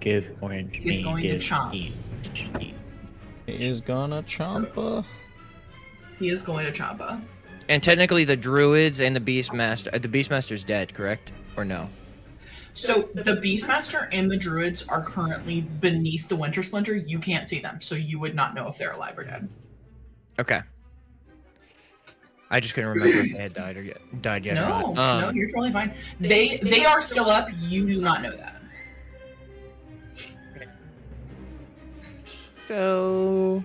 Give orange He's meat. going to Give chomp. meat. Meat. He is gonna chompa. He is going to Champa. And technically, the druids and the beastmaster's dead, correct? Or no? So the Beastmaster and the Druids are currently beneath the Winter Splinter. You can't see them, so you would not know if they're alive or dead. Okay. I just couldn't remember if they had died yet. No, or not. no, you're totally fine. They are still up. You do not know that. So,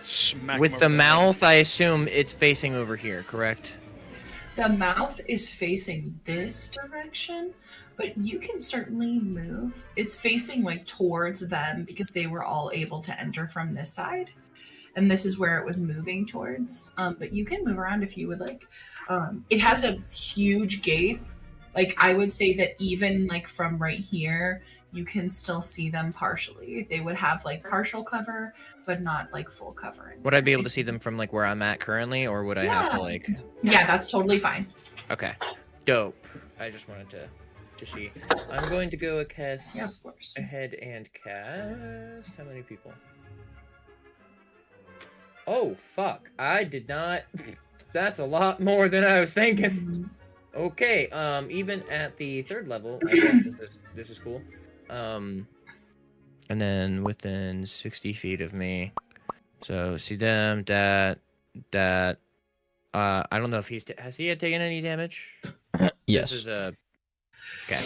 Smack with him the over head. mouth, I assume it's facing over here, correct? The mouth is facing this direction, but you can certainly move. It's facing like towards them because they were all able to enter from this side. And this is where it was moving towards. But you can move around if you would like. It has a huge gape. Like I would say that even like from right here, you can still see them partially. They would have like partial cover, but not like full cover. Would I be able to see them from like where I'm at currently, or would I have to like? Yeah, that's totally fine. Okay, dope. I just wanted to see. I'm going to go cast. Yeah, of course. Ahead and cast. How many people? Oh fuck! I did not. That's a lot more than I was thinking. Okay. Even at the 3rd level, I guess this is cool. And then within 60 feet of me. So see them. That. I don't know if has he taken any damage? Yes. This is a. Okay.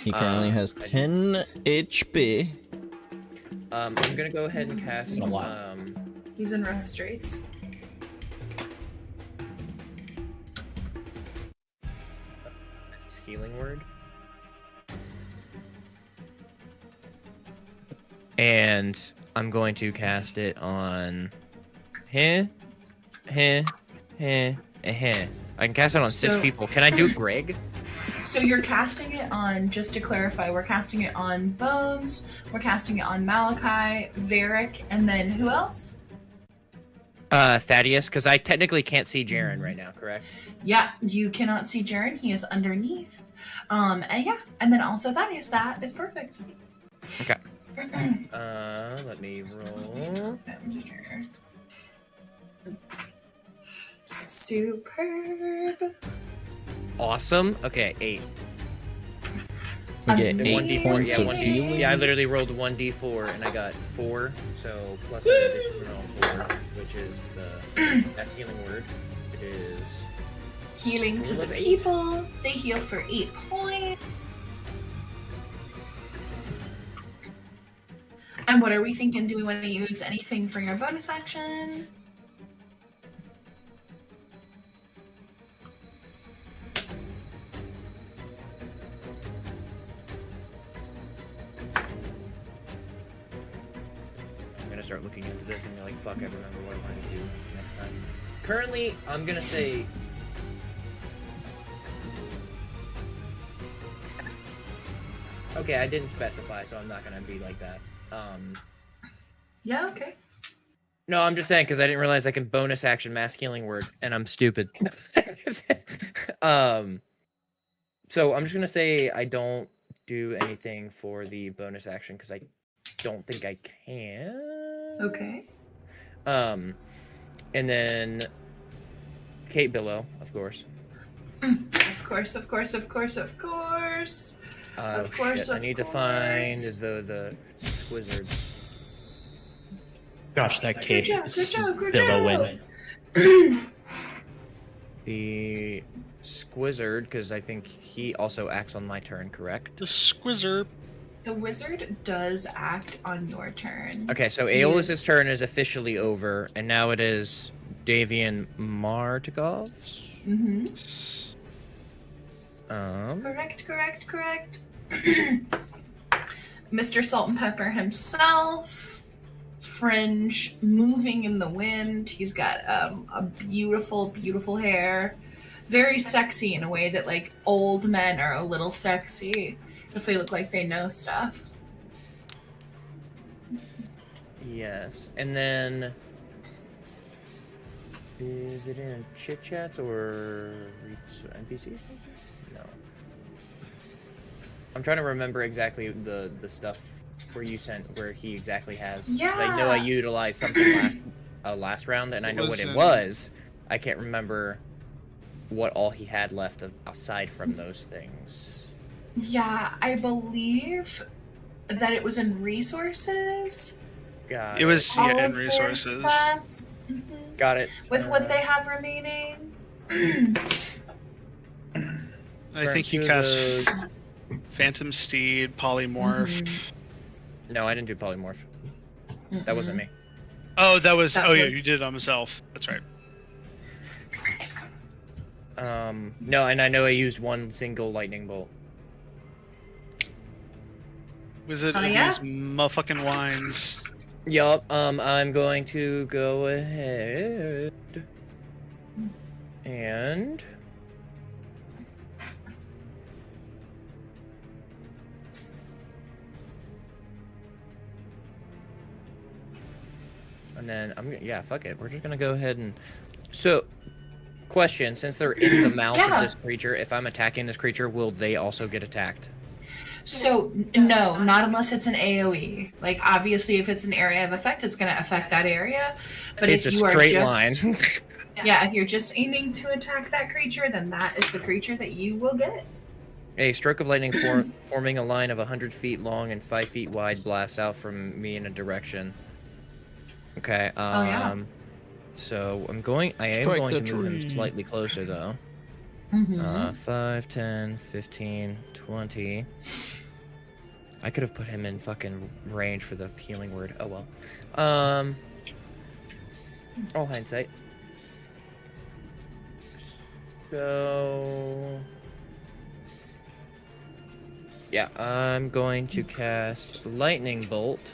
He currently has 10 HP. I'm gonna go ahead and cast. A lot. He's in rough straits. Healing word. And I'm going to cast it on I can cast it on 6 So- people. Can I do Greg? So you're casting it on, just to clarify, we're casting it on Bones, we're casting it on Malachi, Varric, and then who else? Thaddeus, because I technically can't see Jaren right now, correct? Yeah, you cannot see Jaren, he is underneath. And yeah, and then also Thaddeus, that is perfect. Okay. Let me roll. Superb. Awesome. Okay, 8. We get And 8 1d4, points yeah, of 1d4. healing. Yeah, I literally rolled 1d4 and I got 4. So plus an additional 4, which is that's healing word. It is Healing to Rule the of 8. people. They heal for 8 points. And what are we thinking? Do we want to use anything for your bonus action? I'm gonna start looking into this and be like, fuck, I remember what I want to do next time. Currently, I'm gonna say. Okay, I didn't specify, so I'm not gonna be like that. Yeah, okay. No, I'm just saying because I didn't realize I can bonus action mass healing word, and I'm stupid. So I'm just gonna say I don't do anything for the bonus action because I don't think I can. Okay. And then Kate Billow, of course. Of course, of course, of course, of course. Of course, shit. I of need to find course. the wizards. Gosh, that Good kid job, good job, good billowing. job. The Squizzard, because I think he also acts on my turn, correct? The Squizzer. The wizard does act on your turn. Okay, so He Aeolus's is- turn is officially over, and now it is Davian Martigov's. Mm-hmm. Correct. Mr. Salt and Pepper himself. Fringe moving in the wind. He's got a beautiful, beautiful hair. Very sexy in a way that like old men are a little sexy if they look like they know stuff. Yes, and then is it in chit chat or NPCs? No. I'm trying to remember exactly the stuff where you sent where he exactly has. 'Cause Yeah. I know I utilized something last round, and I know what it was. I can't remember what all he had left aside from those things. Yeah, I believe that it was in resources. Got It was All in of their resources. stats, mhm, Got it. with what they have remaining. I think you cast Phantom Steed, Polymorph. Mm-hmm. No, I didn't do polymorph. That wasn't me. Oh, that was. That oh, yeah, was- you did it on myself. That's right. No, and I know I used one single lightning bolt. Wizard Oh, of yeah? these motherfucking wines. Yup. I'm going to go ahead and then yeah, fuck it. We're just gonna go ahead and so. Question: since they're in the mouth Yeah. of this creature, if I'm attacking this creature, will they also get attacked? So no, not unless it's an AOE. Like obviously, if it's an area of effect, it's going to affect that area. But It's if a you straight are line. just yeah, if you're just aiming to attack that creature, then that is the creature that you will get. A stroke of lightning forming a line of 100 feet long and 5 feet wide blasts out from me in a direction. Okay. Oh, yeah. So I am going Strike to the move him tree. slightly closer though. Mm-hmm. 5, 10, 15, 20. I could have put him in fucking range for the healing word. Oh well. All hindsight. So yeah, I'm going to cast lightning bolt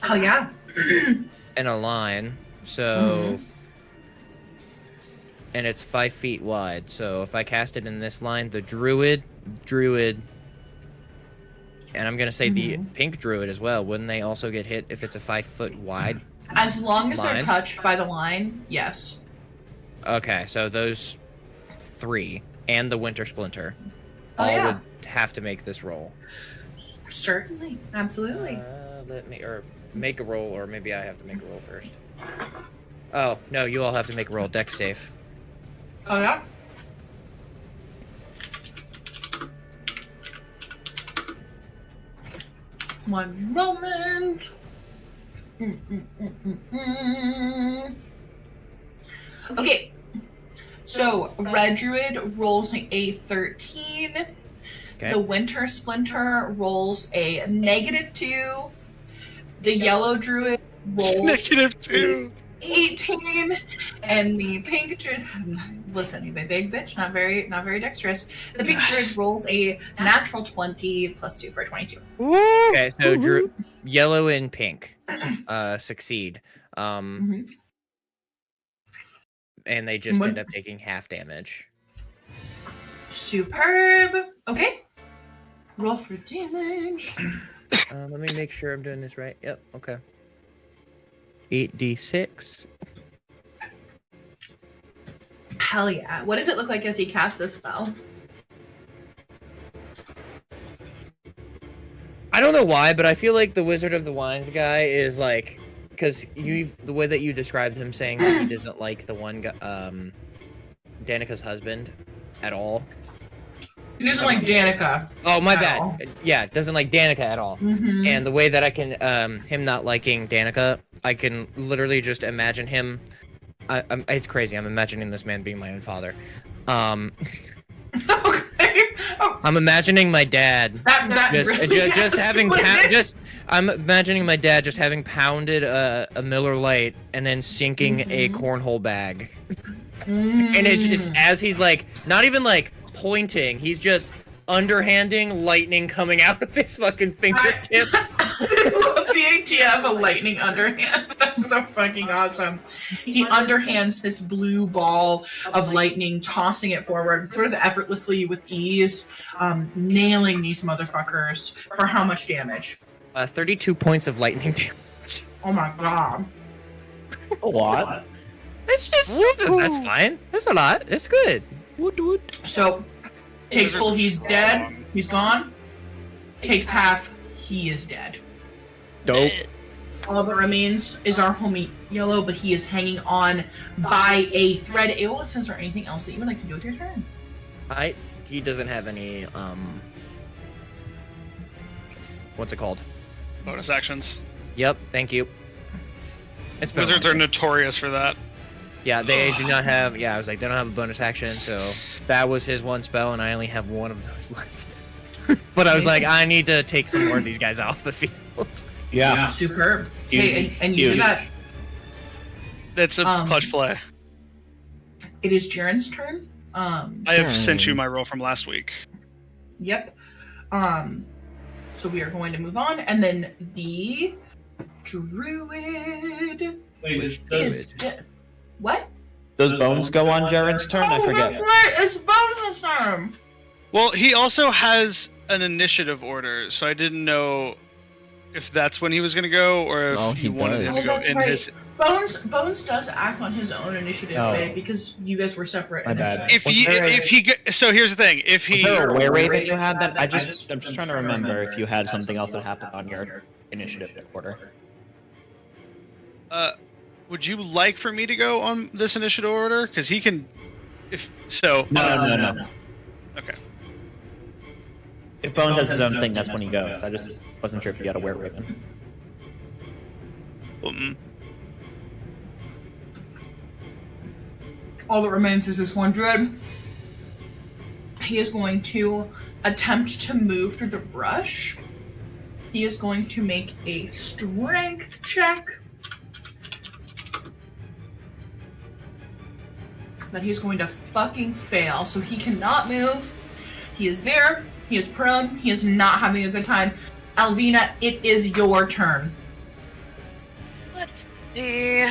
Oh yeah. in a line. So and it's 5 feet wide. So if I cast it in this line, the druid, and I'm gonna say the pink druid as well. Wouldn't they also get hit if it's a 5 foot wide? As long as they're Line? touched by the line, yes. Okay, so those 3 and the winter splinter Oh, all yeah. would have to make this roll. Certainly, absolutely. Let me make a roll, or maybe I have to make a roll first. Oh no, you all have to make a roll. Dex save. Oh yeah. One moment. Okay. So red druid rolls a 13. Okay. The winter splinter rolls a -2. The yellow druid rolls -2. 18, and the pink druid. Listen, you big bitch, not very dexterous. The pink druid rolls a natural 20 plus 2 for 22. Okay, so yellow and pink succeed. Mhm. And they just What? end up taking half damage. Superb. Okay. Roll for damage. Let me make sure I'm doing this right. Yep, okay. 8d6. Hell yeah. What does it look like as he casts this spell? I don't know why, but I feel like the Wizard of the Wines guy is like, because the way that you described him saying that he doesn't like the one guy, Danica's husband at all. He doesn't like Danica. Oh, my At bad. all. Yeah, doesn't like Danica at all. Mhm. And the way that I can, him not liking Danica, I can literally just imagine him. It's crazy. I'm imagining this man being my own father. Okay. Oh, I'm imagining my dad that really just having I'm imagining my dad just having pounded a Miller Lite and then sinking a cornhole bag. And it's just as he's like not even like pointing, he's just underhanding lightning coming out of his fucking fingertips. I love the idea of a lightning underhand. That's so fucking awesome. He underhands this blue ball of lightning, tossing it forward sort of effortlessly with ease, nailing these motherfuckers for how much damage? 32 points of lightning damage. Oh my god. A lot. It's just that's fine. That's a lot. It's good. So, takes full, he's dead, he's gone. Takes half, He is dead. Dope. All that remains is our homie Yellow, but he is hanging on by a thread. Aeolus, is there anything else that you would like to do with your turn? He doesn't have any what's it called? Bonus actions. Yep, thank you. It's been a Wizards long are time. notorious for that. Yeah, they do not have. Yeah, I was like, they don't have a bonus action, so that was his one spell, and I only have one of those left. But I was like, I need to take some more of these guys off the field. Yeah. Superb. Huge. Hey, and you do Huge. that. That's a clutch play. It is Jaren's turn. I have sent you my roll from last week. Yep. So we are going to move on, and then the druid is dead. What? Those bones go on Jaren's turn? I forget. That's right. It's Bones' turn. Well, he also has an initiative order, so I didn't know if that's when he was going to go, or if Oh, he he wanted him does. to Oh, go that's in right. his. Bones does act on his own initiative, Oh. right? Because you guys were separate. My bad. initially. So here's the thing: if Was he, there a were-raven you had then? I'm just trying to remember if you had something else that happened on your initiative order. would you like for me to go on this initiative order? Because he can, if so. No. Okay. If Bones has his own thing, that's when he goes. I just wasn't sure if you had a were-raven. All that remains is this one druid. He is going to attempt to move through the brush. He is going to make a strength check. That he's going to fucking fail, so he cannot move. He is there. He is prone. He is not having a good time. Alvina, it is your turn. Let's see.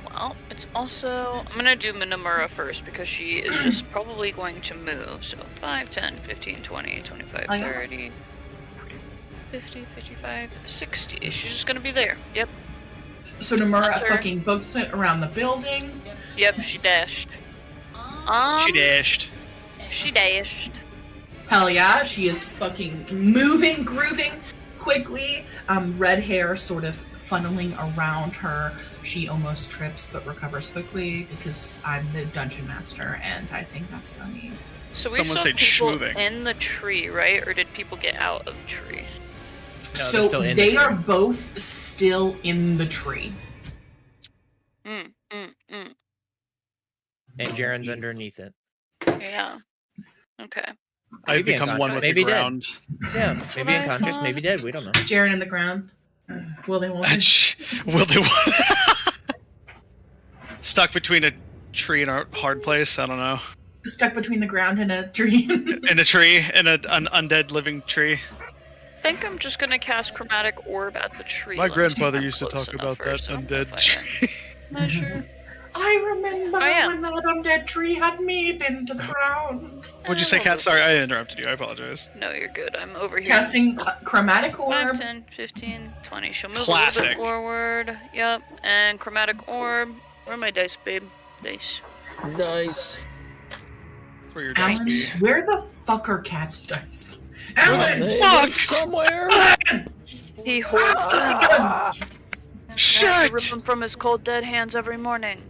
Well, it's also... I'm gonna do Minamura first because she is just probably going to move. So 5, 10, 15, 20, 25, Oh, yeah. 30, 50, 55, 60. She's just gonna be there. Yep. So Nomura That's her. fucking books it around the building. Yep, she dashed. She dashed. She dashed. Hell yeah, she is fucking moving, grooving quickly. Red hair sort of funneling around her. She almost trips but recovers quickly because I'm the dungeon master and I think that's funny. So we Someone saw said people schmoving. in the tree, right? Or did people get out of the tree? No, they're So still in the they tree. are both still in the tree. Mm. And Jaren's underneath it. Yeah. Okay. I've Maybe become one unconscious, with maybe the dead. ground. Yeah, That's maybe what I unconscious, thought. maybe dead. We don't know. Jaren in the ground. Will they won't they? Will they? Stuck between a tree and a hard place. I don't know. Stuck between the ground and a tree. In a tree, in an undead living tree. I think I'm just gonna cast Chromatic Orb at the tree. My Let me see if grandfather I'm used to close talk enough about that first. I don't know undead if I tree. Measure. I remember Oh, yeah. when that undead tree had me pinned to the ground. What'd you say, Kat? Sorry, I interrupted you. I apologize. No, you're good. I'm over here. Casting chromatic 5, orb. 10, 15, 20. She'll move a Classic. little bit forward. Yep. And Chromatic Orb. Where are my dice, babe? Dice. Nice. That's where your dice Alan, be. where the fuck are Cat's dice? They Alan! live somewhere. He hoards them. Shit! Has to rip them from his cold dead hands every morning.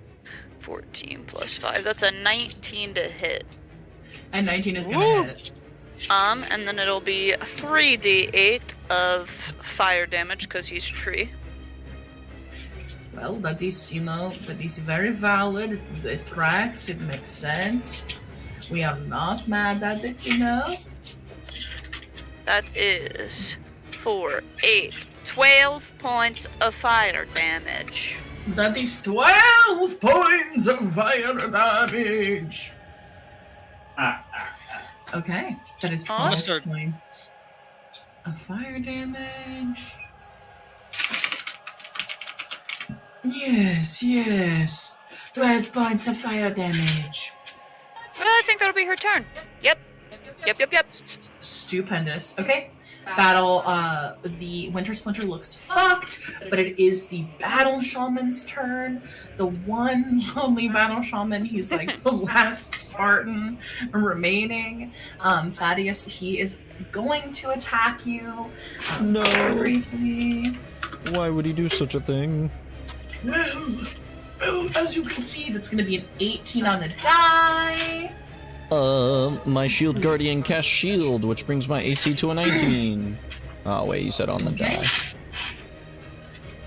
14 plus 5. That's a 19 to hit. And 19 is gonna Woo! hit. And then it'll be 3d8 of fire damage because he's tree. Well, that is, that is very valid. It tracks, it makes sense. We are not mad at it, That is 4, 8, 12 points of fire damage. That is 12 points of fire damage. Okay, that is 12 start- points of fire damage. Yes. 12 points of fire damage. I think that'll be her turn. Yep. Stupendous. Okay. battle, the Winter Splinter looks fucked, but it is the Battle Shaman's turn. The one lonely Battle Shaman, he's like the last Spartan remaining. Thaddeus, he is going to attack you. No. Briefly. Why would he do such a thing? Well, as you can see, that's going to be an 18 on the die. My Shield Guardian casts Shield, which brings my AC to a 19. Oh, wait, you said on the die.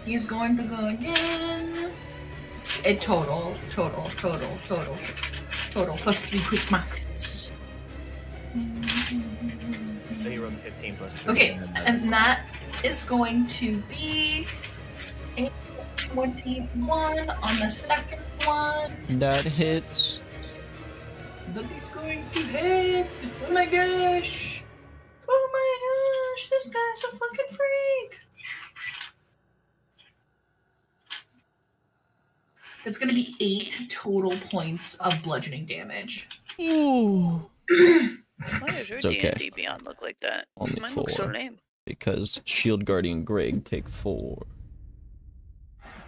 He's going to go again. A total, plus 3 quick maths. So you rolled 15 plus 3. Okay, and that is going to be a 21 on the second one. That hits. That is going to hit. Oh my gosh. Oh my gosh, this guy's a fucking freak. That's going to be 8 total points of bludgeoning damage. Ooh. Why does your It's okay. D&D Beyond look like that? Only Mine looks so 4. lame. Because Shield Guardian Greg take 4.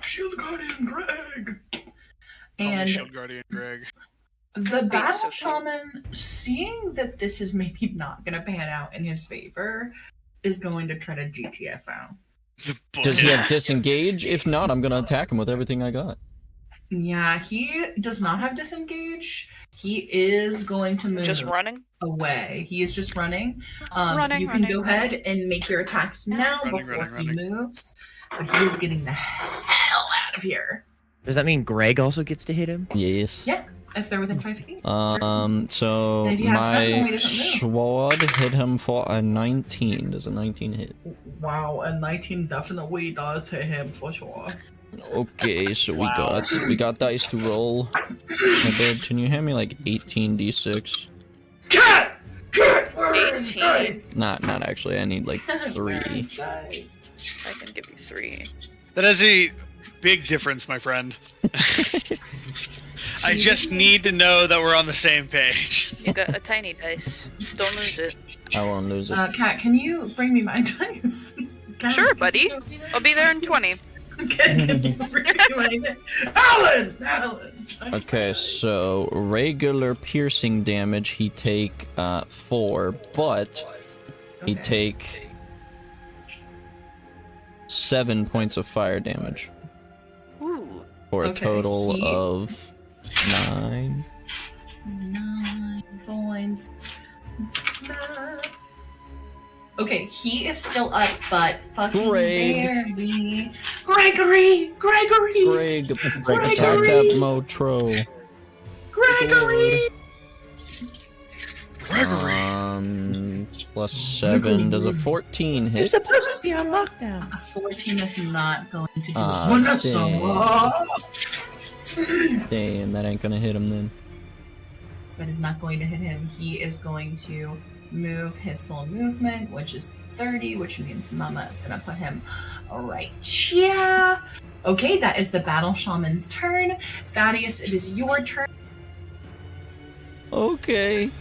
Shield Guardian Greg. Call me And Shield Guardian Greg. the Battle so cute. Shaman, seeing that this is maybe not going to pan out in his favor, is going to try to GTF out. Does he have disengage? If not, I'm gonna attack him with everything I got. Yeah, he does not have disengage. He is going to move Just running? away. He is just running. Running, you can running, go ahead and make your attacks now before he moves. But he is getting the hell out of here. Does that mean Greg also gets to hit him? Yes. Yeah, if they're within 5 feet. So And if you have something, my he doesn't sword hit him for a 19. Does a 19 hit? Wow, a 19 definitely does hit him for sure. Okay, so we got dice to roll. Hey, babe, can you hand me like 18d6? Cat! 18. Not actually. I need like 3. I can give you 3. That is a big difference, my friend. I just need to know that we're on the same page. You got a tiny dice. Don't lose it. I won't lose it. Kat, can you bring me my dice? Kat, Sure, buddy. I'll be there in 20. Can you bring me my Alan! Okay, so regular piercing damage, he take 4, but he take 7 points of fire damage. Ooh. For a Okay, total he- of 9. 9 points. Okay, he is still up, but fucking Greg. barely. Gregory! Greg, attack that Motro. Gregory! Plus 7 does a 14 hit. supposed to be on lockdown. A 14 is not going to do Ah, it. Damn, that ain't gonna hit him then. That is not going to hit him. He is going to move his full movement, which is 30, which means Mama is going to put him right here. Okay, that is the Battle Shaman's turn. Thaddeus, it is your turn. Okay.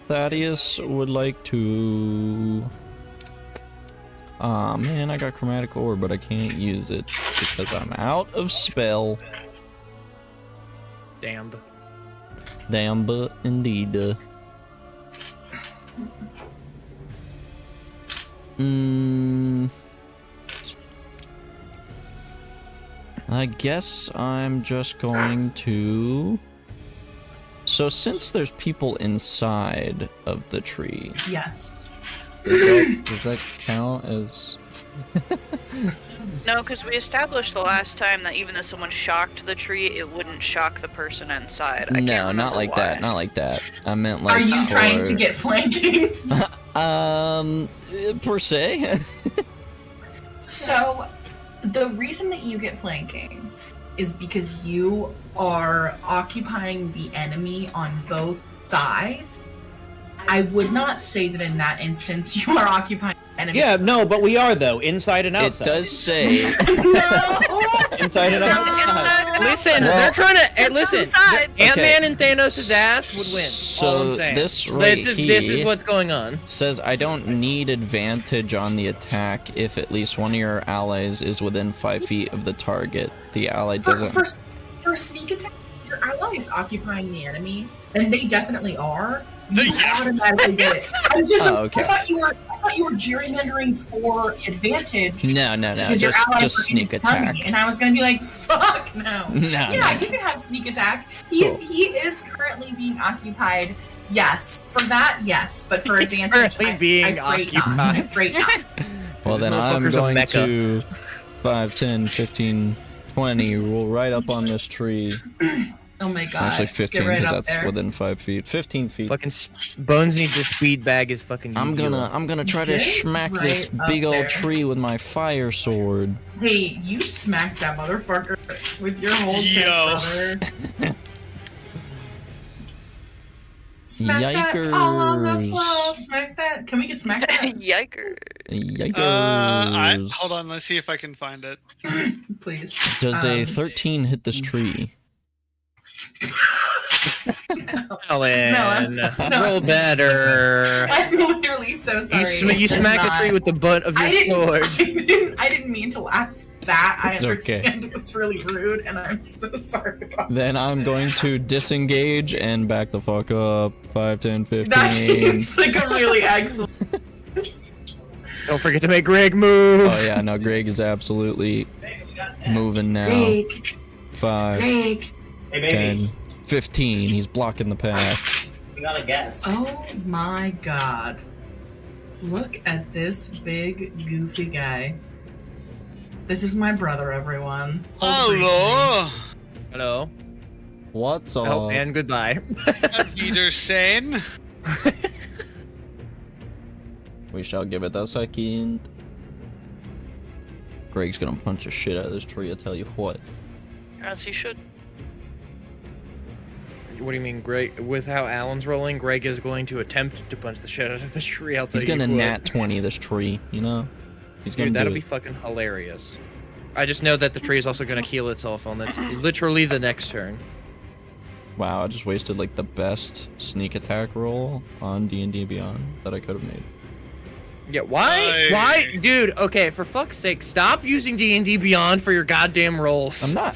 Thaddeus would like to... Aw, man, I got Chromatic Orb, but I can't use it because I'm out of spell. Damn. Damn, but indeed. I guess I'm just going to... So since there's people inside of the tree, Yes. does that count as... No, because we established the last time that even if someone shocked the tree, it wouldn't shock the person inside. I can't No, remember not like why. that, not like that. I meant like Are you trying to for- get flanking? Per se. So, the reason that you get flanking is because you are occupying the enemy on both sides. I would not say that in that instance you are occupying the enemy. Yeah, no, but we are though, inside and It outside. does say. Inside and outside. Listen, Well, they're trying to. It's Listen, two sides. Ant-Man and Thanos' ass would win. all I'm So saying. this right This is here what's going on. says I don't need advantage on the attack if at least one of your allies is within 5 feet of the target. The ally doesn't. For sneak attack, your ally is occupying the enemy, and they definitely are. The- You automatically get it. Okay. I thought you were gerrymandering for advantage. No, Because your just allies were sneak in front of attack. me, and I was gonna be like, "Fuck no!" No, Yeah, no. you can have sneak attack. He is currently being occupied. Yes, for that, yes, but for He's advantage, currently being afraid occupied. Not. I'm afraid not. Well, then This I'm motherfucker's a going mecha. to 5, 10, 15, 20 roll right up on this tree. Oh my god! Actually, 15 Get right because up that's there. within 5 feet. 15 feet. Fucking Bones needs to speed bag his fucking. I'm gonna try to Get smack this right up big there. old tree with my fire sword. Hey, you smacked that motherfucker with your whole chest, Yo. brother. Smack that all on the Yikers. floor. Smack that. Can we get smacked? Yiker. Yikers. Hold on, let's see if I can find it. Please. Does a 13 hit this tree? Alan, No, I'm so- no. roll better. I'm literally so sorry. You It's smack a not- tree with the butt of your I didn't, sword. I didn't mean to laugh at that. I It's okay. understand it was really rude, and I'm so sorry about Then I'm going to disengage and back the fuck up. 5, 10, that. 15. Seems like a really excellent. Don't forget to make Greg move. Oh yeah, no, Greg is absolutely moving now. Greg, 5, Greg. Hey, 10, 15. He's blocking the path. You gotta guess. Oh my god. Look at this big, goofy guy. This is my brother, everyone. Hello, Hello. What's Oh, up? and goodbye. Wiedersehen. We shall give it a second. Greg's gonna punch the shit out of this tree, I tell you what. As he should. What do you mean, Greg? With how Alan's rolling, Greg is going to attempt to punch the shit out of this tree. I'll tell He's you gonna what. nat 20 this tree, you know? He's gonna Dude, that'll do be it. fucking hilarious. I just know that the tree is also gonna heal itself on that's literally the next turn. Wow, I just wasted like the best sneak attack roll on D&D Beyond that I could have made. Yeah, why? Why? Dude, okay, for fuck's sake, stop using D&D Beyond for your goddamn rolls. I'm not.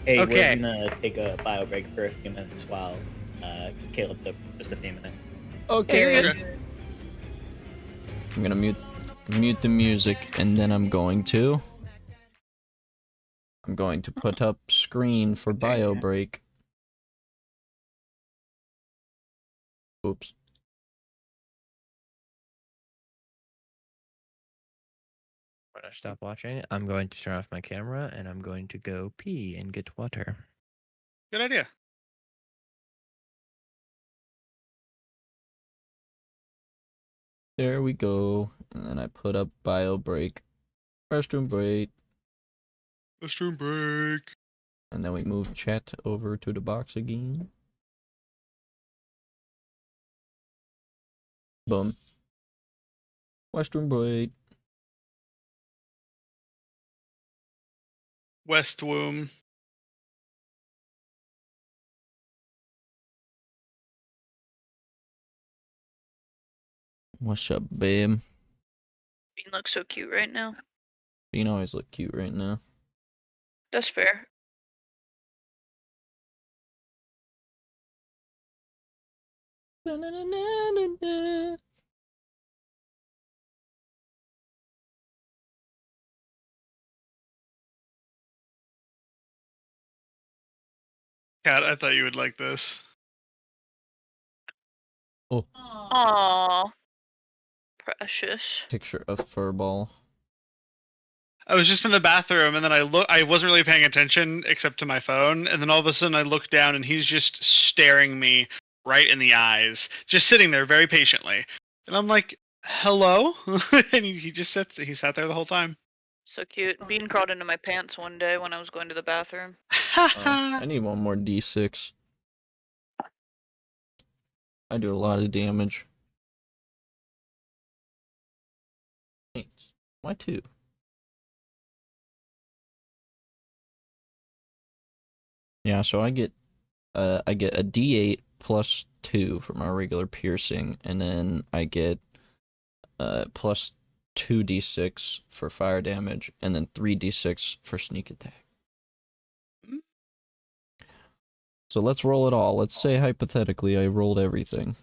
Hey, Okay. we're gonna take a bio break for a few minutes while Caleb's up just a few minutes. Okay. you're good. I'm gonna mute the music, and then I'm going to put up screen for bio break. Oops. I'm gonna stop watching. I'm going to turn off my camera, and I'm going to go pee and get water. Good idea. There we go. And then I put up bio break. Restroom break. Restroom break. And then we move chat over to the box again. Boom. Restroom break. West Womb. What's up, babe? You look so cute right now. You always look cute right now. That's fair. Kat, I thought you would like this. Aww. Precious. Picture of furball. I was just in the bathroom and then I wasn't really paying attention except to my phone, and then all of a sudden I look down and he's just staring me right in the eyes, just sitting there very patiently. And I'm like, hello? And he just sat there the whole time. So cute. Bean crawled into my pants one day when I was going to the bathroom. I need one more d6. I do a lot of damage. Why 2? Yeah, so I get a D8 plus 2 for my regular piercing, and then I get plus 2d6 for fire damage, and then 3d6 for sneak attack. So let's roll it all. Let's say hypothetically I rolled everything.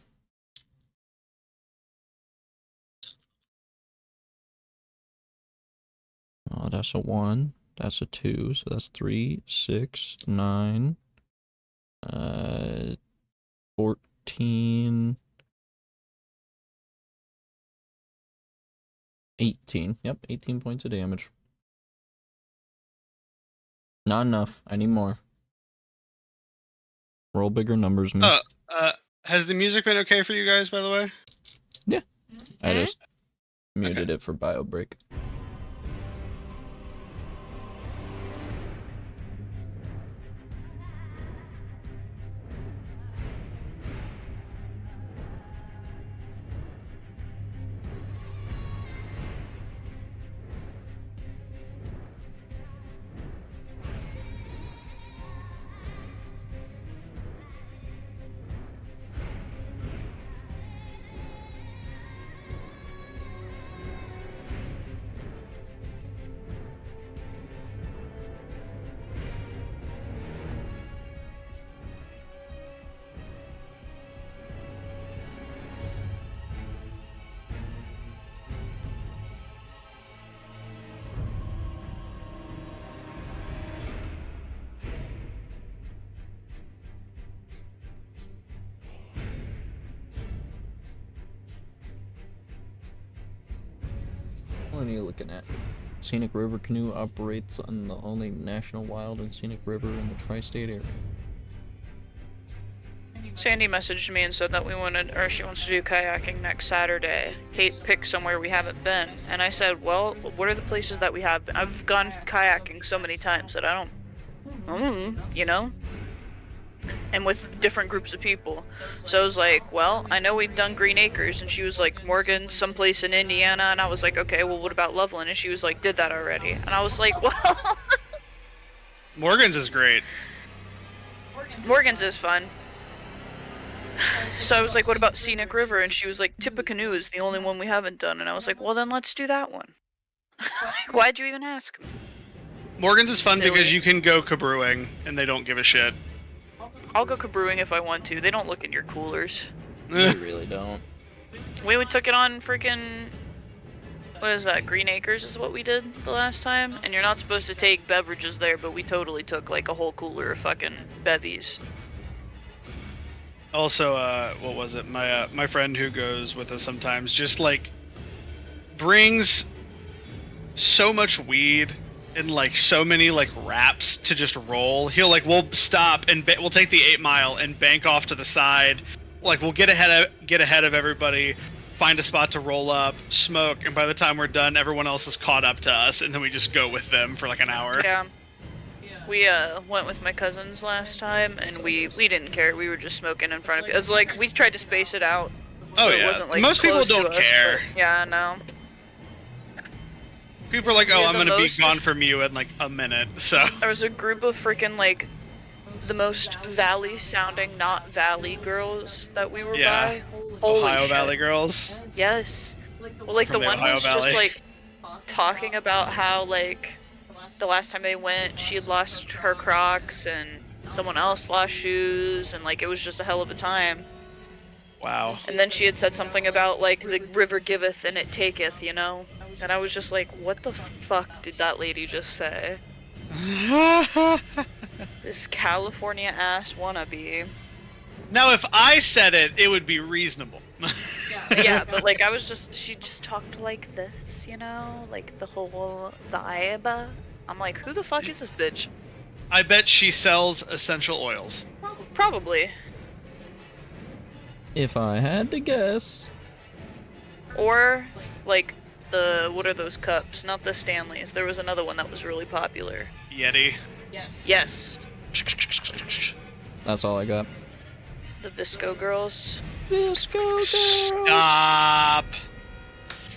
Oh, that's a 1. That's a 2. So that's 3, 6, 9, 14, 18. Yep, 18 points of damage. Not enough. I need more. Roll bigger numbers, man. Has the music been okay for you guys, by the way? Yeah. I just muted it for bio break. What are you looking at? Scenic River Canoe operates on the only national wild and scenic river in the tri-state area. Sandy messaged me and said that she wants to do kayaking next Saturday. Kate picked somewhere we haven't been, and I said, well, what are the places that we have been? I've gone kayaking so many times that I don't, you know? And with different groups of people. So I was like, well, I know we've done Green Acres, and she was like, Morgan, someplace in Indiana, and I was like, okay, well, what about Loveland? And she was like, did that already. And I was like, well... Morgan's is great. Morgan's is fun. So I was like, what about Scenic River? And she was like, Tippecanoe is the only one we haven't done. And I was like, well, then let's do that one. Why'd you even ask? Morgan's is fun Silly. because you can go cabrewing, and they don't give a shit. I'll go cabrewing if I want to. They don't look in your coolers. They really don't. We took it on freaking... What is that? Green Acres is what we did the last time? And you're not supposed to take beverages there, but we totally took like a whole cooler of fucking bevies. Also, what was it? My friend who goes with us sometimes just like brings so much weed and like so many like wraps to just roll. We'll stop and we'll take the 8 Mile and bank off to the side. Like we'll get ahead of everybody, find a spot to roll up, smoke, and by the time we're done, everyone else is caught up to us, and then we just go with them for like an hour. Yeah. We went with my cousins last time, and we didn't care. We were just smoking in front of it. It's like we tried to space it out. Oh so yeah. It wasn't, like, most people close to don't us, care. but, yeah, no. People are like, oh, Yeah, I'm the gonna most- be gone from you in like a minute. So There was a group of freaking like the most valley-sounding, not valley girls that we were Yeah. by. Holy Ohio shit. Valley girls. Yes. Well, like From the the one Ohio was Valley. just like talking about how like the last time they went, she had lost her Crocs and someone else lost shoes, and like it was just a hell of a time. Wow. And then she had said something about like the river giveth and it taketh, you know? And I was just like, what the fuck did that lady just say? This California ass wannabe. Now, if I said it, it would be reasonable. Yeah, but like she just talked like this, you know? Like the whole vibe. I'm like, who the fuck is this bitch? I bet she sells essential oils. Probably. If I had to guess. Or like what are those cups? Not the Stanleys. There was another one that was really popular. Yeti. Yes. That's all I got. The Visco girls. Visco girl. Stop.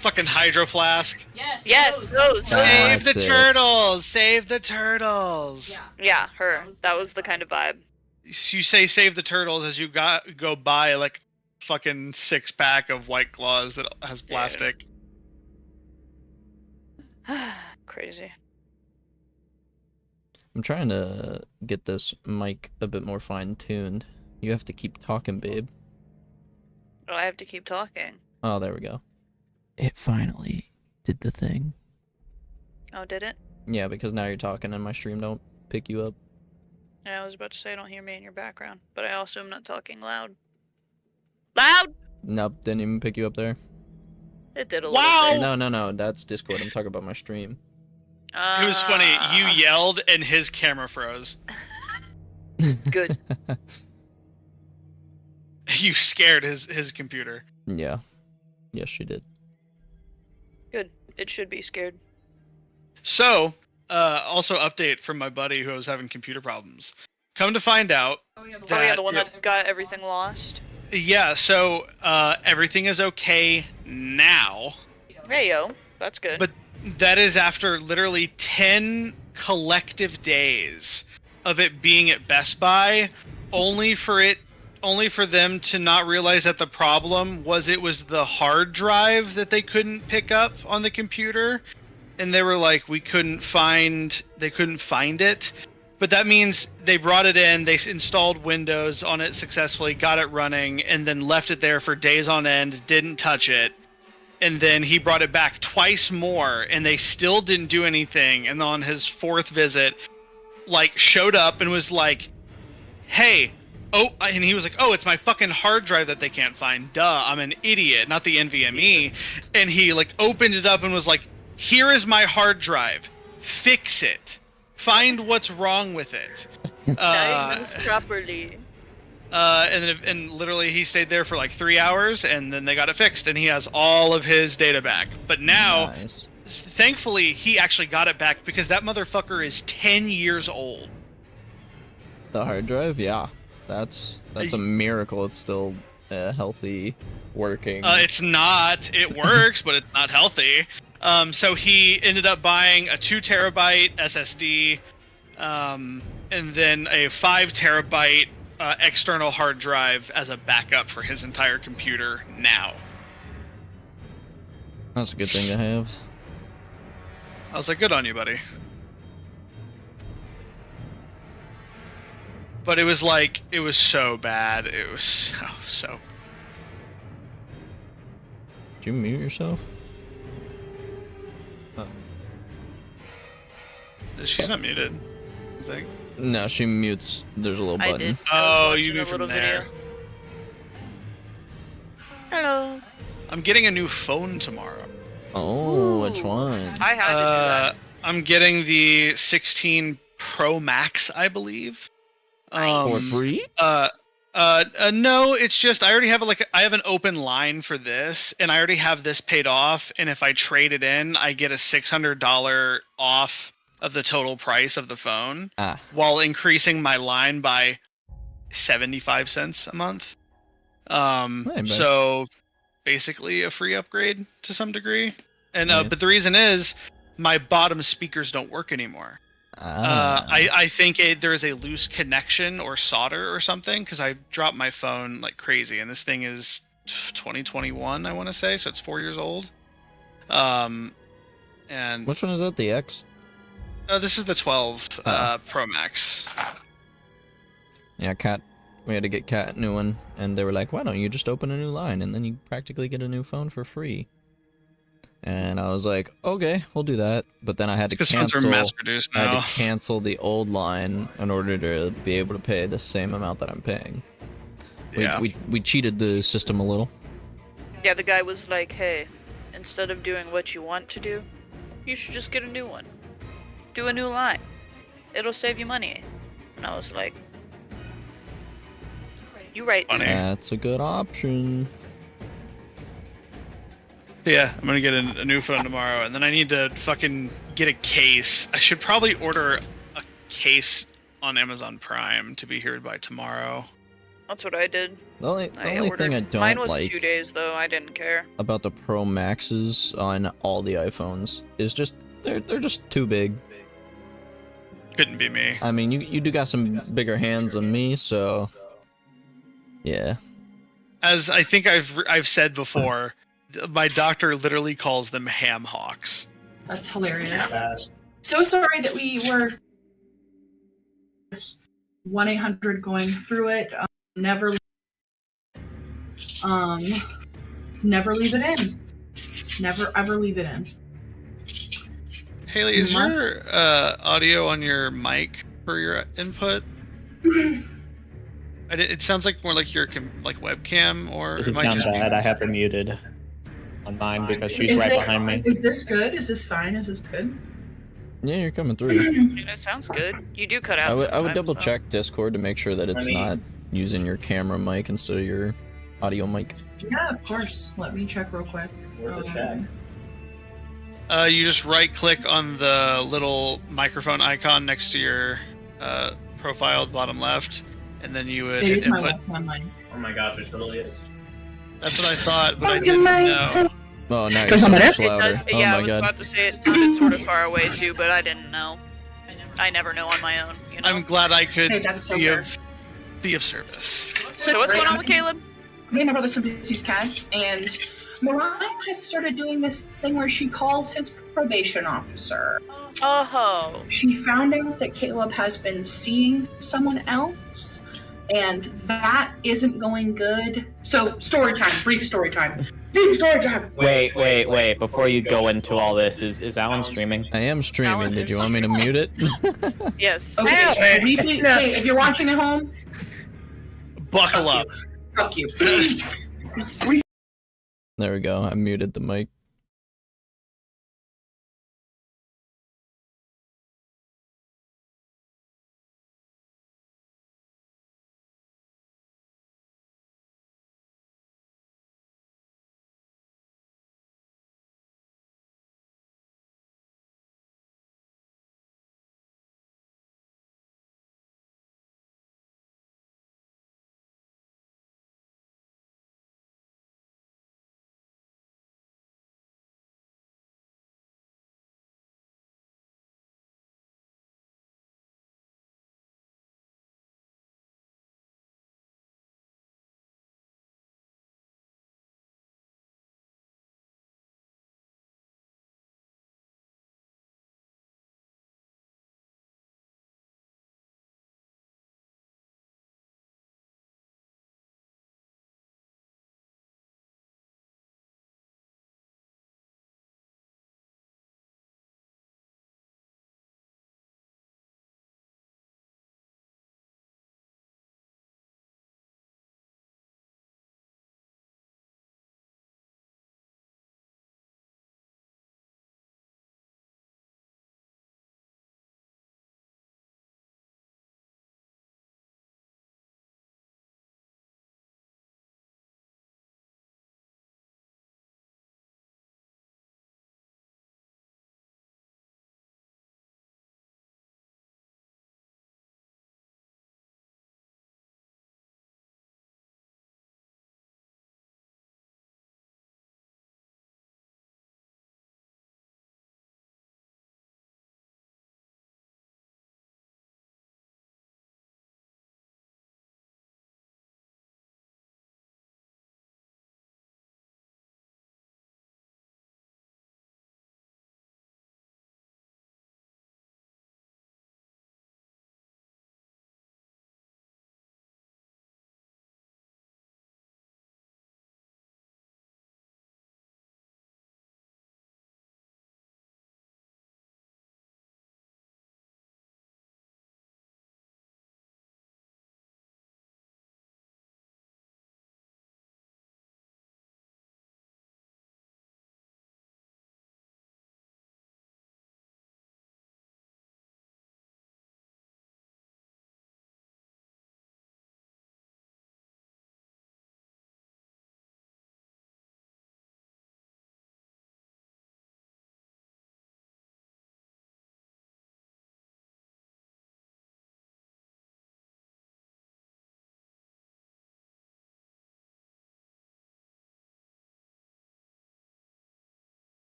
Fucking hydro flask. Yes, those. Save That's the it. turtles! Save the turtles! Yeah, her. That was the kind of vibe. You say save the turtles as you go buy like fucking 6-pack of White Claws that has plastic. Crazy. I'm trying to get this mic a bit more fine-tuned. You have to keep talking, babe. Oh, I have to keep talking. Oh, there we go. It finally did the thing. Oh, did it? Yeah, because now you're talking and my stream don't pick you up. Yeah, I was about to say I don't hear me in your background, but I also am not talking loud. Loud? Nope, didn't even pick you up there. It did a Wow! little No, that's Discord. I'm talking about my stream. bit. It was funny. You yelled and his camera froze. Good. You scared his computer. Yeah. Yes, she did. Good. It should be scared. So, also update from my buddy who was having computer problems. Come to find out. Oh yeah, the one that got everything lost. Yeah, so everything is okay now. Hey yo, that's good. But that is after literally 10 collective days of it being at Best Buy, only for them to not realize that the problem was it was the hard drive that they couldn't pick up on the computer, and they were like, they couldn't find it. But that means they brought it in, they installed Windows on it successfully, got it running, and then left it there for days on end, didn't touch it. And then he brought it back twice more, and they still didn't do anything. And on his 4th visit, like, showed up and was like, hey, and he was like, oh, it's my fucking hard drive that they can't find. Duh, I'm an idiot, not the NVMe. And he, like, opened it up and was like, here is my hard drive. Fix it. Find what's wrong with it. Diagnose properly. And literally he stayed there for like 3 hours, and then they got it fixed, and he has all of his data back. But now, Nice. thankfully, he actually got it back because that motherfucker is 10 years old. The hard drive, yeah. That's a miracle. It's still healthy, working. It's not. It works, but it's not healthy. So he ended up buying a 2 terabyte SSD, and then a 5 terabyte external hard drive as a backup for his entire computer now. That's a good thing to have. I was like, good on you, buddy. But it was so bad. It was so. Did you mute yourself? She's not muted, I think. No, she mutes. There's a little I button. did. Oh, I was you watching moved a from little there. video. Hello. I'm getting a new phone tomorrow. Oh, which Ooh. one? I had to do that. I'm getting the 16 Pro Max, I believe. For free? No, it's just I already have I have an open line for this, and I already have this paid off. And if I trade it in, I get a $600 off of the total price of the phone, while increasing my line by 75 cents a month. So basically a free upgrade to some degree. And Yeah. but the reason is my bottom speakers don't work anymore. I think there is a loose connection or solder or something, because I dropped my phone like crazy, and this thing is 2021, I want to say, so it's 4 years old. And Which one is that? The X? this is the 12 Pro Max. Yeah, Cat. We had to get Cat a new one, and they were like, "Why don't you just open a new line, and then you practically get a new phone for free?" And I was like, "Okay, we'll do that." But then I had to Because phones are cancel. mass produced I had now. to cancel the old line in order to be able to pay the same amount that I'm paying. Yeah. We cheated the system a little. Yeah, the guy was like, hey, instead of doing what you want to do, you should just get a new one. Do a new line. It'll save you money. And I was like, you right. Funny. That's a good option. Yeah, I'm gonna get a new phone tomorrow, and then I need to fucking get a case. I should probably order a case on Amazon Prime to be here by tomorrow. That's what I did. The only thing I don't Mine was like 2 days though. I didn't care. about the Pro Maxes on all the iPhones is just they're just too big. Couldn't be me. I mean, you do got some bigger hands than me, so yeah. As I think I've said before, my doctor literally calls them ham hocks. That's hilarious. So sorry that we were 1-800 going through it. Never leave it in. Never ever leave it in. Haley, is your audio on your mic for your input? It sounds like more like your webcam, or Does it am I sound just bad? I have her muted on mine because she's right behind me. Is this good? Is this fine? Is this good? Yeah, you're coming through. It sounds good. You do cut out. I would sometimes, double though. check Discord to make sure that it's not using your camera mic instead of your audio mic. Yeah, of course. Let me check real quick. Where's the check? You just right click on the little microphone icon next to your profile at the bottom left, and then you would It hit is my input. webcam mic. Oh my gosh, it totally is. That's what I thought, but I didn't know. Oh, now you're so much louder. Does, Oh yeah, I my was god. about to say it sounded sort of far away too, but I didn't know. I never know on my own. You know. I'm glad I could Hey, that's so be fair. of service. So what's going on with Caleb? Me and my brother sometimes use cats, and Mariah has started doing this thing where she calls his probation officer. Oh. She found out that Caleb has been seeing someone else, and that isn't going good. So, story time, brief story time. Brief story time! Wait. Before you go into all this, is Alan streaming? I am streaming. Did you want me to mute it? Yes. Okay, briefly, hey, if you're watching at home, Buckle up. fuck you. There we go. I muted the mic.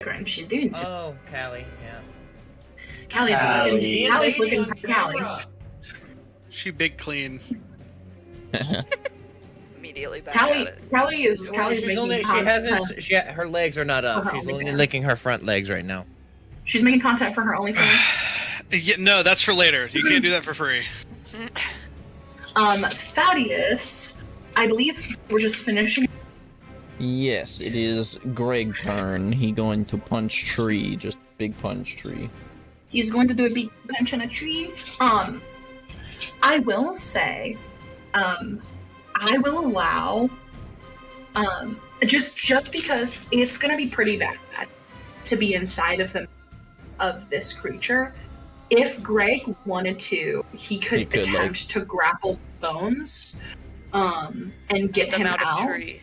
grind. She's doing so. Oh, Callie, yeah. Callie's looking for Callie. She big clean. Immediately back at it. Callie's She's making only, her legs are not up. For her She's only OnlyFans. licking her front legs right now. She's making content for her OnlyFans. Yeah, no, that's for later. You can't do that for free. Thaddeus, I believe we're just finishing. Yes, it is Greg's turn. He going to punch tree, just big punch tree. He's going to do a big punch on a tree. I will say, I will allow, just because it's gonna be pretty bad to be inside of this creature. If Greg wanted to, he could attempt to grapple Bones, and get Them him out out. of tree.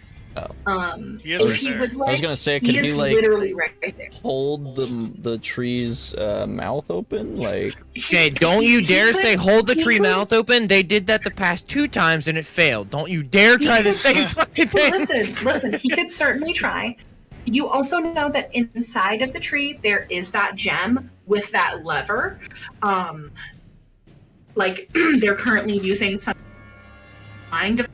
He is If right he there. would I like, was gonna say, he could he is like literally right there. hold the tree's mouth open? Like, Okay, don't you He dare could- say hold the he tree could- mouth open. They did that the past 2 times and it failed. Don't you dare try the same fucking thing. Listen, he could certainly try. You also know that inside of the tree there is that gem with that lever. Like they're currently using some kind of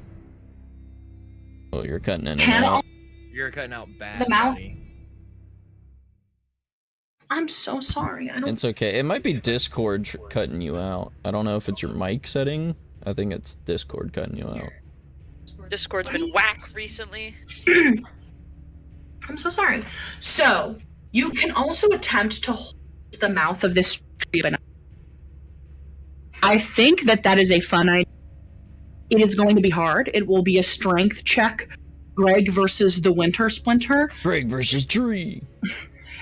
oh, you're cutting in and can. out. You're cutting out bad. The mouth. buddy. I'm so sorry. I don't. It's okay. It might be Discord cutting you out. I don't know if it's your mic setting. I think it's Discord cutting you out. Discord's been whack recently. I'm so sorry. So you can also attempt to hold the mouth of this tree, but I think that is a fun idea. It is going to be hard. It will be a strength check. Greg versus the Winter Splinter. Greg versus tree.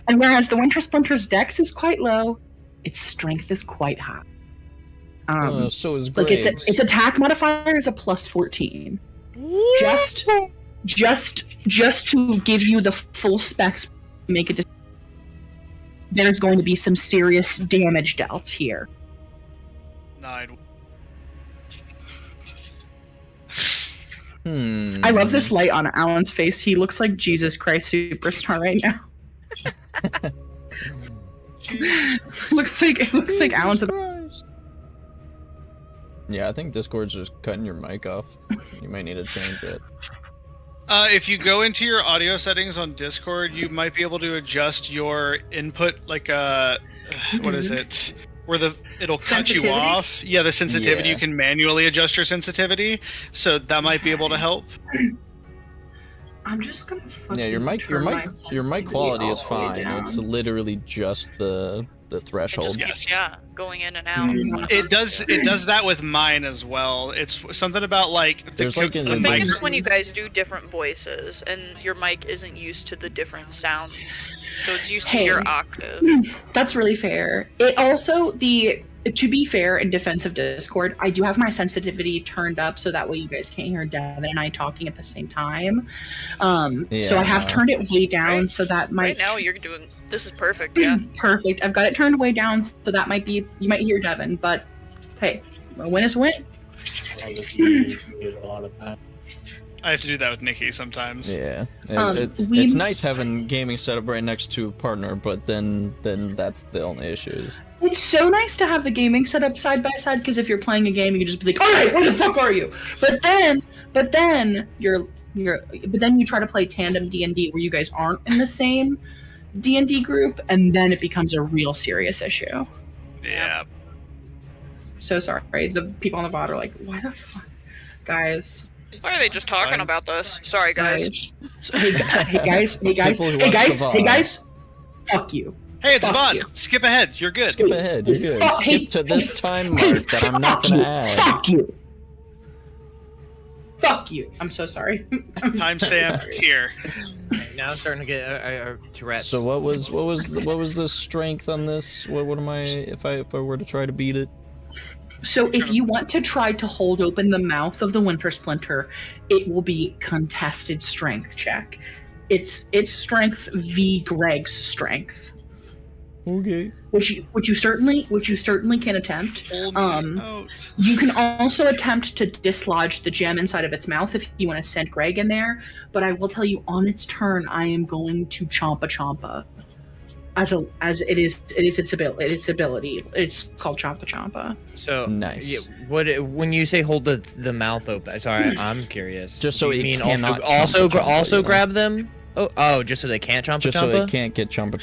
And whereas the Winter Splinter's dex is quite low, its strength is quite high. So is Like Greg's. its attack modifier is a plus 14. Just to give you the full specs, make it. There's going to be some serious damage dealt here. 9. I love this light on Alan's face. He looks like Jesus Christ Superstar right now. looks like Alan's. Yeah, I think Discord's just cutting your mic off. You might need to change it. If you go into your audio settings on Discord, you might be able to adjust your input, like what is it? Where it'll cut you Sensitivity? off. Yeah, the sensitivity. Yeah. You can manually adjust your sensitivity, so that might be able to help. I'm just gonna fucking Yeah, your mic sensitivity quality is all the way fine. down. It's literally just the It threshold. just keeps, Yes. going in and out. It does that with mine as well. It's something about like There's like in I the think mic- it's when you guys do different voices and your mic isn't used to the different sounds, so it's used to Hey. your octave. That's really fair. It also to be fair, in defense of Discord, I do have my sensitivity turned up so that way you guys can't hear Devin and I talking at the same time. So I have turned it way down Right. so that might. Right now you're doing this is perfect, yeah. Perfect. I've got it turned way down so that might be you might hear Devin, but hey, a win is a win. I have to do that with Nikki sometimes. Yeah, we- it's nice having gaming set up right next to a partner, but then that's the only issues. It's so nice to have the gaming set up side by side because if you're playing a game, you can just be like, "All right, where the fuck are you?" But then you try to play tandem D&D where you guys aren't in the same D&D group, and then it becomes a real serious issue. Yeah. So sorry, the people on the bot are like, "Why the fuck, guys?" Why are they just talking Fine. about this? Sorry guys. Hey guys, People who watch the hey VOD. guys, fuck you. Hey, it's Fuck Vaughn. you. Skip ahead. You're good. Skip ahead, you're good. Fuck- hey, Skip to this hey, time hey, mark that I'm not fuck gonna you. add. Fuck you. Fuck you. I'm so sorry. Timestamp here. Okay, now I'm starting to get Tourette's. So what was the strength on this? What am I if I were to try to beat it? So if you want to try to hold open the mouth of the Winter Splinter, it will be contested strength check. It's strength v Greg's strength. Okay. which you certainly can attempt. Pull me out. You can also attempt to dislodge the gem inside of its mouth if you want to send Greg in there. But I will tell you, on its turn, I am going to Champa. As it is its ability. It's called Champa. So Nice. Yeah, when you say hold the mouth open? Sorry, I'm curious. Just so Do you it mean cannot also Champa, you know? grab them? Oh, just so they can't Champa. Just so they can't get Champa.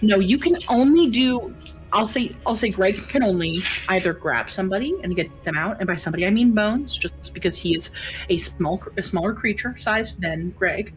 No, you can only do. I'll say Greg can only either grab somebody and get them out, and by somebody I mean Bones, just because he is a smaller creature size than Greg.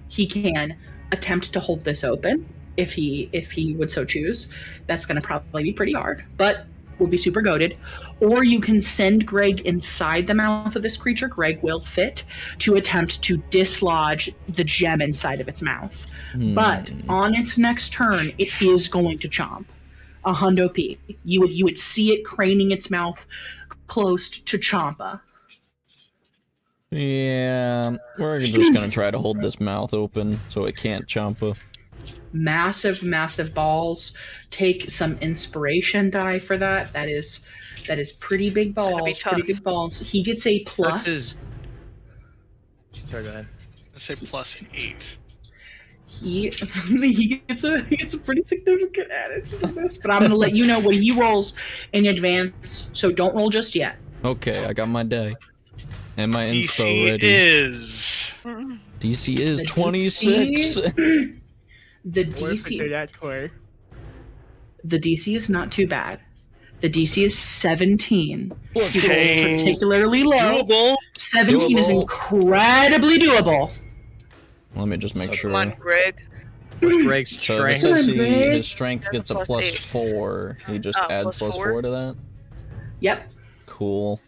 He can attempt to hold this open if he would so choose. That's going to probably be pretty hard, but would be super goated. Or you can send Greg inside the mouth of this creature. Greg will fit to attempt to dislodge the gem inside of its mouth. But on its next turn, it is going to chomp a hundo P. You would see it craning its mouth close to Champa. Yeah, we're just gonna try to hold this mouth open so it can't Champa. Massive balls. Take some inspiration die for that. That is pretty big balls. tough. Pretty big balls. He gets a plus. Sorry, go ahead. Let's say +8. He gets a pretty significant added to this, but I'm gonna let you know what he rolls in advance. So don't roll just yet. Okay, I got my die. And my inspo DC ready. is DC is The 26. The DC is not too bad. The DC is 17. He rolled particularly low. doable. 17 is Doable. incredibly doable. Let me just make sure. Come on, Greg. What's Greg's So strength? this is Greg. his strength That's gets a a plus +8. 4. He just Oh, adds plus plus four? 4 to that. Yep. Cool.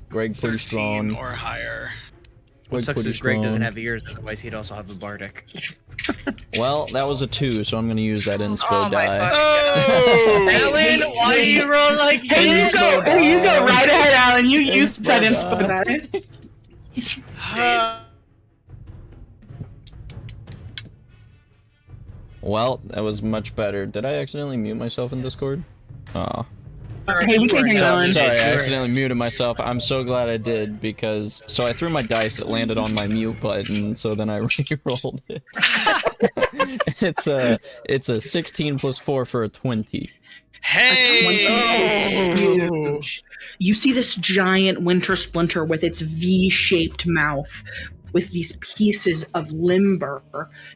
Greg pretty 13 strong. or higher. What Greg sucks pretty is Greg doesn't strong. have ears, otherwise he'd also have a bardic. Well, that was a 2, so I'm gonna use that inspo Oh my die. fucking Oh! Alan, why do you roll like Hey, you go right ahead, Alan. You use Inspo that die. inspo die. Well, that was much better. Did I accidentally mute myself in Discord? Aw. Hey, we can hear you, Alan. Sorry, I accidentally muted myself. I'm so glad I did because I threw my dice, it landed on my mute button, so then I re-rolled it. It's a 16 plus 4 for a 20. Hey! Huge. You see this giant winter splinter with its V-shaped mouth, with these pieces of limber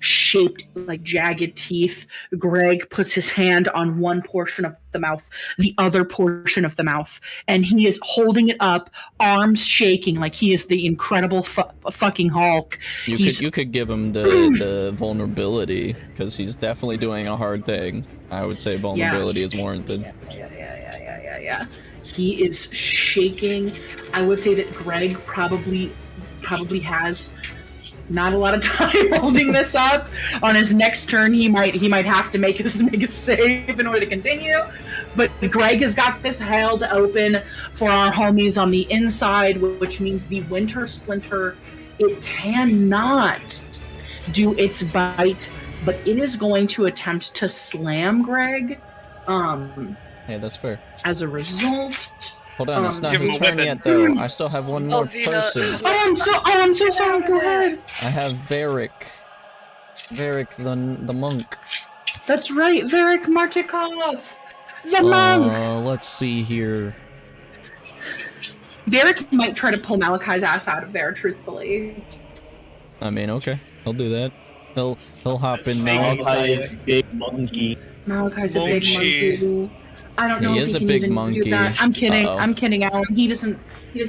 shaped like jagged teeth. Greg puts his hand on one portion of the mouth, the other portion of the mouth, and he is holding it up, arms shaking like he is the incredible fucking Hulk. You could give him the vulnerability because he's definitely doing a hard thing. I would say vulnerability is warranted. Yeah. He is shaking. I would say that Greg probably has not a lot of time holding this up. On his next turn, he might have to make a save in order to continue. But Greg has got this held open for our homies on the inside, which means the winter splinter, it cannot do its bite, but it is going to attempt to slam Greg. Hey, that's fair. As a result. Hold on, it's not Give him his a turn weapon. yet, though. I still have one more Alvina person. is- I'm so sorry. Go ahead. I have Varric. Varric, the monk. That's right, Varric Martikov, the monk. Let's see here. Varric might try to pull Malachi's ass out of there. Truthfully, I mean, okay, he'll do that. He'll hop in there. Malachi's big monkey. Malachi's a big Mochi. monkey. I don't know He if is he a can big even monkey. do that. I'm kidding. Uh-oh. I'm kidding, Alan. He doesn't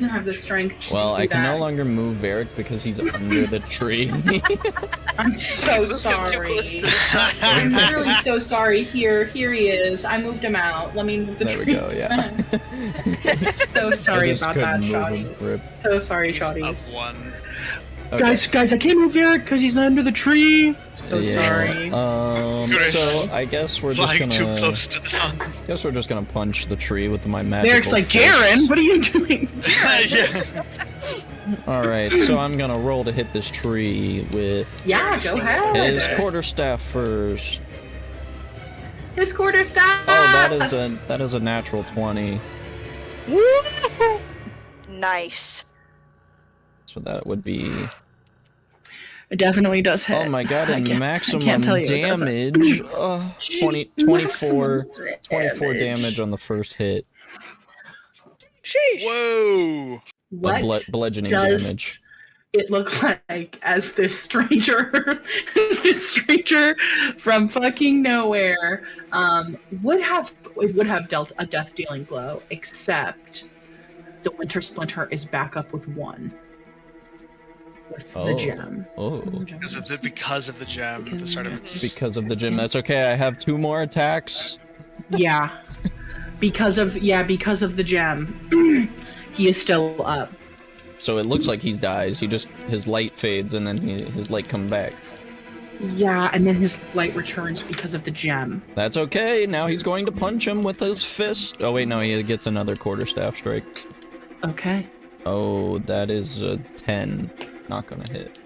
have the strength. Well, to do I can that. no longer move Varric because he's under the tree. I'm so Moved him too sorry. close to the sun. I'm really so sorry. Here he is. I moved him out. Let me move the There we tree. go, yeah. So sorry just about that, couldn't move him, Shotties. rip. So sorry, He's up Shotties. 1. Okay. Guys, I can't move Varric because he's under the tree. So Yeah, sorry. So I guess we're just Flying too gonna. close to the sun. Guess we're just gonna punch the tree with my magical. Varric's like, fist. Jaren, what are you doing? Yeah. All right, so I'm gonna roll to hit this tree with Yeah, go ahead. his quarterstaff first. His quarterstaff. Oh, that is a natural 20. Nice. So that would be. It definitely does hit. Oh my god, and I maximum can't tell you it doesn't. damage. 24 Maximum damage on the first hit. Sheesh. Whoa! What Bludgeoning does damage. it look like as this stranger, from fucking nowhere, would have dealt a death-dealing blow, except the Winter Splinter is back up with 1 with the gem. Oh. Because of the gem at the start of its. Because of the gem. That's okay. I have 2 more attacks. Yeah, because of the gem, he is still up. So it looks like he dies. His light fades and then his light comes back. Yeah, and then his light returns because of the gem. That's okay. Now he's going to punch him with his fist. Oh wait, no, he gets another quarterstaff strike. Okay. Oh, that is a 10. Not gonna hit.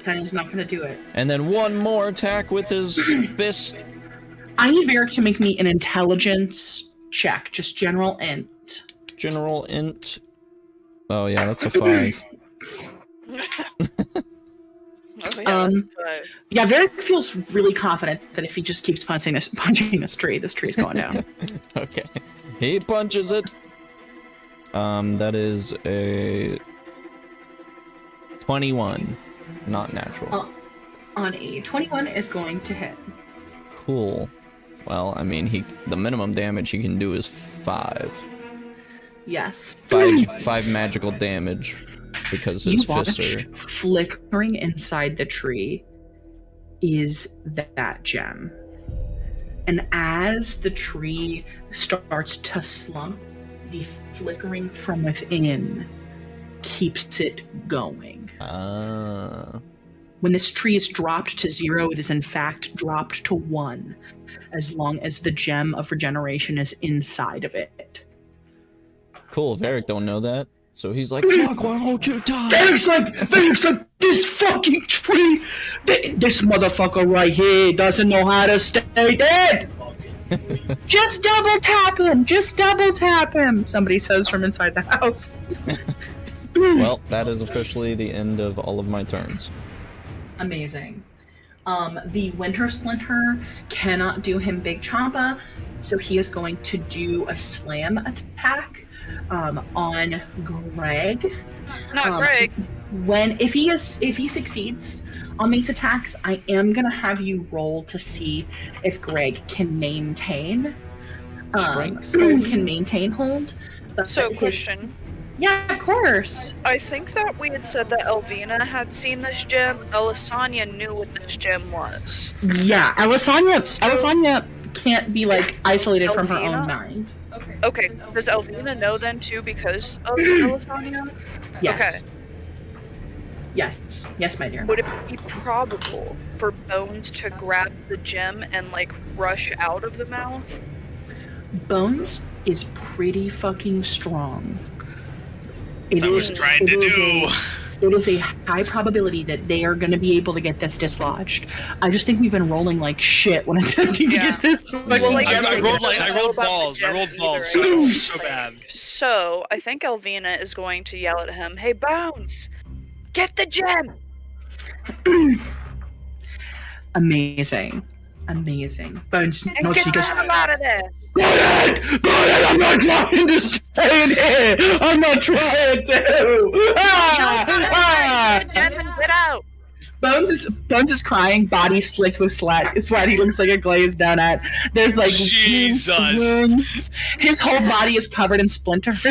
10 is not gonna do it. And then 1 more attack with his fist. I need Varric to make me an intelligence check, just general int. General int. Oh yeah, that's a 5. Oh, yeah, that's 5. Yeah, Varric feels really confident that if he just keeps punching this tree is going down. Okay. He punches it. That is a 21. Not natural. On a 21 is going to hit. Cool. Well, I mean, the minimum damage he can do is 5. Yes. 5 magical damage because his fists are flickering inside the tree is that gem. And as the tree starts to slump, the flickering from within keeps it going. When this tree is dropped to 0, it is in fact dropped to 1, as long as the gem of regeneration is inside of it. Cool. Varric don't know that, so he's like, "Fuck, why won't you die?" Varric's like, this fucking tree, this motherfucker right here doesn't know how to stay dead. Just double tap him. Somebody says from inside the house. Well, that is officially the end of all of my turns. Amazing. The Winter Splinter cannot do him Big Chompa, so he is going to do a slam attack on Greg. Not Greg. If he succeeds on these attacks, I am gonna have you roll to see if Greg can maintain hold. But So, question. Yeah, of course. I think that we had said that Elvina had seen this gem. Elisanya knew what this gem was. Yeah, Elisanya can't be like isolated from her Elvina? own mind. Okay, does Elvina know then too because of Elisanya? Yes. Okay. Yes, my dear. Would it be probable for Bones to grab the gem and like rush out of the mouth? Bones is pretty fucking strong. It I was trying to do. It is a high probability that they are going to be able to get this dislodged. I just think we've been rolling like shit when attempting to get this. Well, like, I rolled balls. So bad. So I think Elvina is going to yell at him, "Hey, Bones, get the gem!" Amazing. Bones nods. He goes, "Get out of there!" Go ahead! I'm not trying to stay in here! I'm not trying to! Get out! Bones is crying, body slicked with sweat. He looks like a glazed donut. There's like wounds. His whole body is covered in splinters.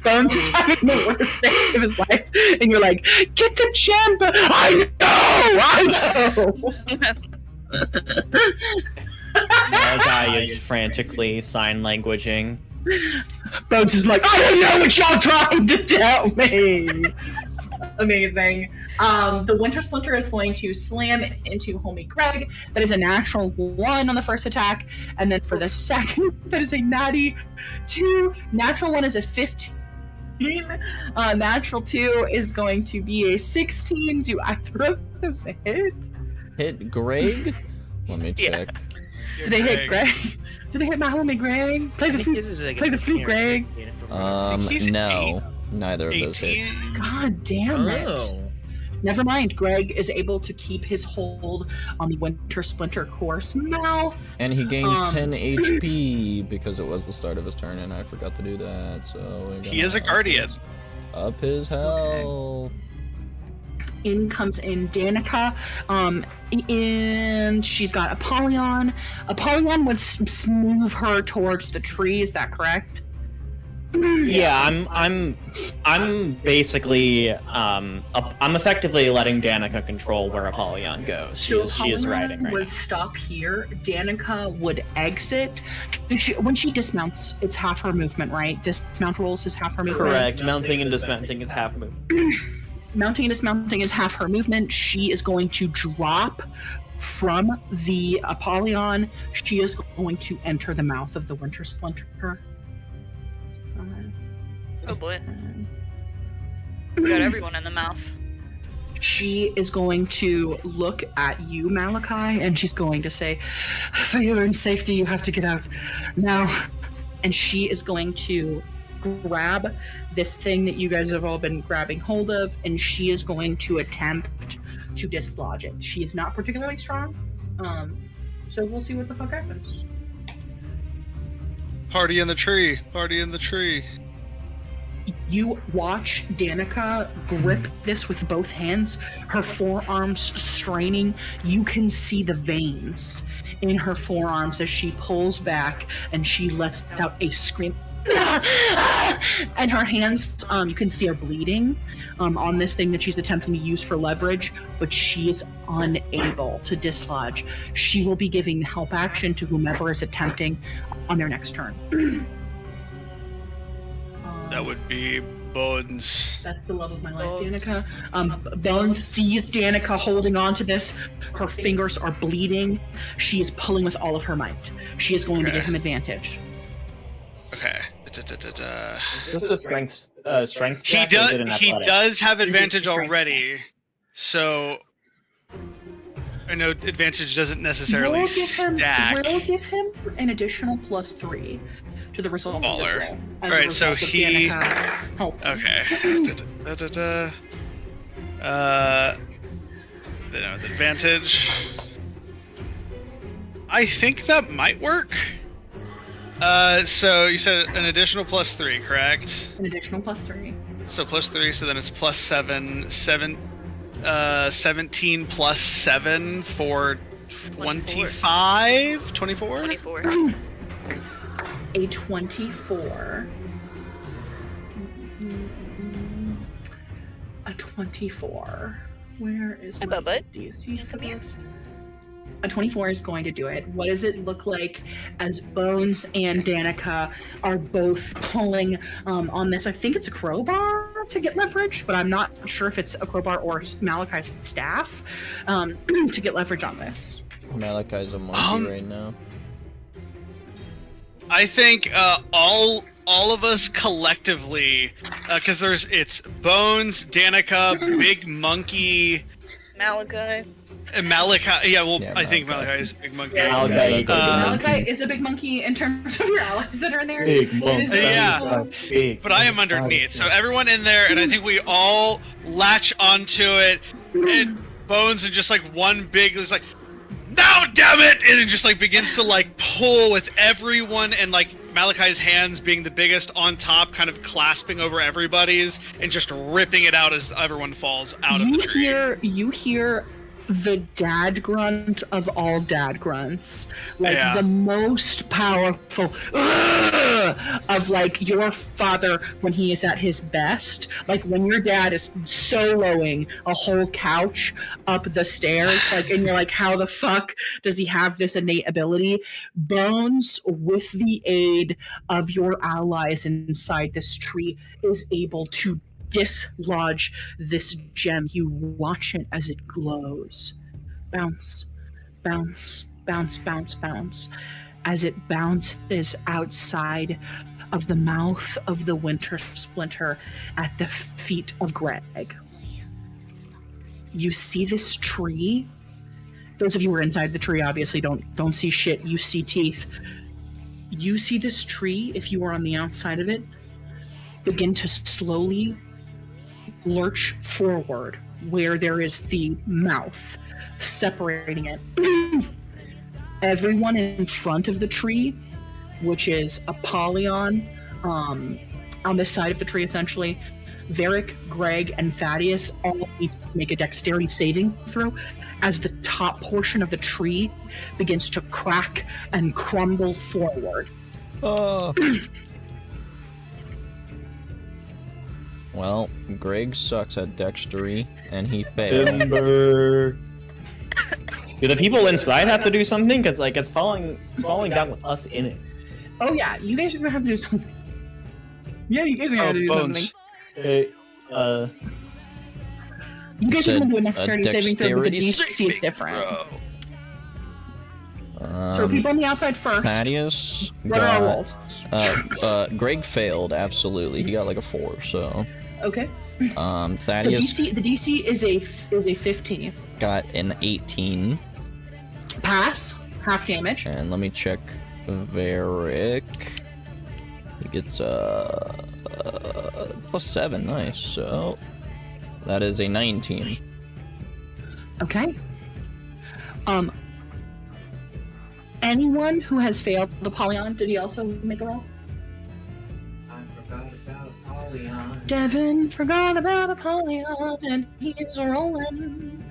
Bones is having the worst day of his life. And you're like, get the gem! I know! The guy is frantically sign languaging. Bones is like, I don't know what y'all trying to tell me! Amazing. The Winter Splinter is going to slam into homie Greg. That is a natural 1 on the first attack. And then for the second, that is a natty 2. Natural 1 is a 15. Natural 2 is going to be a 16. Do either of those hit? Hit Greg? Let me check. Do they hit Greg? Do they hit my homie Greg? Play the flute. This is like Play the flute, Greg. He's No. Neither of those hit. 18. God damn it. Oh. Never mind. Greg is able to keep his hold on the Winter Splinter Course mouth. And he gains 10 HP because it was the start of his turn, and I forgot to do that. So He is a guardian. Up his health. In comes in Danica, and she's got Apollyon. Apollyon would move her towards the tree. Is that correct? Yeah, I'm basically I'm effectively letting Danica control where Apollyon goes. So She is riding right would now. stop here. Danica would exit. When she dismounts, it's half her movement, right? Dismount rolls is half her movement. Correct. Mounting and dismounting is half move. Mounting and dismounting is half her movement. She is going to drop from the Apollyon. She is going to enter the mouth of the Winter Splinter. Oh boy. We got everyone in the mouth. She is going to look at you, Malachi, and she's going to say, "For your own safety, you have to get out now." And she is going to grab this thing that you guys have all been grabbing hold of, and she is going to attempt to dislodge it. She is not particularly strong, so we'll see what the fuck happens. Party in the tree. Party in the tree. You watch Danica grip this with both hands, her forearms straining. You can see the veins in her forearms as she pulls back and she lets out a scream. And her hands, you can see, are bleeding on this thing that she's attempting to use for leverage, but she is unable to dislodge. She will be giving the help action to whomever is attempting on their next turn. That would be Bones. That's the love of my life, Bones. Danica. Bones sees Danica holding on to this. Her fingers are bleeding. She is pulling with all of her might. She is going to Okay. give him advantage. Okay. Is this a strength He check or is it an does. He athletics? does have advantage strength already, so I know advantage doesn't necessarily stack. We'll give him an additional +3 to the result of this Baller. roll. As a Alright, so result of he- Danica helping. Okay. Then with advantage. I think that might work. So you said an additional +3, correct? An additional +3. So +3, so then it's +7. 17 plus 7 for 25? 24? 24. A 24. A 24. Where is my Bud? DC for Come here. this? A 24 is going to do it. What does it look like as Bones and Danica are both pulling on this? I think it's a crowbar to get leverage, but I'm not sure if it's a crowbar or Malachi's staff to get leverage on this. Malachi's a monkey right now. I think all of us collectively, because it's Bones, Danica, Big Monkey, Malachi. and Malachi. Yeah, well, Yeah, I think Malachi. Malachi is Big Monkey. Yeah, Malachi. Malachi is a big monkey in terms of your allies that are in there. Big It monkey. is very Yeah. cool. Big. But I am underneath, so everyone in there, and I think we all latch onto it. And Bones and just like one big, is like, no, damn it! And it just like begins to like pull with everyone, and like Malachi's hands being the biggest on top, kind of clasping over everybody's, and just ripping it out as everyone falls out of the tree. You hear the dad grunt of all dad grunts, like Yeah. the most powerful "Ugh!" of like your father when he is at his best, like when your dad is soloing a whole couch up the stairs, like, and you're like, how the fuck does he have this innate ability? Bones, with the aid of your allies inside this tree, is able to dislodge this gem. You watch it as it glows. Bounce, bounce, bounce, bounce, bounce. As it bounces outside of the mouth of the winter splinter at the feet of Greg. You see this tree. Those of you who are inside the tree obviously don't see shit. You see teeth. You see this tree, if you are on the outside of it, begin to slowly lurch forward where there is the mouth separating it. Everyone in front of the tree, which is Apollyon, on this side of the tree essentially, Varric, Greg, and Thaddeus all need to make a dexterity saving throw as the top portion of the tree begins to crack and crumble forward. Well, Greg sucks at dexterity, and he failed. Timber. Do the people inside have to do something? Because like it's falling down with us in it. Oh yeah, you guys are gonna have to do something. Yeah, you guys are gonna have to do Bones. something. Hey, You guys are Said gonna do a a dexterity saving throw, but the dexterity DC is different. So people on the outside first. Thaddeus What are our got, rolls? Greg failed, absolutely. He got like a 4, so. Okay. The Thaddeus DC is a 15. got an 18. Pass. Half damage. And let me check Varric. He gets +7, nice. So that is a 19. Okay. Anyone who has failed the Apollyon, did he also make a roll? I forgot about Apollyon. Devin forgot about Apollyon and he's rolling.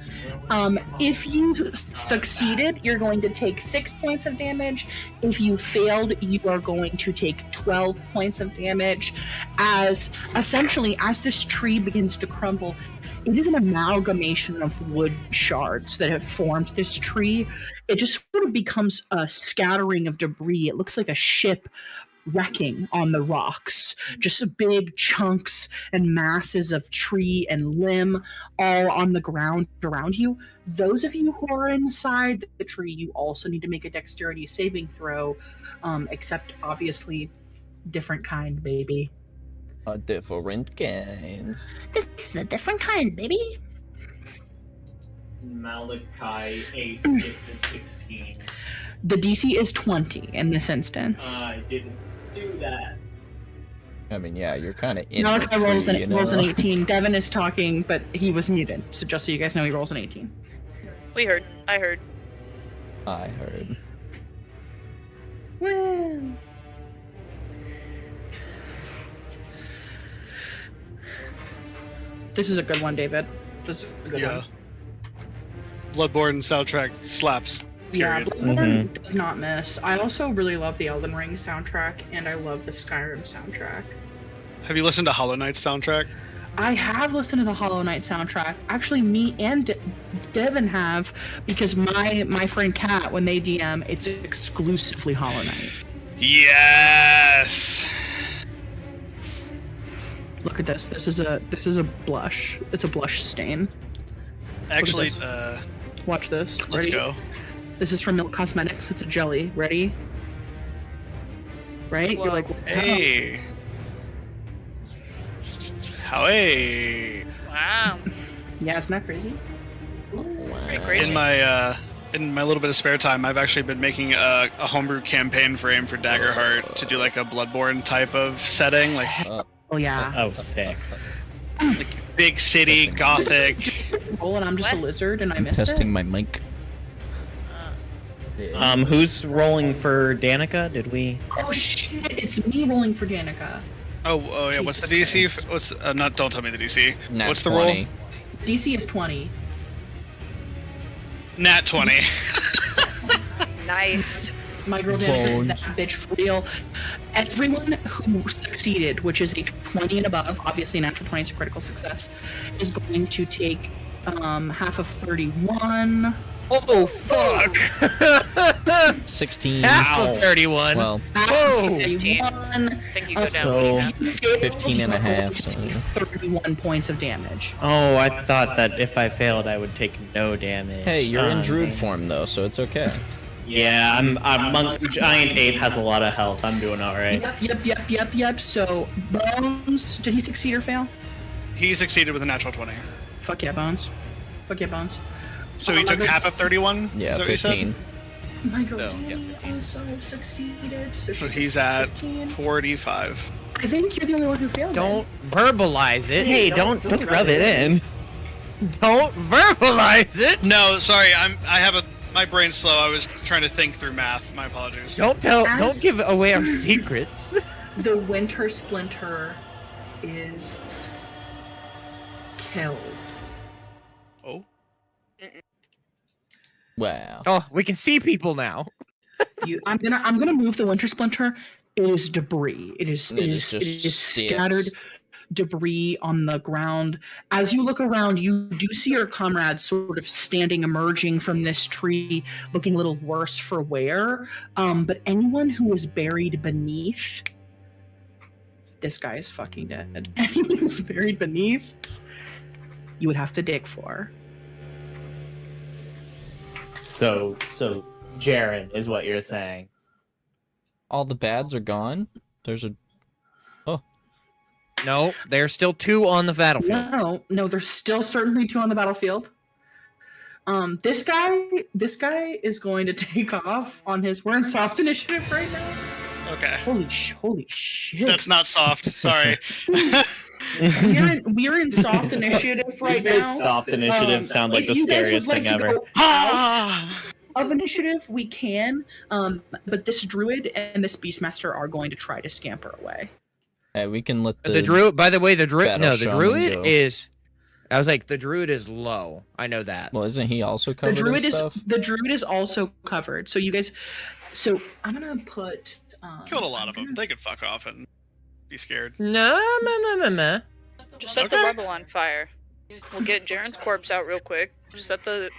If you succeeded, you're going to take 6 points of damage. If you failed, you are going to take 12 points of damage. As essentially, as this tree begins to crumble, it is an amalgamation of wood shards that have formed this tree. It just sort of becomes a scattering of debris. It looks like a ship wrecking on the rocks. Just big chunks and masses of tree and limb all on the ground around you. Those of you who are inside the tree, you also need to make a dexterity saving throw, except obviously different kind, baby. A different kind. The different kind, baby. Malachi 8 gets a 16. The DC is 20 in this instance. I didn't do that. I mean, yeah, you're kind of in Malachi the tree, rolls an, you know? rolls an 18. Devin is talking, but he was muted. So just so you guys know, he rolls an 18. We heard. I heard. I heard. Woo! This is a good one, David. This is a good Yeah. one. Bloodborne soundtrack slaps. Yeah, Period. Bloodborne does not miss. I also really love the Elden Ring soundtrack, and I love the Skyrim soundtrack. Have you listened to Hollow Knight's soundtrack? I have listened to the Hollow Knight soundtrack. Actually, me and Devin have, because my friend Kat, when they DM, it's exclusively Hollow Knight. Yes. Look at this. This is a blush. It's a blush stain. Actually, this. Watch this. let's Ready? go. This is from Milk Cosmetics. It's a jelly. Ready? Right? Whoa. You're like, what the hell? Hey. Howay. Wow. Yeah, isn't that crazy? Pretty crazy. In my little bit of spare time, I've actually been making a homebrew campaign for Aim for Daggerheart to do like a Bloodborne type of setting, like Oh yeah. Oh, sick. big city, gothic. Oh, and I'm just a What? lizard, and I missed Testing it. my mic. Who's rolling for Danica? Did we? Oh shit! It's me rolling for Danica. Oh yeah. What's the Jesus DC? What's not? Don't tell me the DC. Nat What's the 20. roll? DC is 20. Nat 20. Nice. My girl Danica is Bones. that bitch for real. Everyone who succeeded, which is a 20 and above, obviously a natural 20 is a critical success, is going to take half of 31. Oh fuck! 16. Half of 31. Well, Half Oh. of 51. I think you go down. So- Lena. 15 and a half, To so- take 31 points of damage. Oh, I thought that if I failed, I would take no damage. hey, you're in Druid dang. form though, so it's okay. Yeah, giant ape has a lot of health. I'm doing all right. Yep. So, Bones, did he succeed or fail? He succeeded with a natural 20. Fuck yeah, Bones. So he took half of 31? Yeah, Is that what you said? 15. Michael No, yeah, Danny 15. also succeeded. So So she he's gets at 15. 45. I think you're the only one who failed. Don't verbalize it. Hey, don't rub it in. Don't verbalize it. No, sorry, my brain's slow. I was trying to think through math. My apologies. Don't give away our secrets. The Winter Splinter is killed. Oh. Wow. Oh, we can see people now. I'm gonna move the Winter Splinter. It is debris. It is just scattered debris on the ground. As you look around, you do see your comrades sort of emerging from this tree, looking a little worse for wear. But anyone who is buried beneath, this guy is fucking dead. Anyone who's buried beneath, you would have to dig for. So Jaren is what you're saying. All the bads are gone. There's a. No, there's still 2 on the battlefield. No, there's still certainly 2 on the battlefield. This guy is going to take off on his. We're in soft initiative right now. Okay. Holy shit! That's not soft. Sorry. We're in soft initiative right Made now. soft initiative sound like If the you guys would scariest like thing to ever. go out of initiative, we can. But this druid and this beastmaster are going to try to scamper away. Hey, we can let The druid. By the way, the druid. battle No, the shaman druid go. is. I was like, the druid is low. I know that. Well, isn't he also covered in stuff? The druid is also covered. So you guys. So I'm gonna put. Killed a lot of them. They could fuck off and be scared. No. Just set the Okay. rubble on fire. We'll get Jaren's corpse out real quick. Just set the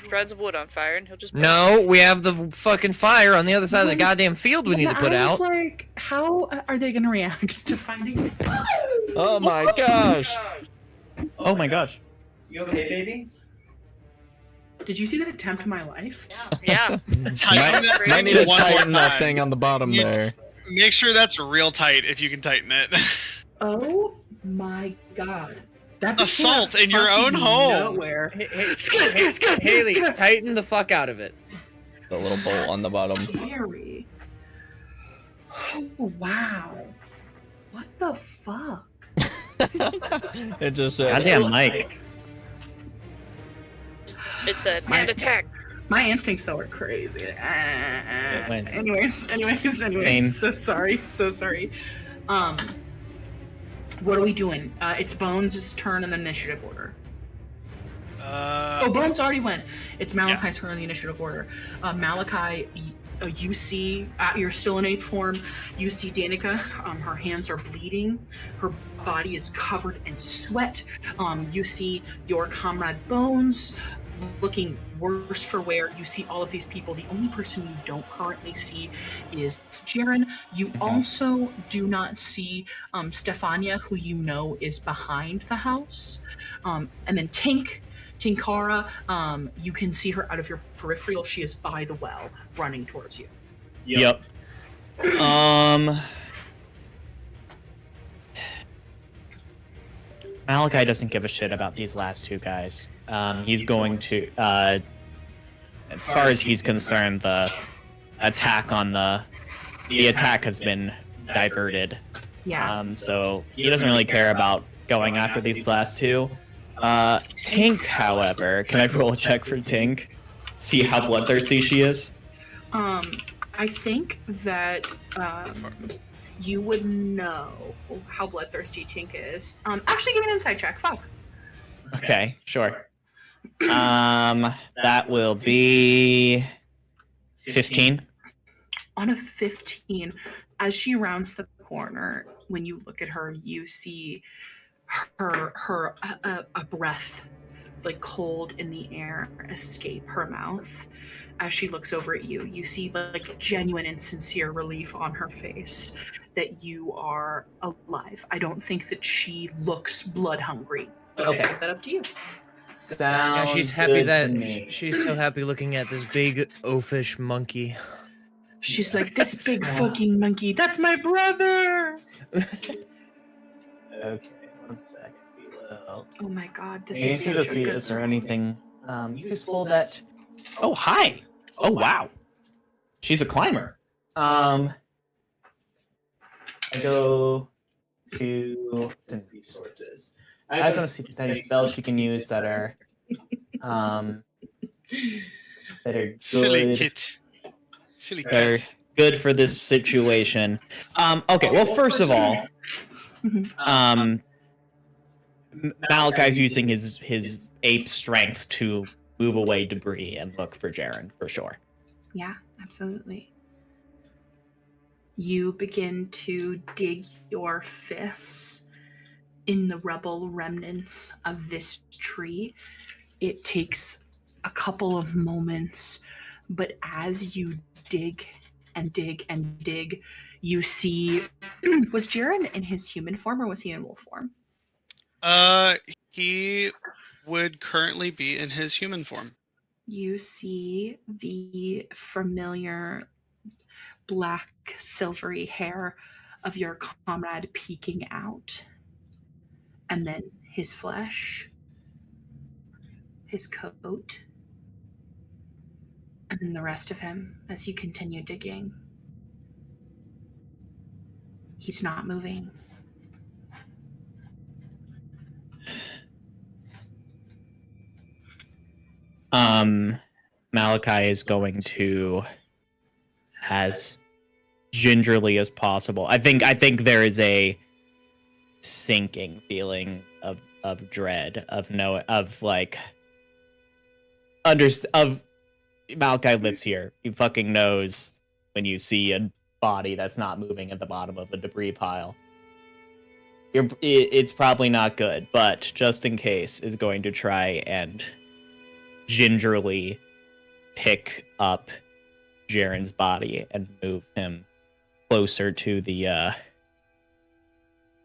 shreds of wood on fire, and he'll just. No, we have the fucking fire on the other side of the goddamn field we need to put I was out. like, how are they gonna react to finding? Oh my gosh! Oh my gosh. You okay, baby? Did you see that attempt my life? Yeah. Tighten that Might need to one more tighten that time. thing on the bottom You- there. Make sure that's real tight if you can tighten it. Oh my god. That Assault came in your fucking own home. Nowhere. Haley, tighten the fuck out of it. The little bolt on the bottom. Scary. Oh wow. What the fuck? It just said. Goddamn Mike. It said, "And attack." My instincts though are crazy. went. Anyways. Same. So sorry. What are we doing? It's Bones' turn in the initiative order. Bones already went. It's Malachi's turn in the initiative order. Malachi, you see, you're still in ape form. You see Danica. Her hands are bleeding. Her body is covered in sweat. You see your comrade Bones looking worse for wear. You see all of these people. The only person you don't currently see is Jaren. You also do not see Stefania, who you know is behind the house. And then Tinkara, you can see her out of your peripheral. She is by the well, running towards you. Yep. Malachi doesn't give a shit about these last 2 guys. He's going to, as far as he's concerned, the attack on the attack has been diverted. Yeah. So he doesn't really care about going after these last 2. Tink, however, can I roll a check for Tink? See how bloodthirsty she is? I think that you would know how bloodthirsty Tink is. Actually, give me an insight check. Fuck. Okay, sure. That will be 15. On a 15, as she rounds the corner, when you look at her, you see her a breath, like cold in the air, escape her mouth. As she looks over at you, you see like genuine and sincere relief on her face that you are alive. I don't think that she looks blood hungry. But Okay. I leave that up to you. Sounds Yeah, she's happy good that to me. she's so happy looking at this big oafish monkey. She's like, this big fucking monkey, that's my brother! Okay, 1 second. We will. Oh my god, this You is need to such a see, good is there song. anything useful that... Oh, hi! Oh, wow. She's a climber. I go to some resources. I just want to see if there's any spells she can use that are good. Silly kit. Silly That are cat. good for this situation. Okay, well, first of all, Malachi's using his ape strength to move away debris and look for Jaren, for sure. Yeah, absolutely. You begin to dig your fists in the rubble remnants of this tree. It takes a couple of moments, but as you dig and dig and dig, you see was Jaren in his human form or was he in wolf form? He would currently be in his human form. You see the familiar black silvery hair of your comrade peeking out, and then his flesh, his coat, and then the rest of him as you continue digging. He's not moving. Malachi is going to, as gingerly as possible. I think there is a sinking feeling of dread, of Malachi lives here. He fucking knows when you see a body that's not moving at the bottom of a debris pile. It's probably not good, but just in case, is going to try and gingerly pick up Jaren's body and move him closer to the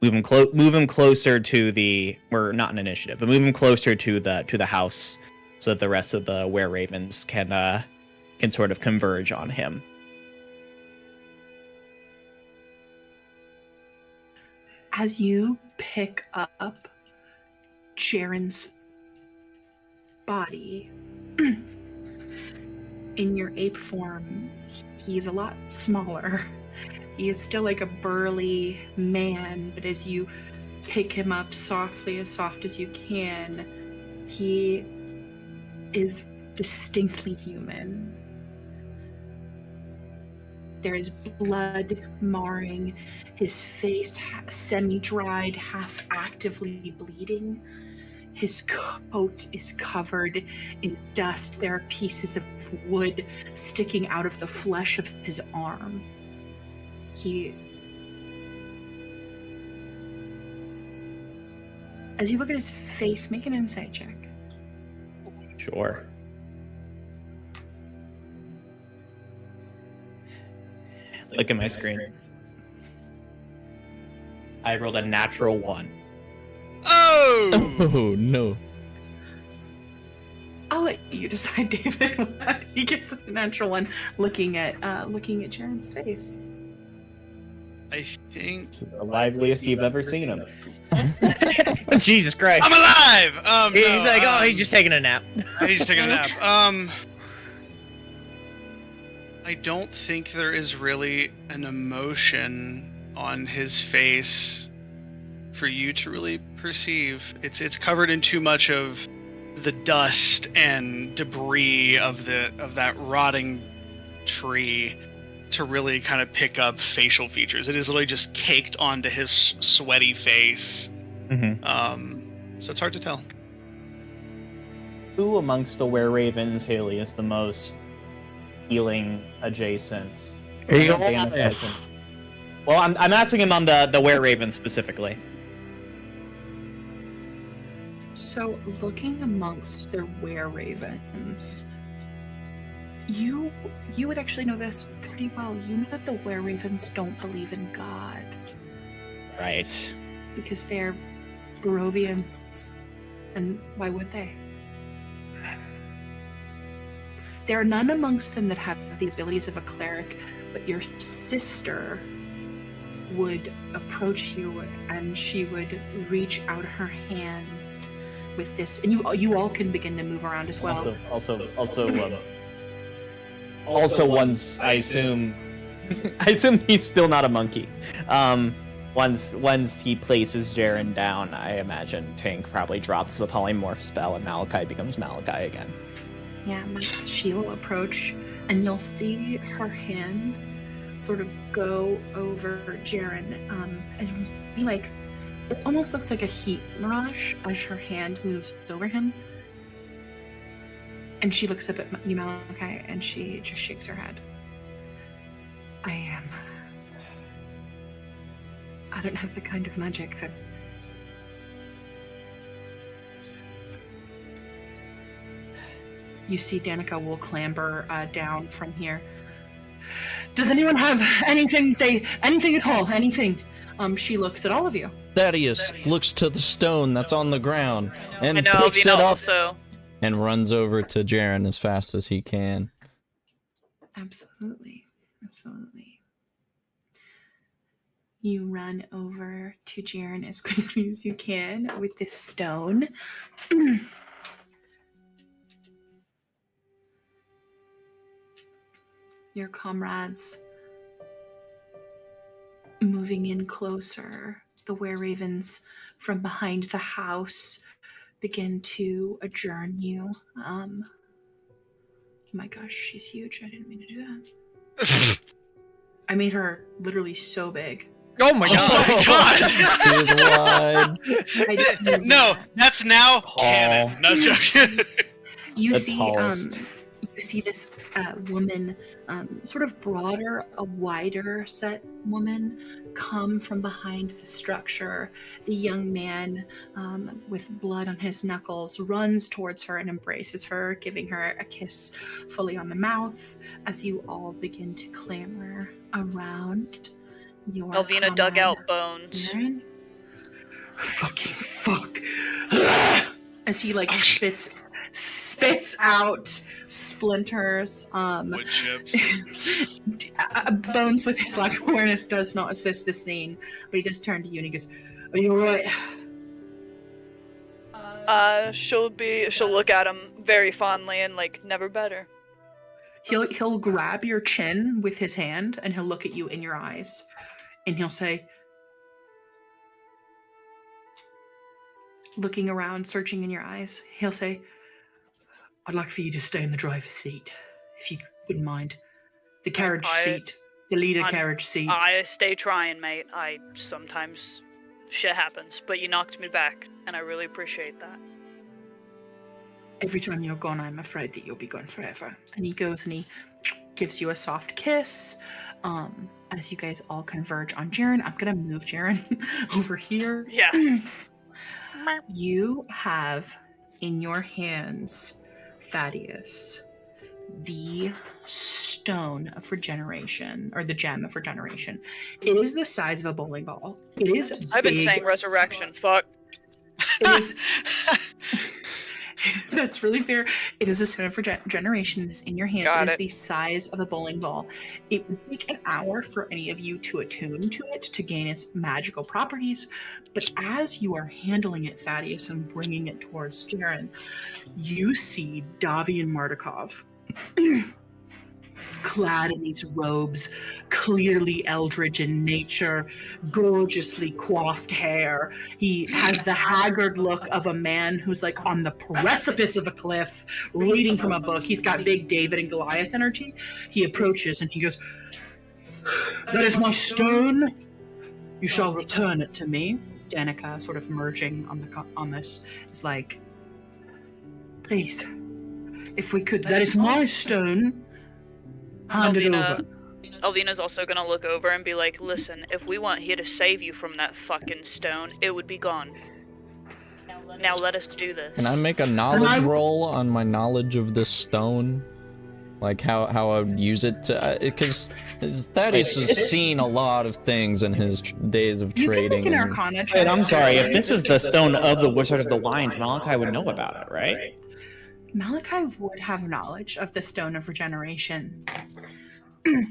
move him closer to the, we're not an initiative, but move him closer to the house so that the rest of the were-ravens can sort of converge on him. As you pick up Jaren's body, in your ape form, he's a lot smaller. He is still like a burly man, but as you pick him up softly, as soft as you can, he is distinctly human. There is blood marring his face, semi-dried, half actively bleeding. His coat is covered in dust. There are pieces of wood sticking out of the flesh of his arm. As you look at his face, make an insight check. Sure. Look at my screen. I rolled a natural 1. Oh! Oh no. I'll let you decide, David. What he gets a natural one looking at Jaren's face. I think It's the liveliest you've ever seen him. Jesus Christ. I'm alive. He's No, like, oh, he's just taking a nap. he's taking a nap. I don't think there is really an emotion on his face for you to really perceive. It's covered in too much of the dust and debris of that rotting tree to really kind of pick up facial features. It is literally just caked onto his sweaty face. Mm-hmm. So it's hard to tell. Who amongst the were-ravens, Haley, is the most healing adjacent? Yes. Well, I'm asking him on the were-raven specifically. So, looking amongst their were-ravens, you would actually know this pretty well. You know that the were-ravens don't believe in God Right. because they're Barovians, and why would they? There are none amongst them that have the abilities of a cleric, but your sister would approach you and she would reach out her hand with this, and you all can begin to move around as well. Also, once I assume he's still not a monkey. Once he places Jaren down, I imagine Tink probably drops the polymorph spell and Malachi becomes Malachi again. Yeah, she will approach, and you'll see her hand sort of go over Jaren, and be like, it almost looks like a heat mirage as her hand moves over him. And she looks up at you, Malachi, and she just shakes her head. I don't have the kind of magic that... You see Danica will clamber down from here. Does anyone have anything at all? Anything? She looks at all of you. Thaddeus looks to the stone that's on the ground and I know, picks Alvina it up also. and runs over to Jaren as fast as he can. Absolutely. You run over to Jaren as quickly as you can with this stone. Your comrades moving in closer. The were-ravens from behind the house begin to adjourn you. Oh my gosh, she's huge. I didn't mean to do that. I made her literally so big. Oh my god! No, that's now canon. No joking. You see this woman, sort of broader, a wider set woman, come from behind the structure. The young man, with blood on his knuckles, runs towards her and embraces her, giving her a kiss fully on the mouth as you all begin to clamor around your Elvina dug out bones. Jaren. Fucking fuck. As he like spits out splinters. Wood chips. Bones with his lack of awareness does not assist the scene, but he just turned to you and he goes, "Are you alright?" She'll look at him very fondly and like, never better. He'll grab your chin with his hand and he'll look at you in your eyes, and he'll say, looking around, searching in your eyes, he'll say, "I'd like for you to stay in the driver's seat, if you wouldn't mind. The carriage seat. The leader carriage seat." I stay trying, mate. Sometimes shit happens, but you knocked me back, and I really appreciate that. "Every time you're gone, I'm afraid that you'll be gone forever." And he goes and he gives you a soft kiss. As you guys all converge on Jaren, I'm gonna move Jaren over here. Yeah. You have in your hands, Thaddeus, the stone of regeneration, or the gem of regeneration. It is the size of a bowling ball. It is I've been big. saying resurrection. Fuck. It is. That's really fair. It is a stone of regeneration. It is in your hands. It is the size of a bowling ball. It would take an hour for any of you to attune to it to gain its magical properties. But as you are handling it, Thaddeus, and bringing it towards Jaren, you see Davian Mardukov clad in these robes, clearly eldritch in nature, gorgeously coiffed hair. He has the haggard look of a man who's like on the precipice of a cliff, reading from a book. He's got big David and Goliath energy. He approaches and he goes, "That is my stone. You shall return it to me." Danica, sort of merging on this, is like, "Please, if we could, that is my stone. Hand it over." Elvina's also gonna look over and be like, "Listen, if we want here to save you from that fucking stone, it would be gone. Now let us do this." Can I make a knowledge roll on my knowledge of this stone? Like how I would use it to, because Thaddeus has seen a lot of things in his days of trading. You can make an Arcana check. Wait, I'm sorry. If this is the stone of the Wizard of the Lines, Malachi would know about it, right? Malachi would have knowledge of the Stone of Regeneration.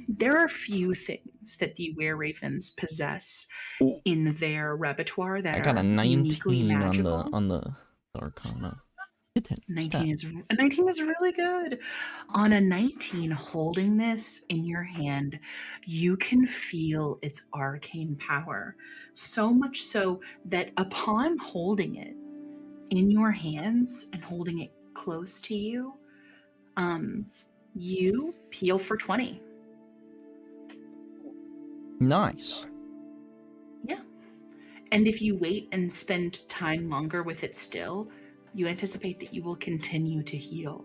There are few things that the were-ravens possess Ooh. in their repertoire that I got are a uniquely 19 magical. on the Arcana. Hit him. 19 is really good. On a 19, holding this in your hand, you can feel its arcane power. So much so that upon holding it in your hands and holding it close to you, you heal for 20. Nice. Yeah. And if you wait and spend time longer with it still, you anticipate that you will continue to heal.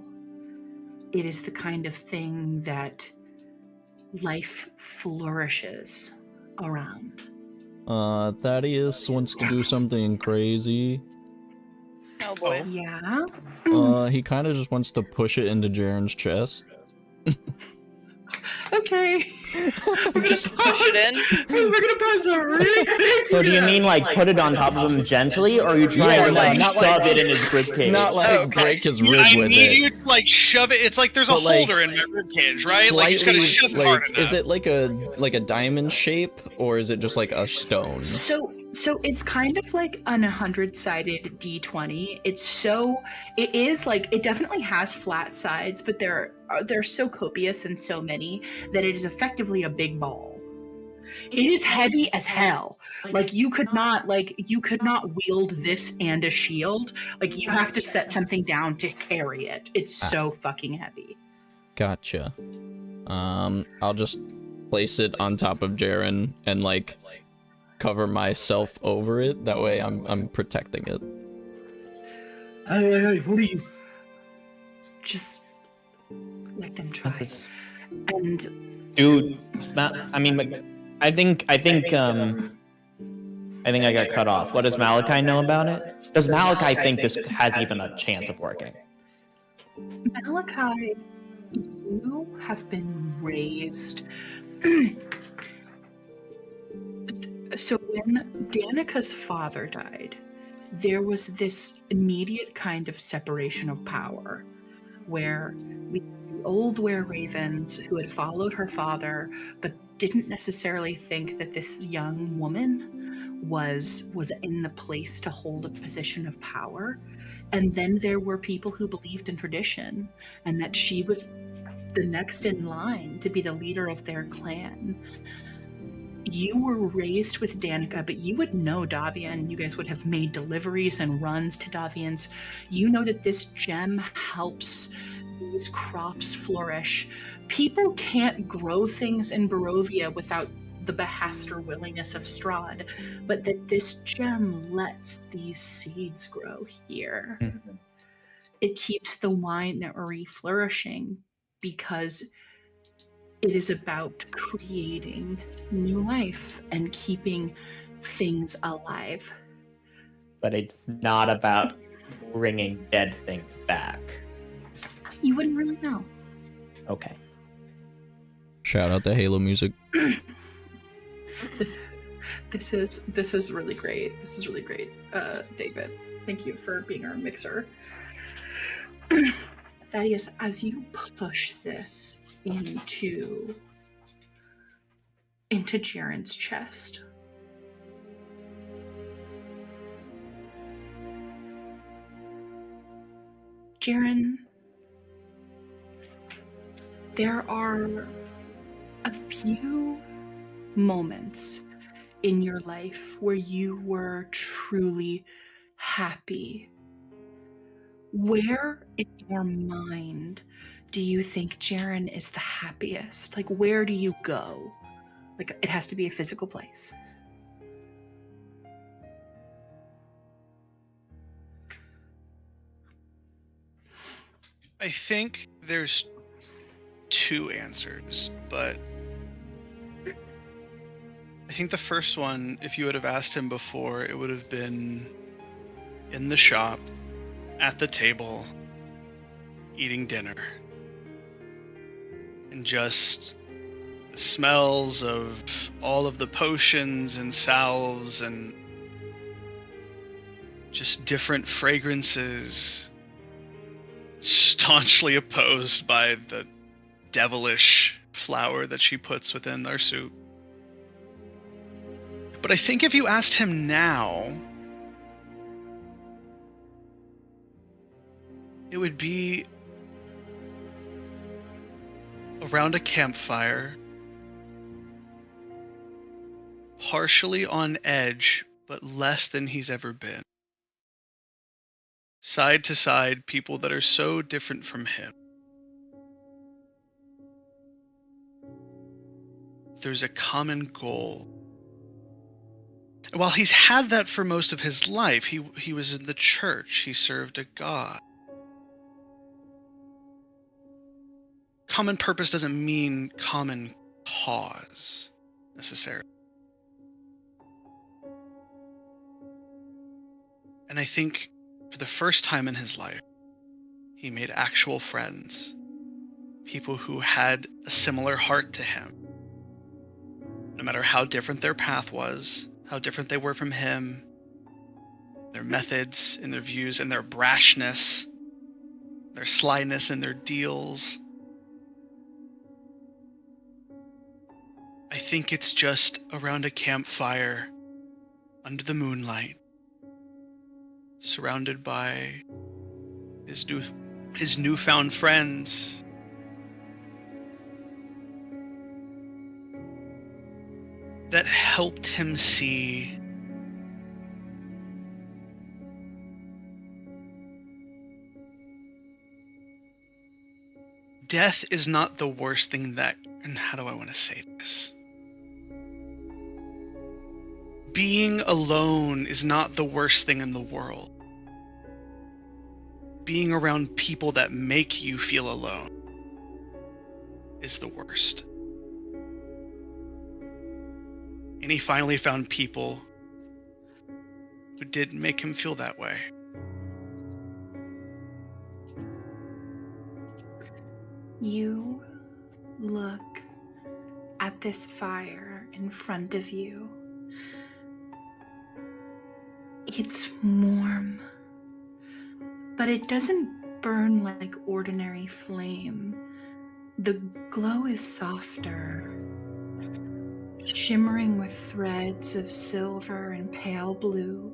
It is the kind of thing that life flourishes around. Thaddeus wants to do something crazy. Oh boy. Yeah. He kind of just wants to push it into Jaren's chest. Okay. Just push it in. We're gonna pause it really quick. So do you mean like put it on top of him gently, or are you trying to like not shove like- it in his ribcage? Not like Okay. break his rib I with need it. you to like shove it. It's like there's a But, like, holder in my ribcage, right? Like you just Slightly, gotta shove it hard like, enough. is it like a diamond shape, or is it just like a stone? So it's kind of like an 100-sided D20. It is like, it definitely has flat sides, but they're so copious and so many that it is effectively a big ball. It is heavy as hell. Like you could not wield this and a shield. Like you have to set something down to carry it. It's so fucking heavy. Gotcha. I'll just place it on top of Jaren and like cover myself over it. That way I'm protecting it. Hey, what are you? Just let them try. And Dude, I mean, I think I got cut off. What does Malachi know about it? Does Malachi think this has even a chance of working? Malachi, you have been raised. So when Danica's father died, there was this immediate kind of separation of power where we the old were-ravens who had followed her father but didn't necessarily think that this young woman was in the place to hold a position of power. And then there were people who believed in tradition and that she was the next in line to be the leader of their clan. You were raised with Danica, but you would know Davian. You guys would have made deliveries and runs to Davians. You know that this gem helps these crops flourish. People can't grow things in Barovia without the behest or willingness of Strahd, but that this gem lets these seeds grow here. Mhm. It keeps the winery flourishing because it is about creating new life and keeping things alive. But it's not about bringing dead things back. You wouldn't really know. Okay. Shout out to Halo music. This is really great. This is really great, David. Thank you for being our mixer. Thaddeus, as you push this into Jaren's chest, Jaren, there are a few moments in your life where you were truly happy. Where in your mind do you think Jaren is the happiest? Like, where do you go? Like, it has to be a physical place. I think there's two answers, but I think the first one, if you would have asked him before, it would have been in the shop, at the table, eating dinner. And just the smells of all of the potions and salves and just different fragrances staunchly opposed by the devilish flower that she puts within our soup. But I think if you asked him now, it would be around a campfire, partially on edge, but less than he's ever been. Side to side, people that are so different from him. There's a common goal. While he's had that for most of his life, he was in the church, he served a god. Common purpose doesn't mean common cause, necessarily. And I think for the first time in his life, he made actual friends. People who had a similar heart to him. No matter how different their path was, how different they were from him, their methods and their views and their brashness, their slyness and their deals. I think it's just around a campfire, under the moonlight, surrounded by his newfound friends. That helped him see death is not the worst thing that, and how do I want to say this? Being alone is not the worst thing in the world. Being around people that make you feel alone is the worst. And he finally found people who didn't make him feel that way. You look at this fire in front of you. It's warm, but it doesn't burn like ordinary flame. The glow is softer, shimmering with threads of silver and pale blue,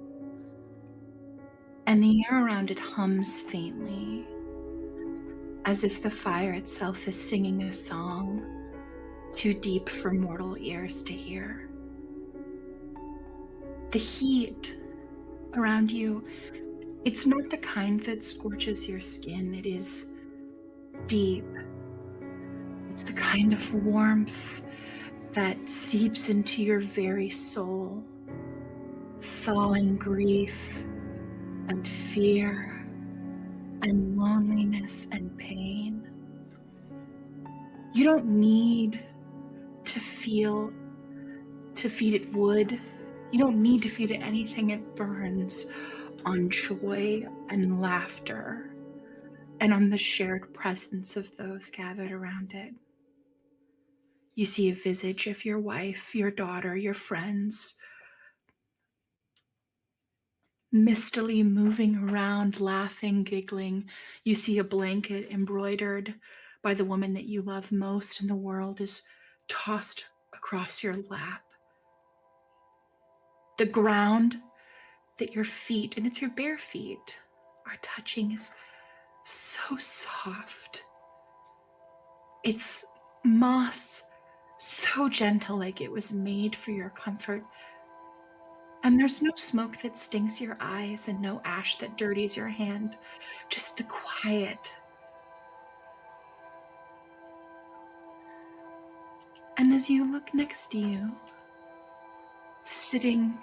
and the air around it hums faintly, as if the fire itself is singing a song too deep for mortal ears to hear. The heat around you, it's not the kind that scorches your skin. It is deep. It's the kind of warmth that seeps into your very soul, thawing grief and fear and loneliness and pain. You don't need to feed it wood. You don't need to feed it anything. It burns on joy and laughter and on the shared presence of those gathered around it. You see a visage of your wife, your daughter, your friends, mistily moving around, laughing, giggling. You see a blanket embroidered by the woman that you love most in the world is tossed across your lap. The ground that your feet, and it's your bare feet, are touching is so soft. It's moss, so gentle, like it was made for your comfort. And there's no smoke that stings your eyes and no ash that dirties your hand, just the quiet. And as you look next to you, sitting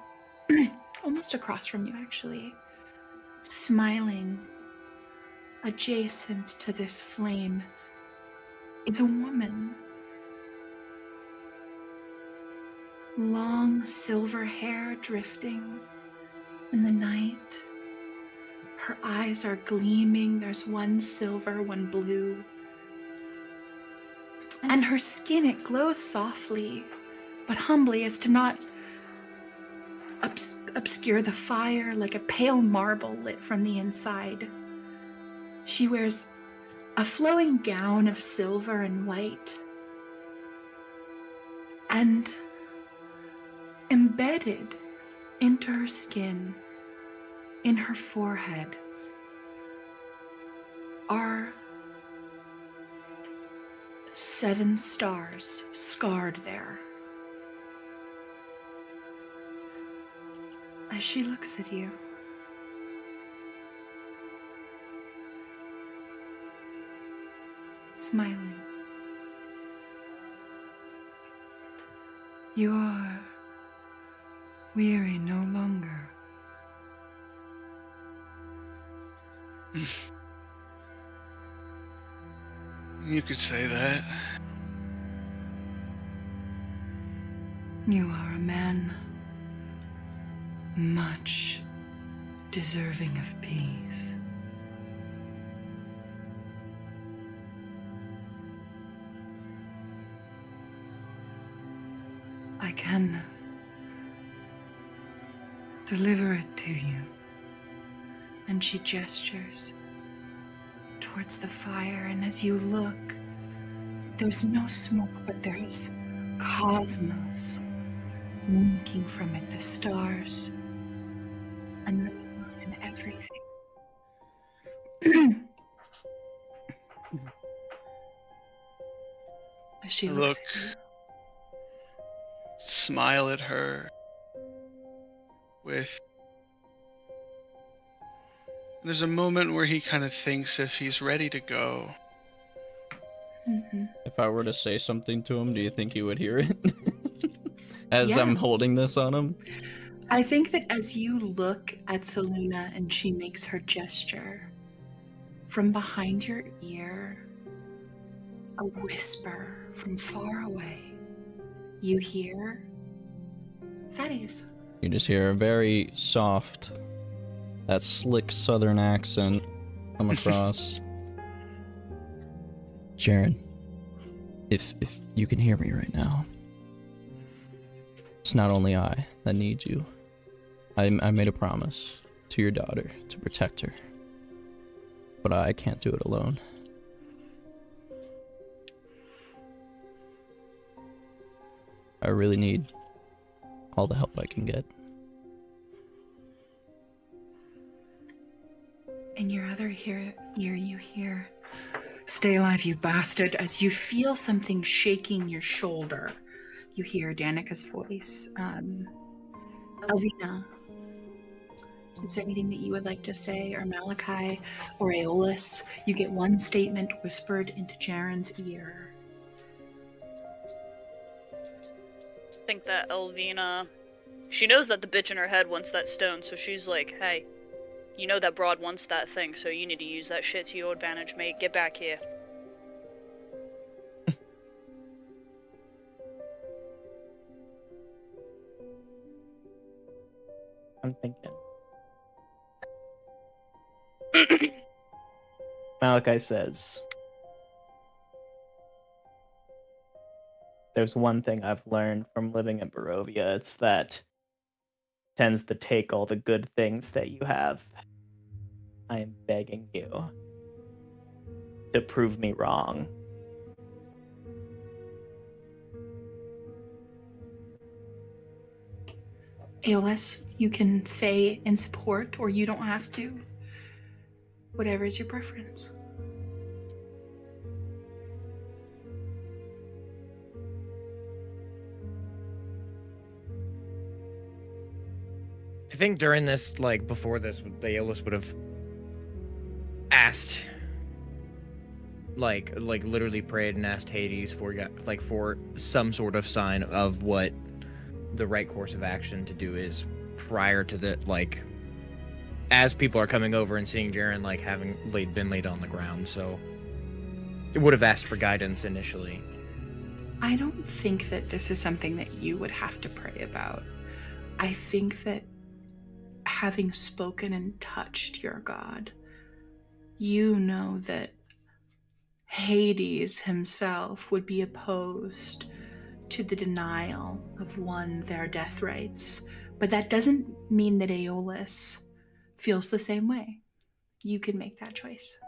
almost across from you actually, smiling, adjacent to this flame, is a woman. Long silver hair drifting in the night. Her eyes are gleaming. There's one silver, one blue. And her skin, it glows softly, but humbly, as to not obscure the fire, like a pale marble lit from the inside. She wears a flowing gown of silver and white, and embedded into her skin, in her forehead, are 7 stars scarred there. As she looks at you, smiling, you are weary no longer. You could say that. You are a man much deserving of peace. I can deliver it to you. And she gestures towards the fire, and as you look, there's no smoke, but there is cosmos winking from it, the stars and the moon and everything. As she looks at you, smile at her with... There's a moment where he kind of thinks if he's ready to go. If I were to say something to him, do you think he would hear it? As Yeah. I'm holding this on him? I think that as you look at Seluna and she makes her gesture, from behind your ear, a whisper from far away, you hear Thaddeus. You just hear a very soft, that slick southern accent come across. Jaren, if you can hear me right now, it's not only I that need you. I made a promise to your daughter to protect her, but I can't do it alone. I really need all the help I can get. In your other ear you hear, "Stay alive, you bastard," as you feel something shaking your shoulder. You hear Danica's voice. Elvina, is there anything that you would like to say, or Malachi, or Aeolus? You get one statement whispered into Jaren's ear. I think that Elvina, she knows that the bitch in her head wants that stone, so she's like, hey, you know that broad wants that thing, so you need to use that shit to your advantage, mate. Get back here. I'm thinking. Malachi says, there's one thing I've learned from living in Barovia. It's that it tends to take all the good things that you have. I am begging you to prove me wrong. Aeolus, you can say in support, or you don't have to. Whatever is your preference. I think during this, like before this, the Aeolus would have asked, like literally prayed and asked Hades for some sort of sign of what the right course of action to do is prior to the, like, as people are coming over and seeing Jaren like having been laid on the ground. So it would have asked for guidance initially. I don't think that this is something that you would have to pray about. I think that having spoken and touched your god, you know that Hades himself would be opposed to the denial of their death rights. But that doesn't mean that Aeolus feels the same way. You can make that choice.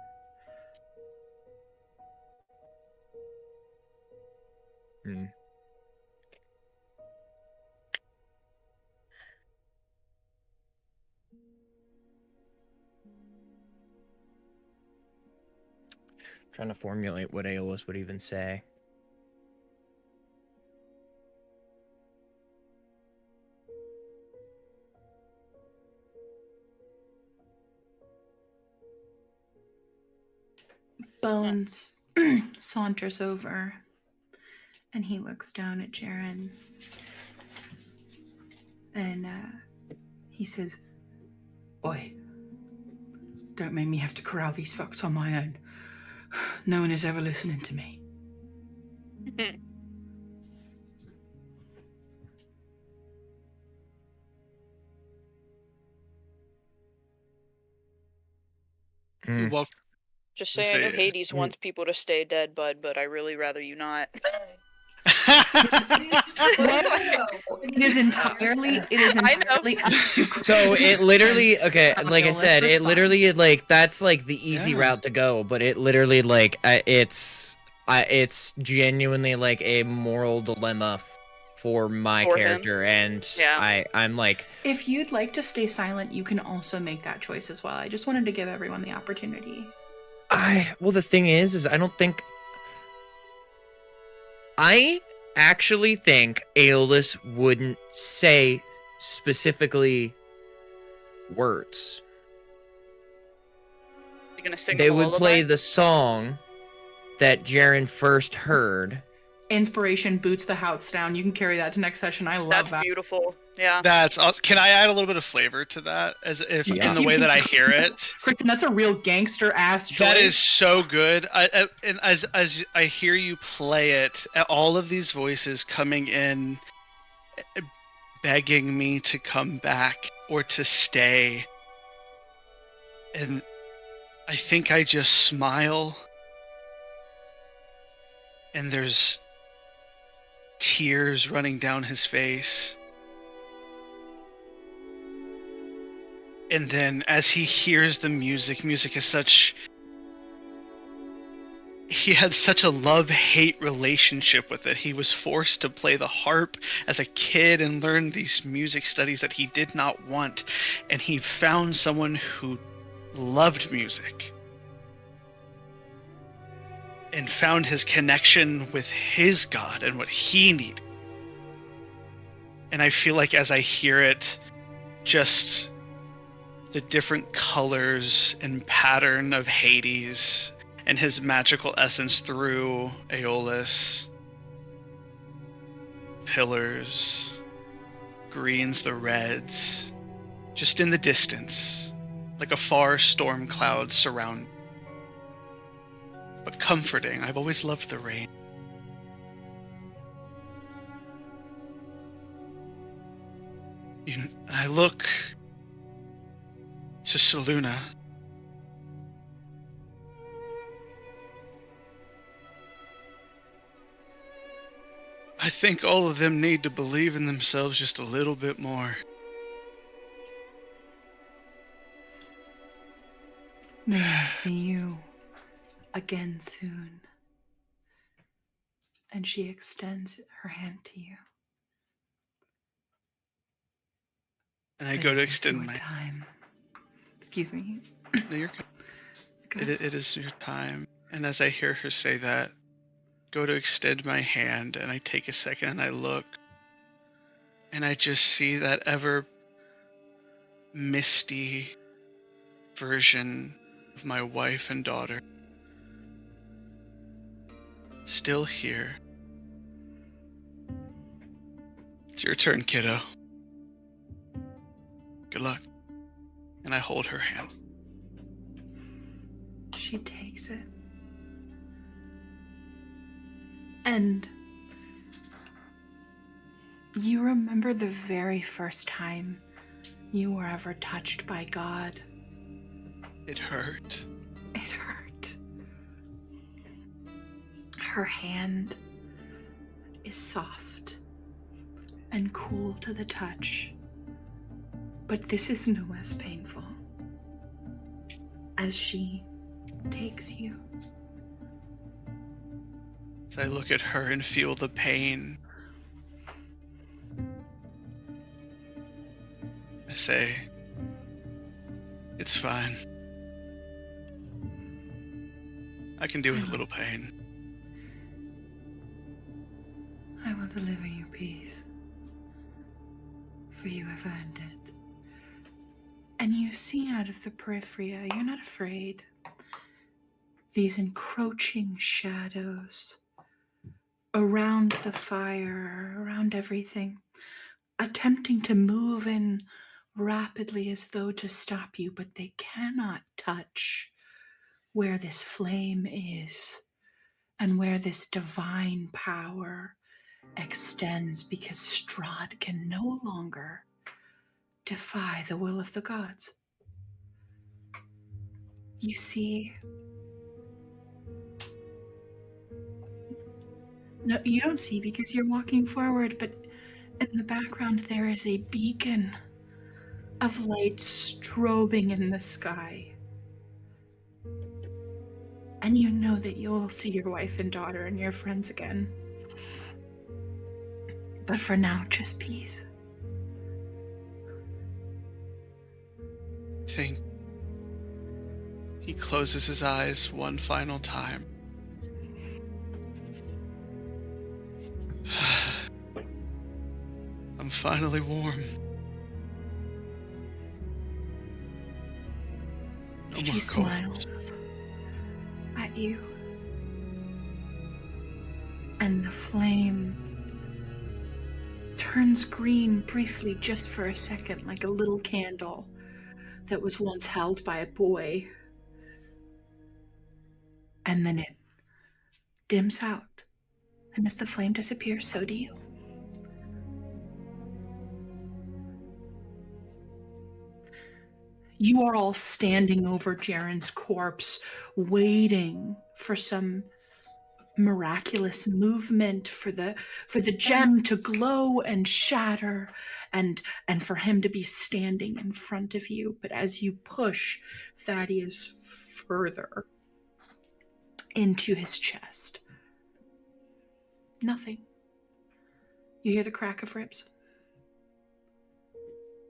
Hmm. Trying to formulate what Aeolus would even say. Bones saunters over and he looks down at Jaren and he says, "Oi, don't make me have to corral these fucks on my own. No one is ever listening to me." Hmm. Well, Just Just say I know say- Hades wants people to stay dead, bud, but I really rather you not. It is entirely I know. up to So it literally, okay, How like I Aeolus said, it literally responds. like that's like the easy Yeah. route to go, but it literally like it's genuinely like a moral dilemma for my For him. character, and Yeah. I'm like, If you'd like to stay silent, you can also make that choice as well. I just wanted to give everyone the opportunity. well, the thing is I don't think I actually think Aeolus wouldn't say specifically words. You gonna sing They him a would play lullaby? the song that Jaren first heard. Inspiration boots the house down. You can carry that to next session. I love That's that. beautiful. Yeah. That's awesome. Can I add a little bit of flavor to that, as if Yeah. in the You way can- that I hear it? Kristen, that's a real gangster ass choice. That is so good. And as I hear you play it, all of these voices coming in, begging me to come back or to stay, and I think I just smile, and there's tears running down his face. And then as he hears the music is such... He had such a love-hate relationship with it. He was forced to play the harp as a kid and learn these music studies that he did not want. And he found someone who loved music and found his connection with his God and what he needed. And I feel like as I hear it, just the different colors and pattern of Hades and his magical essence through Aeolus, pillars, greens, the reds, just in the distance, like a far storm cloud surround. But comforting. I've always loved the rain. I look to Seluna. I think all of them need to believe in themselves just a little bit more. May I see you again soon. And she extends her hand to you. And I But go it to is extend your my... time. Excuse me. No, you're good. Go. It is your time. And as I hear her say that, go to extend my hand, and I take a second and I look, and I just see that ever misty version of my wife and daughter. Still here. It's your turn, kiddo. Good luck. And I hold her hand. She takes it. And you remember the very first time you were ever touched by God. It hurt. It hurt. Her hand is soft and cool to the touch, but this is no less painful as she takes you As I look at her and feel the pain, I say, it's fine. I can deal with a little pain. I will deliver you peace, for you have earned it. And you see out of the periphery, you're not afraid. These encroaching shadows around the fire, around everything, attempting to move in rapidly as though to stop you, but they cannot touch where this flame is and where this divine power extends, because Strahd can no longer defy the will of the gods. You see, no, you don't see because you're walking forward, but in the background there is a beacon of light strobing in the sky. And you know that you'll see your wife and daughter and your friends again. But for now, just peace. Think. He closes his eyes one final time. I'm finally warm. No She more cold. smiles at you. And the flame turns green briefly, just for a second, like a little candle that was once held by a boy. And then it dims out. And as the flame disappears, so do you. You are all standing over Jaren's corpse, waiting for some miraculous movement, for the gem to glow and shatter, and for him to be standing in front of you. But as you push Thaddeus further into his chest, nothing. You hear the crack of ribs.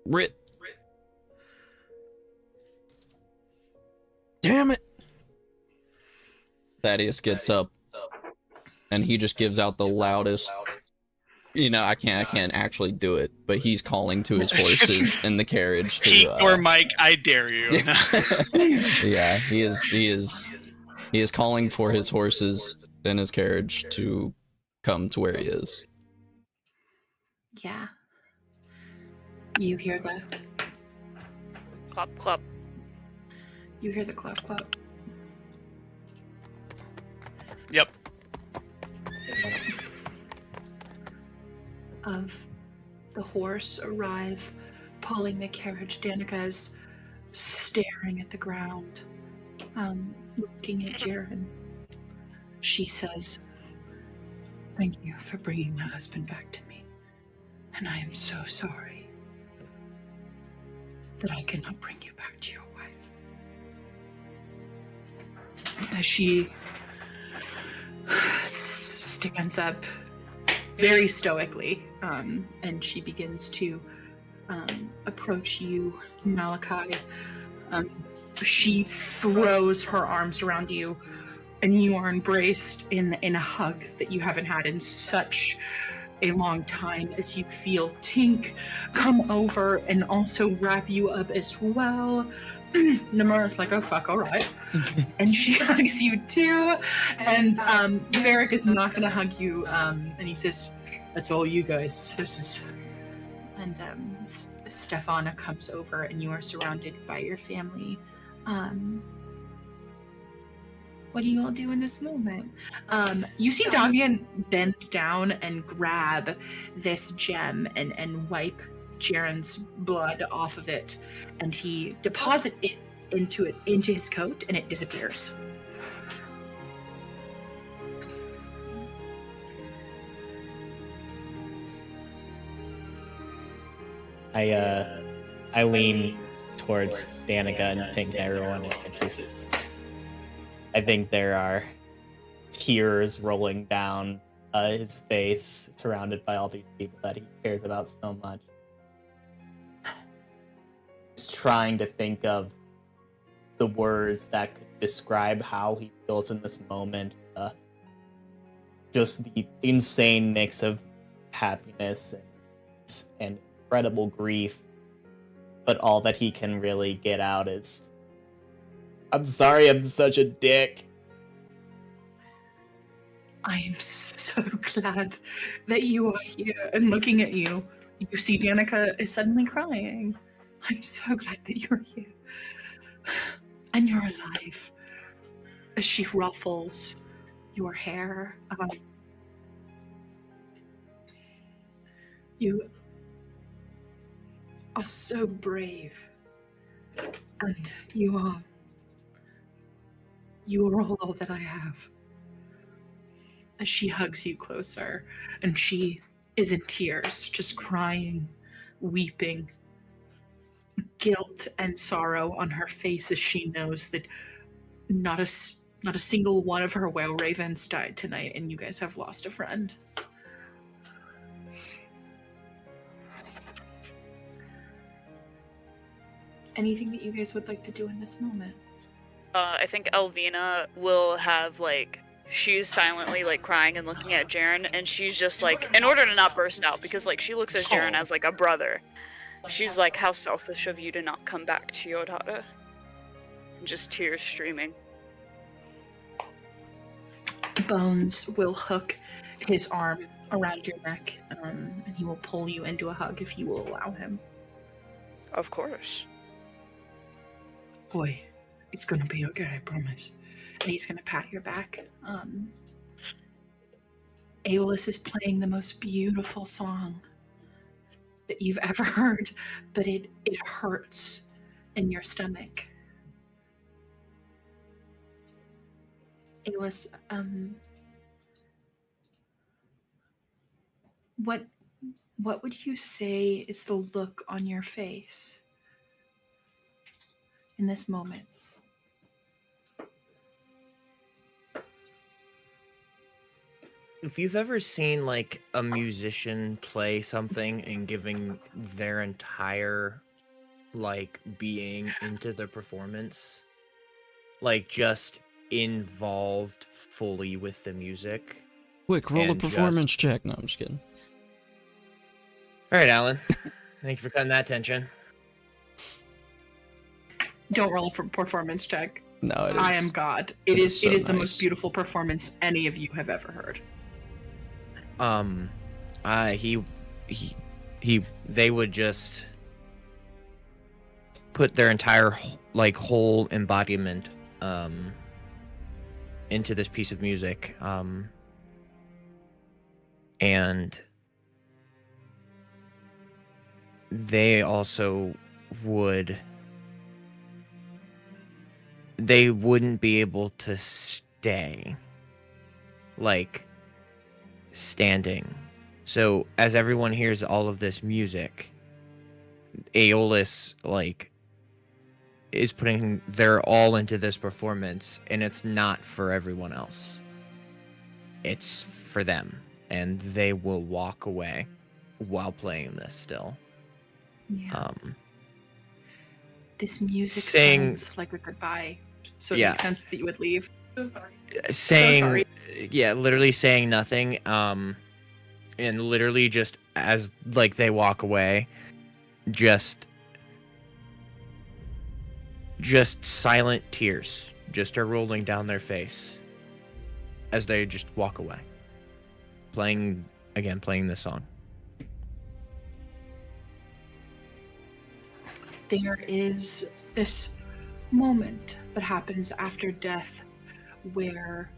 Rip. Damn it! Thaddeus gets up, and he just gives out the loudest. You know, I can't actually do it, but he's calling to his horses in the carriage. Pete or Mike, I dare you. Yeah, he is calling for his horses in his carriage to come to where he is. Yeah. You hear the Clop, clop. You hear the clap clap. Yep. Of the horse arrive, pulling the carriage. Danica is staring at the ground, looking at Jaren. She says, "Thank you for bringing my husband back to me, and I am so sorry that I cannot bring you back to your wife." As she stands up very stoically, and she begins to approach you, Malachi. She throws her arms around you, and you are embraced in a hug that you haven't had in such a long time, as you feel Tink come over and also wrap you up as well. Namura's like, "Oh fuck, all right," and she hugs you too. And Varric is not gonna hug you, and he says, "That's all you guys. This is." And Stefana comes over, and you are surrounded by your family. What do you all do in this moment? You see Davian bend down and grab this gem and wipe Jaren's blood off of it, and he deposits it into his coat, and it disappears. I lean towards Danica and think everyone, and just I think there are tears rolling down his face, surrounded by all these people that he cares about so much. He's trying to think of the words that could describe how he feels in this moment. Just the insane mix of happiness and incredible grief. But all that he can really get out is, I'm sorry I'm such a dick. I am so glad that you are here. And looking at you, you see Danica is suddenly crying. I'm so glad that you're here. And you're alive. As she ruffles your hair. You are so brave. And you are all that I have. As she hugs you closer, and she is in tears, just crying, weeping, guilt and sorrow on her face as she knows that not a single one of her whale ravens died tonight, and you guys have lost a friend. Anything that you guys would like to do in this moment? I think Elvina will have, like, she's silently, like, crying and looking at Jaren, and she's just, like, in order to not burst out, because, like, she looks at Jaren as, like, a brother. She's like, how selfish of you to not come back to your daughter. Just tears streaming. Bones will hook his arm around your neck, and he will pull you into a hug if you will allow him. Of course. Boy, it's gonna be okay, I promise. And he's gonna pat your back. Aeolus is playing the most beautiful song that you've ever heard, but it hurts in your stomach. Aeolus, what would you say is the look on your face in this moment? If you've ever seen like a musician play something and giving their entire like being into the performance, like just involved fully with the music. Quick, roll a And performance check. No, I'm just kidding. All right, Alan. Thank you for cutting that tension. Don't roll a performance check. No, it is. I am God. It It is is so the nice. most beautiful performance any of you have ever heard. They would just put their entire like whole embodiment into this piece of music, and they also wouldn't be able to stay like standing. So as everyone hears all of this music, Aeolus like is putting their all into this performance, and it's not for everyone else. It's for them, and they will walk away while playing this still. Yeah. This music saying- sounds like a goodbye, so Yeah. it makes sense that you would leave. So sorry. Saying, sorry. yeah, literally saying nothing, and literally just as like they walk away, just silent tears just are rolling down their face as they just walk away, playing this song. There is this moment that happens after death where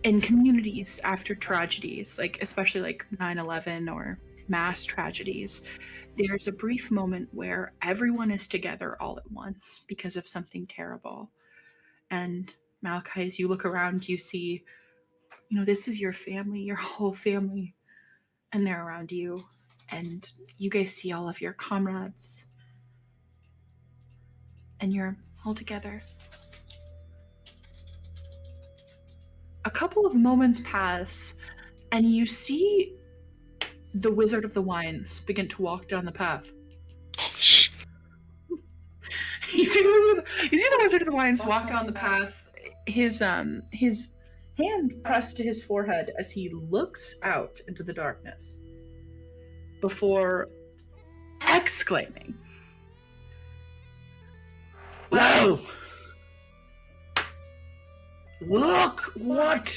in communities after tragedies, like especially like 9/11 or mass tragedies, there's a brief moment where everyone is together all at once because of something terrible. And Malachi, as you look around, you see, this is your family, your whole family, and they're around you. And you guys see all of your comrades, and you're all together. a couple of moments pass, and you see the Wizard of the Wines begin to walk down the path. You see the Wizard of the Wines walk down the path, his hand pressed to his forehead as he looks out into the darkness, before exclaiming, "Well, look what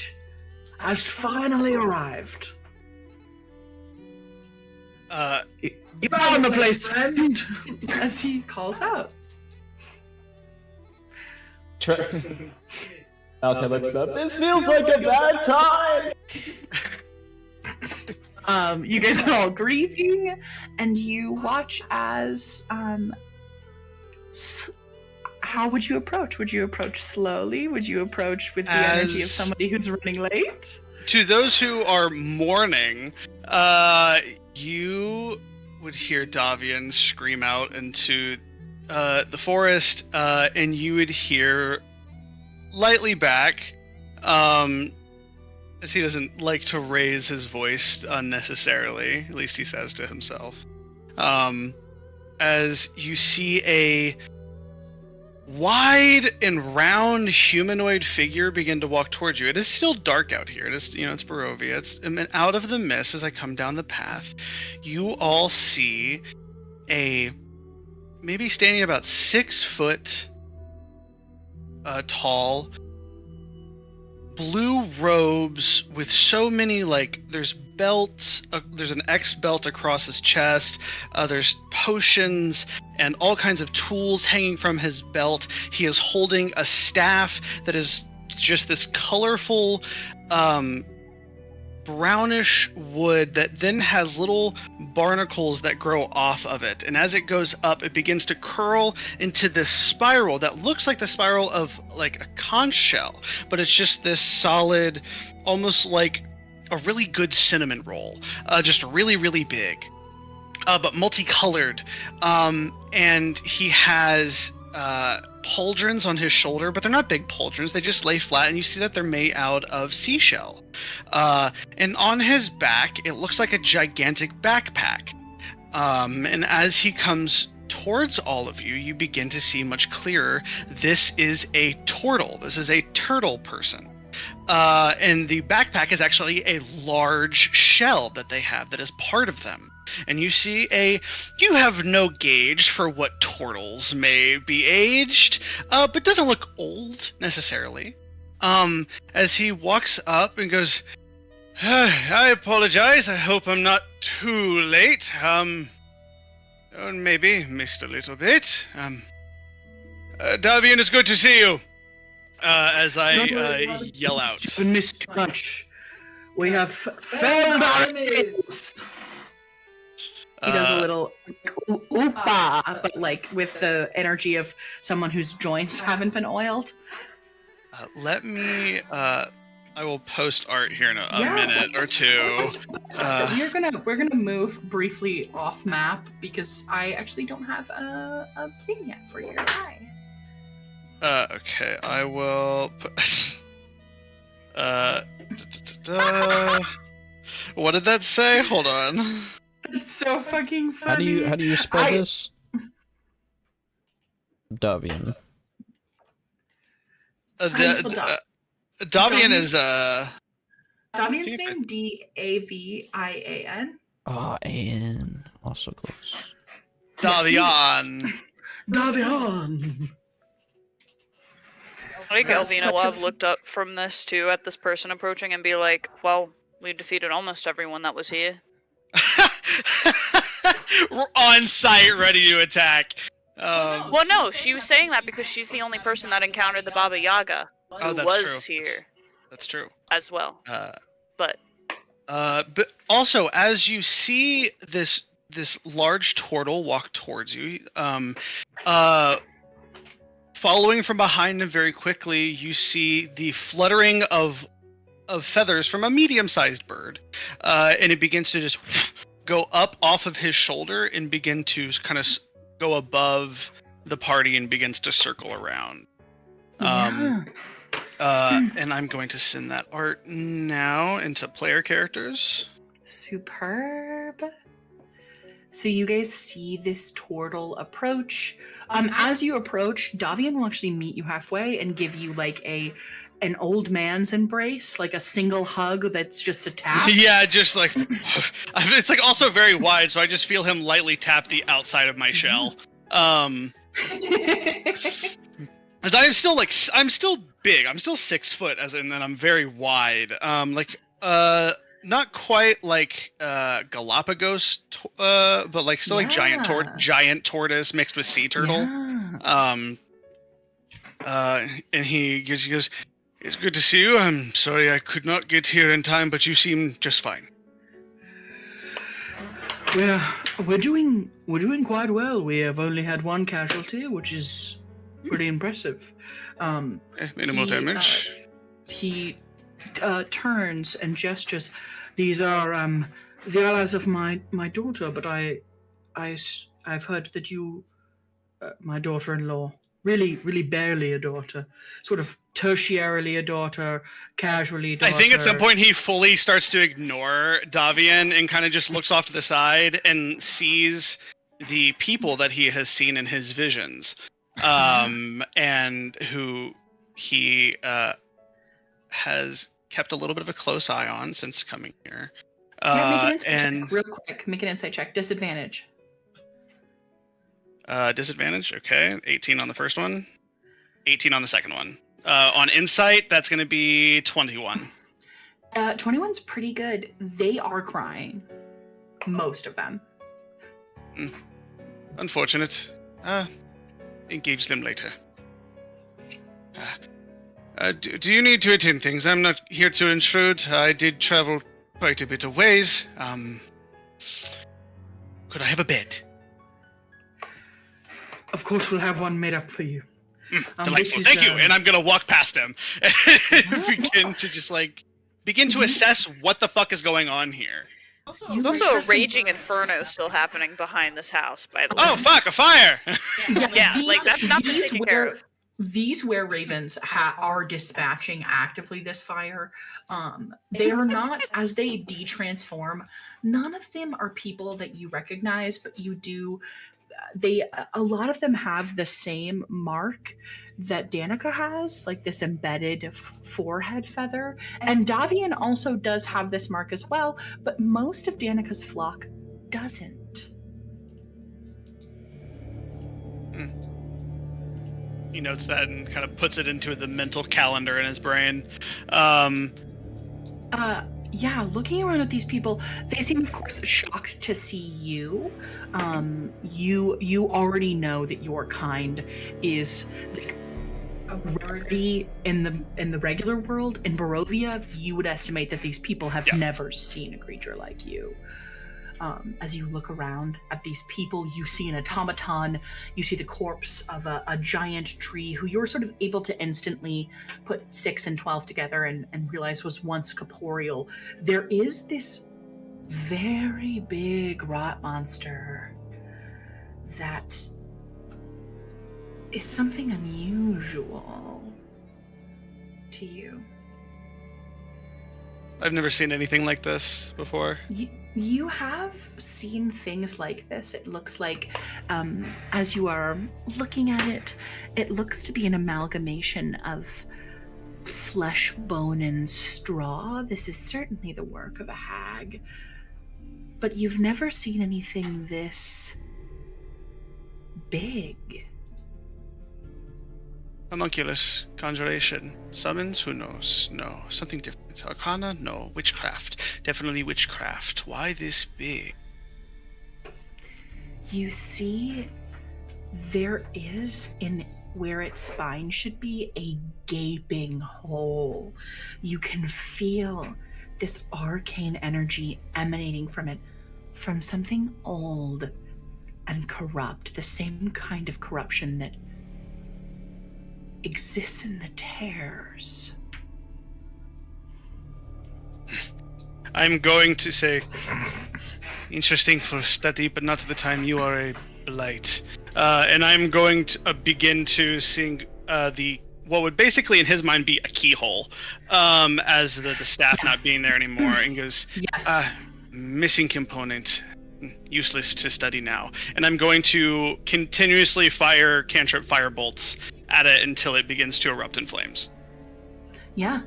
has finally arrived. You found the place, friend," as he calls out. Malcolm looks up. This feels like a bad time. You guys are all grieving, and you watch as how would you approach? Would you approach slowly? Would you approach with the energy of somebody who's running late? To those who are mourning, you would hear Davian scream out into the forest, and you would hear lightly back, as he doesn't like to raise his voice unnecessarily, at least he says to himself, as you see a wide and round humanoid figure begin to walk towards you. It is still dark out here. It is, it's Barovia. And out of the mist, as I come down the path, you all see a maybe standing about 6 foot tall, blue robes with so many, there's belts, there's an X belt across his chest, there's potions and all kinds of tools hanging from his belt. He is holding a staff that is just this colorful brownish wood that then has little barnacles that grow off of it, and as it goes up, it begins to curl into this spiral that looks like the spiral of a conch shell, but it's just this solid, almost like a really good cinnamon roll, just really, really big, but multicolored, and he has pauldrons on his shoulder, but they're not big pauldrons, they just lay flat, and you see that they're made out of seashell. And on his back, it looks like a gigantic backpack. And as he comes towards all of you, you begin to see much clearer, this is a turtle. This is a turtle person. And the backpack is actually a large shell that they have that is part of them. And you see you have no gauge for what turtles may be aged, but doesn't look old necessarily. As he walks up and goes, I apologize, I hope I'm not too late. Maybe missed a little bit. Davian, it's good to see you. As I yell out. You missed too much. We have failed our enemies. He does a little oopa, but with the energy of someone whose joints haven't been oiled. Let me. I will post art here in a minute or two. We're gonna move briefly off map because I actually don't have a thing yet for your eye. Okay, I will put. What did that say? Hold on. It's so fucking funny. How do you spell this? Davian. Davian is Davian's name Davian. Oh, A-N. Also close. Davian. Davian. I think Elvina will have looked up from this too at this person approaching and be like, well, we defeated almost everyone that was here. We're on site, ready to attack. Well, no, she was saying that because she's the only person that encountered the Baba Yaga, who was here. That's true. As well. But also, as you see this large turtle walk towards you, following from behind him very quickly, you see the fluttering of feathers from a medium-sized bird, and it begins to just go up off of his shoulder and begin to kind of go above the party and begins to circle around. And I'm going to send that art now into player characters. Superb. So you guys see this turtle approach. As you approach, Davian will actually meet you halfway and give you like an old man's embrace, like a single hug that's just a tap. Yeah, just like it's like also very wide, so I just feel him lightly tap the outside of my shell. As I'm still big. I'm still 6 foot, and I'm very wide. Not quite like Galapagos, but like still like giant tortoise mixed with sea turtle. Yeah. And he goes, "It's good to see you. I'm sorry I could not get here in time, but you seem just fine." We're doing quite well. We have only had one casualty, which is pretty impressive. Minimal damage. He turns and gestures. These are the allies of my daughter, but I've heard that you, my daughter-in-law, really barely a daughter, sort of tertiarily a daughter, casually daughter. I think at some point he fully starts to ignore Davian and kind of just looks off to the side and sees the people that he has seen in his visions, and who he has kept a little bit of a close eye on since coming here. Make an insight check real quick. Make an insight check. Disadvantage. Disadvantage. Okay, 18 on the first one, 18 on the second one. On insight, that's going to be 21. 21's pretty good. They are crying. Most of them. Unfortunate. Engage them later. Do you need to attend things? I'm not here to intrude. I did travel quite a bit of ways. Could I have a bed? Of course, we'll have one made up for you. Delightful. Thank you. And I'm gonna walk past him and begin to assess what the fuck is going on here. There's also a raging inferno still happening behind this house, by the way. Oh fuck! A fire! Yeah, like that's not been taken care of. These were-ravens are dispatching actively this fire. They are not, as they de-transform, none of them are people that you recognize, but you do. A lot of them have the same mark that Danica has, like this embedded forehead feather. And Davian also does have this mark as well, but most of Danica's flock doesn't. He notes that and kind of puts it into the mental calendar in his brain. Yeah, looking around at these people, they seem, of course, shocked to see you. You already know that your kind is like a rarity in the regular world. In Barovia, you would estimate that these people have never seen a creature like you. As you look around at these people, you see an automaton, you see the corpse of a giant tree who you're sort of able to instantly put 6 and 12 together and realize was once corporeal. There is this very big rot monster that is something unusual to you. I've never seen anything like this before. You have seen things like this. It looks like, as you are looking at it, it looks to be an amalgamation of flesh, bone, and straw. This is certainly the work of a hag. But you've never seen anything this big. Homunculus, conjuration, summons, who knows? No, something different. Arcana? No. Witchcraft. Definitely witchcraft. Why this big? You see, there is, in where its spine should be, a gaping hole. You can feel this arcane energy emanating from it, from something old and corrupt, the same kind of corruption that exists in the tears. I'm going to say, interesting for study, but not at the time. You are a blight. And I'm going to begin to sing the what would basically in his mind be a keyhole, as the staff not being there anymore, and goes, Yes. Missing component, useless to study now. And I'm going to continuously fire cantrip fire bolts at it until it begins to erupt in flames. Yeah.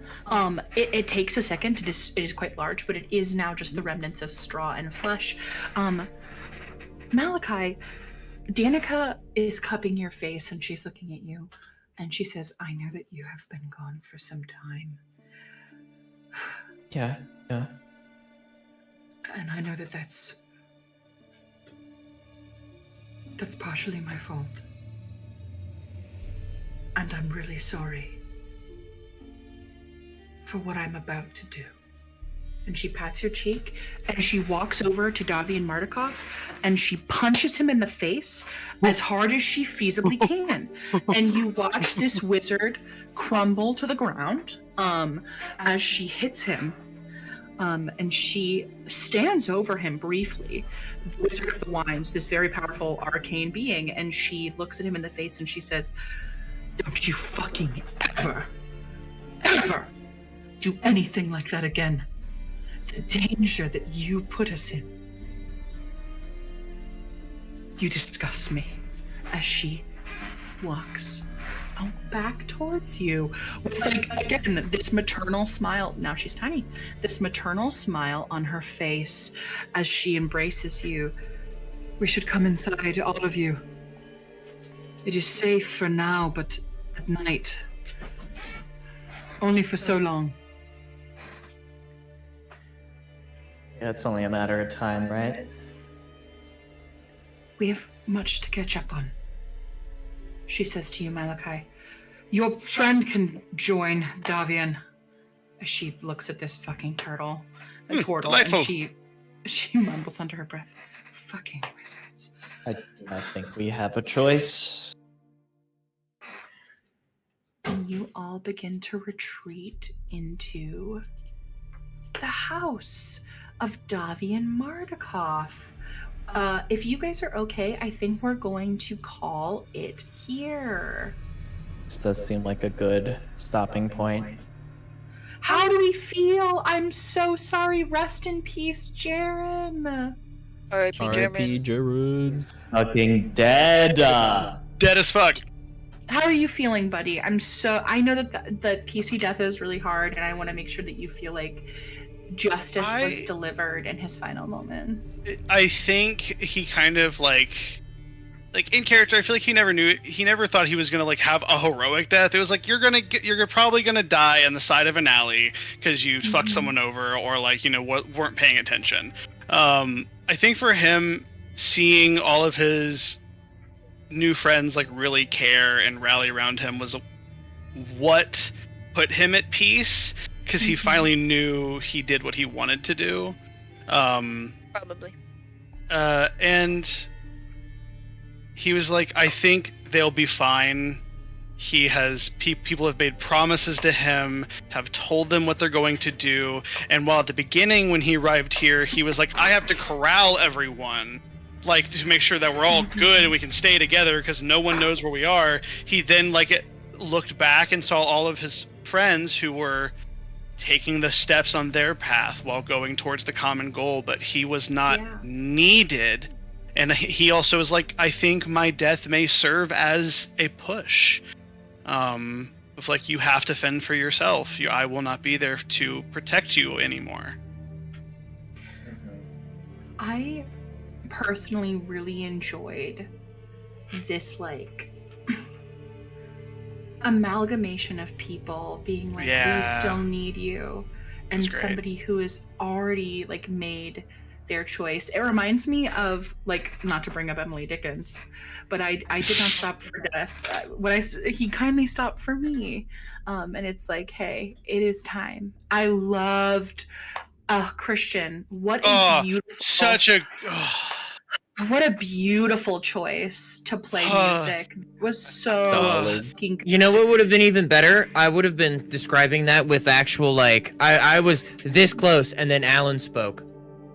It takes a second. It is quite large, but it is now just the remnants of straw and flesh. Malachi, Danica is cupping your face and she's looking at you, and she says, "I know that you have been gone for some time. Yeah. And I know that that's partially my fault. And I'm really sorry for what I'm about to do." And she pats your cheek, and she walks over to Davian Mardukov, and she punches him in the face as hard as she feasibly can. And you watch this wizard crumble to the ground as she hits him. And she stands over him briefly, the Wizard of the Wines, this very powerful arcane being, and she looks at him in the face and she says, "Don't you fucking ever do anything like that again. The danger that you put us in. You disgust me," as she walks back towards you with, like, again, this maternal smile. Now she's tiny. This maternal smile on her face as she embraces you. "We should come inside, all of you. It is safe for now, but at night, only for so long." Yeah, it's only a matter of time, right? "We have much to catch up on," she says to you, Malachi. "Your friend can join, Davian." As she looks at this fucking turtle, delightful. and she mumbles under her breath, "Fucking wizards." I think we have a choice. And you all begin to retreat into the house of Davian Mardukov. If you guys are okay, I think we're going to call it here. This does seem like a good stopping point. How do we feel? I'm so sorry. Rest in peace, Jaren. R.I.P. R.I.P. Jeremy. Jared. Fucking dead. Dead as fuck. How are you feeling, buddy? I know that the PC death is really hard, and I want to make sure that you feel like justice was delivered in his final moments. I think he kind of like in character, I feel like he never thought he was gonna like have a heroic death. It was like you're probably gonna die on the side of an alley because you fucked someone over, or like, weren't paying attention. I think for him, seeing all of his new friends like really care and rally around him was what put him at peace, because he finally knew he did what he wanted to do. Probably. And he was like, I think they'll be fine. He has people have made promises to him, have told them what they're going to do. And while at the beginning when he arrived here, he was like, I have to corral everyone, like, to make sure that we're all good and we can stay together because no one knows where we are. He then looked back and saw all of his friends who were taking the steps on their path while going towards the common goal, but he was not needed. And he also was like, I think my death may serve as a push. Of like, you have to fend for yourself. I will not be there to protect you anymore. I personally really enjoyed this, like, amalgamation of people being like, we still need you, and somebody who has already like made their choice. It reminds me of, like, not to bring up Emily Dickens, but I did not stop for death. He kindly stopped for me, and it's like, hey, it is time. I loved Christian. What a beautiful, what a beautiful choice to play music. It was so fucking good. You know what would have been even better? I would have been describing that with actual, like, I was this close and then Alan spoke.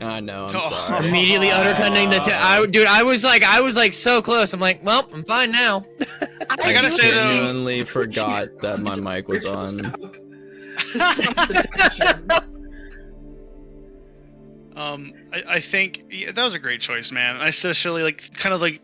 I know. I'm Oh. sorry. Immediately undercutting the. I was like so close. I'm like, well, I'm fine now. I gotta say though, Genuinely forgot that my mic was on. To stop the tension. I think that was a great choice, man. I especially like kind of like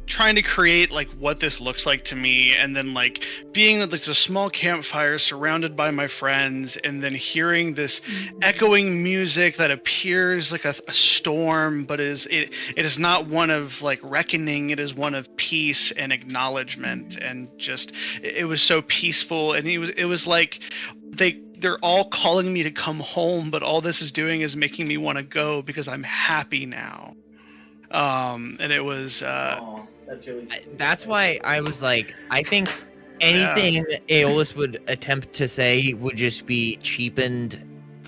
trying to create like what this looks like to me, and then like being like a small campfire surrounded by my friends, and then hearing this echoing music that appears like a storm, but it is not one of like reckoning. It is one of peace and acknowledgement, and just it was so peaceful, and it was like they're all calling me to come home, but all this is doing is making me want to go because I'm happy now. And it was Aw, that's really sweet. That's why I was like, I think anything Aeolus would attempt to say would just be cheapened.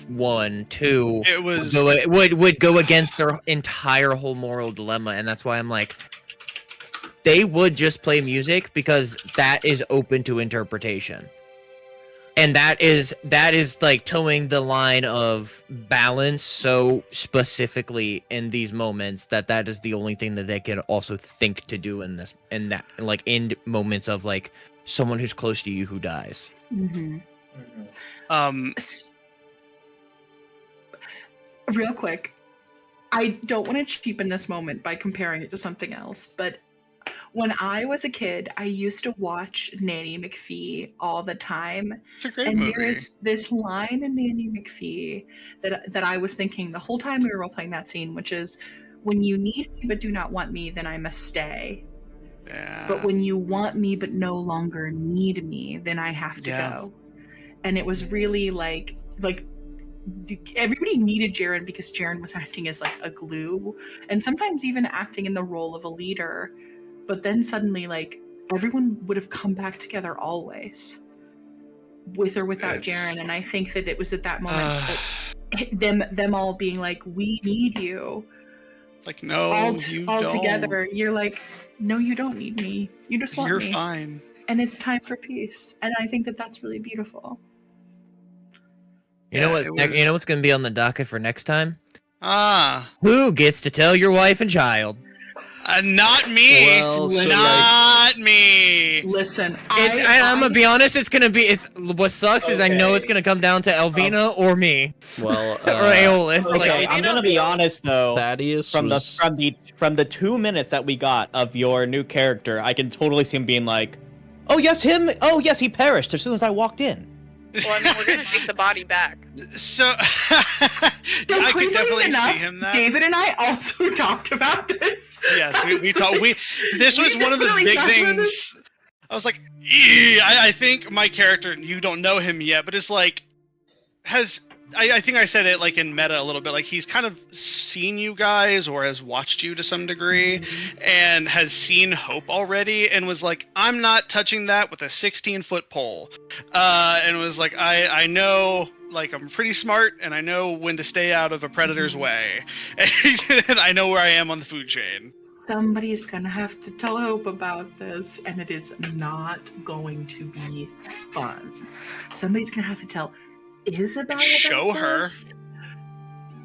1, 2. It was would go against their entire whole moral dilemma, and that's why I'm like, they would just play music because that is open to interpretation. And that is like towing the line of balance so specifically in these moments that is the only thing that they can also think to do in like in moments of like someone who's close to you who dies. Mm-hmm. Real quick, I don't want to cheapen this moment by comparing it to something else, but when I was a kid, I used to watch Nanny McPhee all the time. It's a great and movie. There's this line in Nanny McPhee that I was thinking the whole time we were role playing that scene, which is, when you need me but do not want me, then I must stay. Yeah. But when you want me but no longer need me, then I have to Yeah. go. And it was really like everybody needed Jaren because Jaren was acting as like a glue, and sometimes even acting in the role of a leader. But then suddenly, like, everyone would have come back together always, with or without Jaren. And I think that it was at that moment that them all being like, "We need you." Like, no, you all don't. together. You're like, "No, you don't need me. You just want You're me." fine. And it's time for peace. And I think that that's really beautiful. You know Yeah, what's you know what's going to be on the docket for next time? Who gets to tell your wife and child? Not me. Well, so not me. Listen, I'm gonna be honest. What sucks is I know it's gonna come down to Elvina or me. Well, or Aeolus. Okay, Like, I'm gonna be honest though. Thaddeus From was... the 2 minutes that we got of your new character, I can totally see him being like, "Oh yes, him. Oh yes, he perished as soon as I walked in." Well, I mean, we're gonna take the body back. So, I could crazily definitely enough, see him that. David and I also talked about this. Yes, we talked. This was one of the definitely big talked about this. things. I was like, I think my character, you don't know him yet, but it's like, I think I said it like in meta a little bit, like he's kind of seen you guys or has watched you to some degree and has seen Hope already and was like, I'm not touching that with a 16-foot pole. And was like, I know, like, I'm pretty smart and I know when to stay out of a predator's way. And I know where I am on the food chain. Somebody's gonna have to tell Hope about this, and it is not going to be fun. Somebody's gonna have to tell Isabel about Show her. this.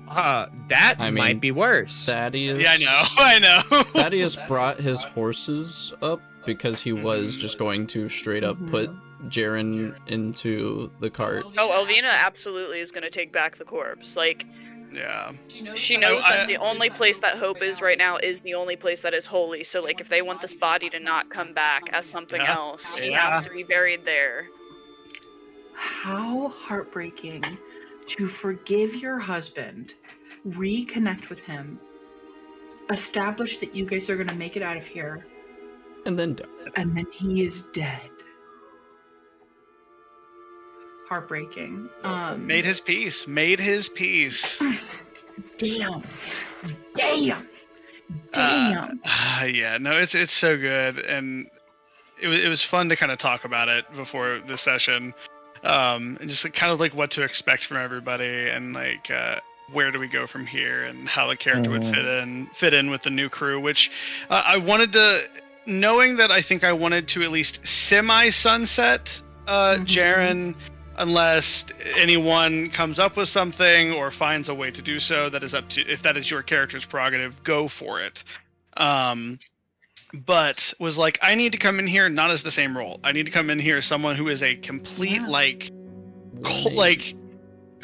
That might be worse. Thaddeus... Yeah, I know. Thaddeus brought his horses up because he was just going to straight up put Jaren into the cart. Oh, Elvina absolutely is gonna take back the corpse. Like, Yeah. she knows that the only place that Hope is right now is the only place that is holy. So, like, if they want this body to not come back as something else, he has to be buried there. How heartbreaking to forgive your husband, reconnect with him, establish that you guys are going to make it out of here, and then he is dead. Heartbreaking. Made his peace. Damn. Yeah, no, it's so good, and it was fun to kind of talk about it before the session, and just kind of like what to expect from everybody, and like where do we go from here, and how the character would fit in with the new crew, which I wanted to, knowing that I think I wanted to at least semi-sunset Jaren unless anyone comes up with something or finds a way to do so. That is up to, if that is your character's prerogative, go for it. But was like, I need to come in here not as the same role. I need to come in here as someone who is a complete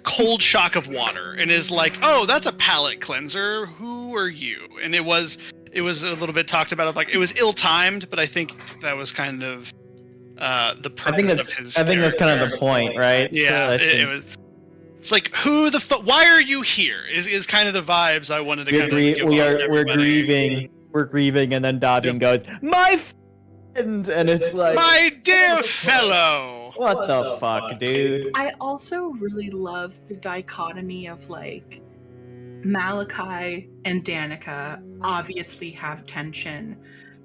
cold shock of water, and is like, oh, that's a palate cleanser. Who are you? And it was a little bit talked about, like it was ill-timed, but I think that was kind of the purpose of his. I think that's kind of the point, right? Yeah, So it was. It's like, who the fuck? Why are you here? Is kind of the vibes I wanted to kind of give off to we're everybody. grieving, and then Davian goes, my friend, and it's like, my dear fellow. what the fuck, dude? I also really love the dichotomy of like Malachi and Danica obviously have tension.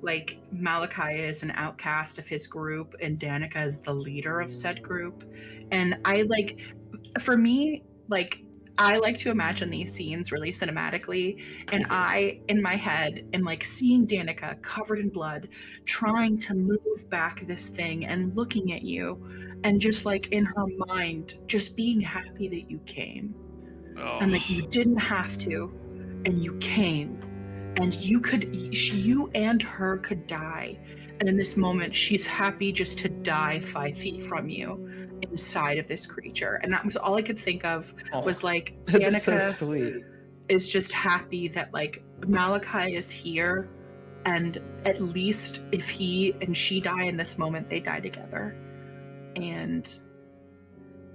Like Malachi is an outcast of his group and Danica is the leader of said group. And I like, for me, like I like to imagine these scenes really cinematically, and I, in my head, am like seeing Danica covered in blood, trying to move back this thing and looking at you, and just like in her mind, just being happy that you came. Oh. And like you didn't have to, and you came, and you and her could die. And in this moment, she's happy just to die 5 feet from you inside of this creature. And that was all I could think of, was like, That's so Danica sweet. is just happy that like Malachi is here. And at least if he and she die in this moment, they die together. And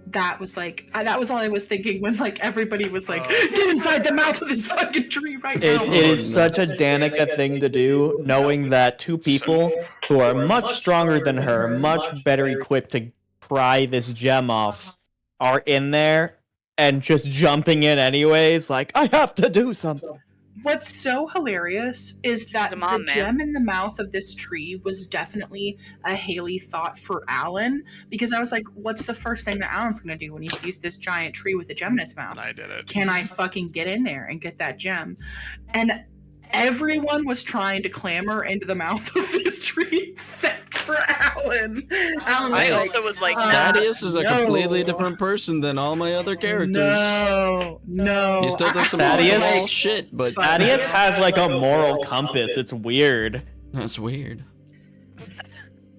that was like, that was all I was thinking when like everybody was like, get inside the mouth of this fucking tree right now. It is such a Danica thing to do, knowing that two people who are much stronger than her, much better equipped to pry this gem off, are in there and just jumping in anyways, like, I have to do something. What's so hilarious is that the gem in the mouth of this tree was definitely a Haley thought for Alan, because I was like, what's the first thing that Alan's going to do when he sees this giant tree with a gem in its mouth? I did it. Can I fucking get in there and get that gem? And everyone was trying to clamber into the mouth of this tree except for Alan. Alan I also was like, Thaddeus is a completely different person than all my other characters. No. He still does some Thaddeus- awful shit, but Thaddeus has like a moral compass. It's weird. that's weird.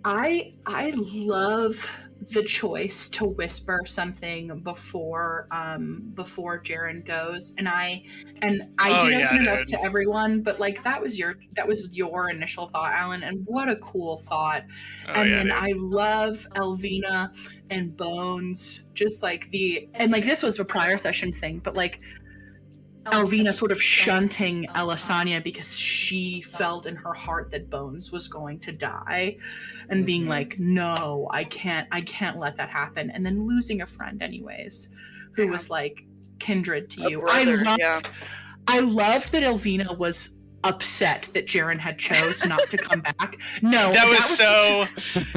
I love the choice to whisper something before Jaren goes, and I did open it up to everyone, but like that was your initial thought, Alan, and what a cool thought. I love Elvina and Bones, just like this was a prior session thing, but like Elvina sort of shunting Elisania because she felt in her heart that Bones was going to die, and being like, no, I can't let that happen, and then losing a friend anyways, who was like kindred to you. I loved that Elvina was upset that Jaren had chose not to come back. No, that was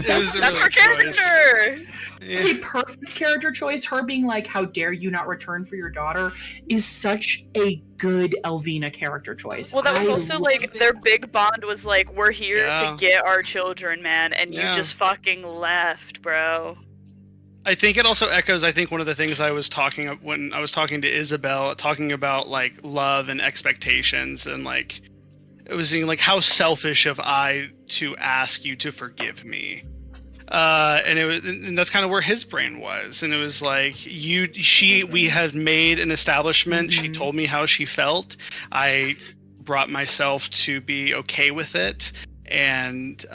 that's her character. It's a perfect character choice. Her being like, how dare you not return for your daughter, is such a good Elvina character choice. Well, that was also like their big bond was like, we're here to get our children, man, and you just fucking left, bro. I think it also echoes, I think, one of the things I was talking when I was talking to Isabel, talking about like love and expectations, and like it was being like, how selfish of I to ask you to forgive me. And that's kind of where his brain was. And it was like, we had made an establishment. Mm-hmm. She told me how she felt. I brought myself to be okay with it. And,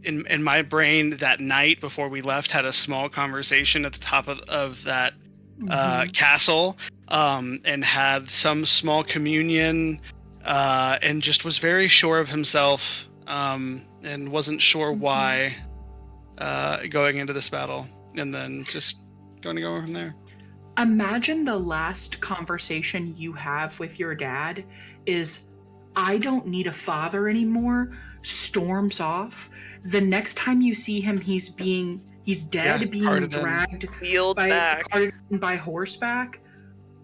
in my brain that night before we left, had a small conversation at the top of that, castle, and had some small communion, and just was very sure of himself, and wasn't sure why, going into this battle, and then just going to go from there. Imagine the last conversation you have with your dad is, I don't need a father anymore, storms off. The next time you see him, he's dead, being dragged wheeled back by horseback.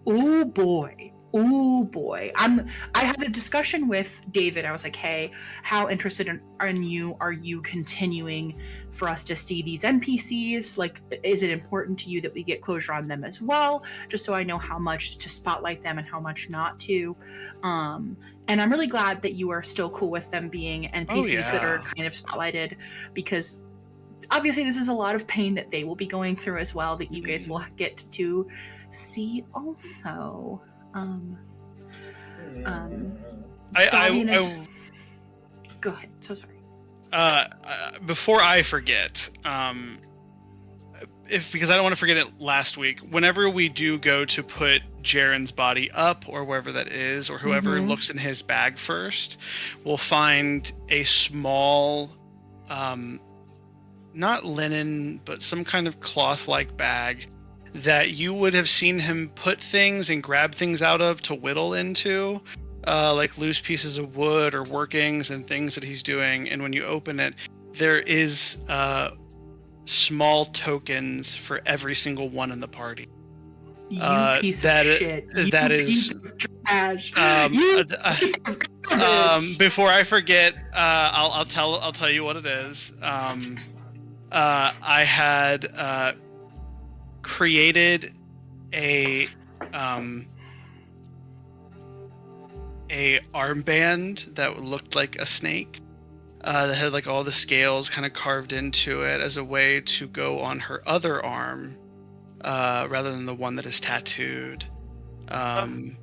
Oh boy. Oh boy. I had a discussion with David. I was like, hey, how interested in you are you continuing for us to see these NPCs? Like, is it important to you that we get closure on them as well? Just so I know how much to spotlight them and how much not to. And I'm really glad that you are still cool with them being NPCs that are kind of spotlighted, because obviously this is a lot of pain that they will be going through as well, that you guys will get to see also. Go ahead. So sorry. Before I forget, because I don't want to forget it last week. Whenever we do go to put Jaren's body up, or wherever that is, or whoever looks in his bag first, we'll find a small, not linen, but some kind of cloth-like bag that you would have seen him put things and grab things out of to whittle into, like loose pieces of wood or workings and things that he's doing. And when you open it, there is small tokens for every single one in the party. You piece of shit. That you is piece of trash. Before I forget, I'll tell you what it is. I had created a armband that looked like a snake, that had like all the scales kind of carved into it as a way to go on her other arm, rather than the one that is tattooed, and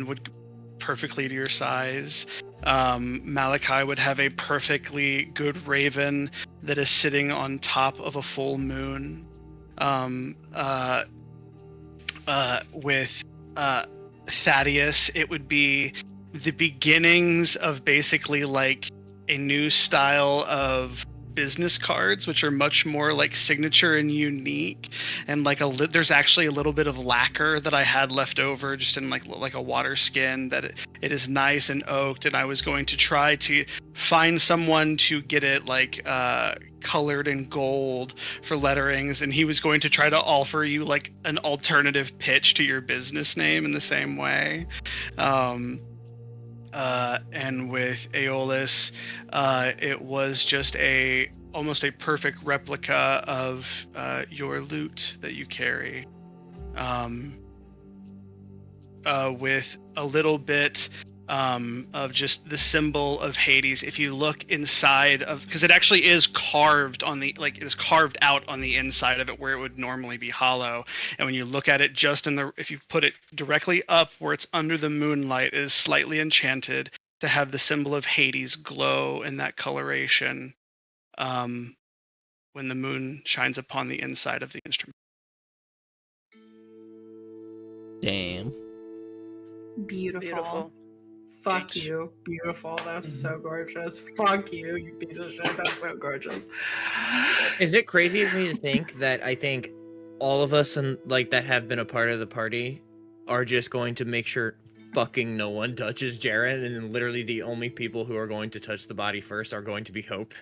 would perfectly to your size. Malachi would have a perfectly good raven that is sitting on top of a full moon, with Thaddeus, it would be the beginnings of basically like a new style of business cards, which are much more like signature and unique, and like there's actually a little bit of lacquer that I had left over just in like a water skin, that it is nice and oaked, and I was going to try to find someone to get it like colored in gold for letterings, and he was going to try to offer you like an alternative pitch to your business name in the same way. And with Aeolus, it was just almost a perfect replica of your loot that you carry, with a little bit of just the symbol of Hades. If you look inside of, because it actually is carved on the, like it is carved out on the inside of it where it would normally be hollow, and when you look at it just if you put it directly up where it's under the moonlight, it is slightly enchanted to have the symbol of Hades glow in that coloration, when the moon shines upon the inside of the instrument. Damn. Beautiful. Fuck you. Beautiful. That was so gorgeous. Fuck you, you piece of shit. That's so gorgeous. Is it crazy of me to think that I think all of us and like that have been a part of the party are just going to make sure fucking no one touches Jaren, and then literally the only people who are going to touch the body first are going to be Hope.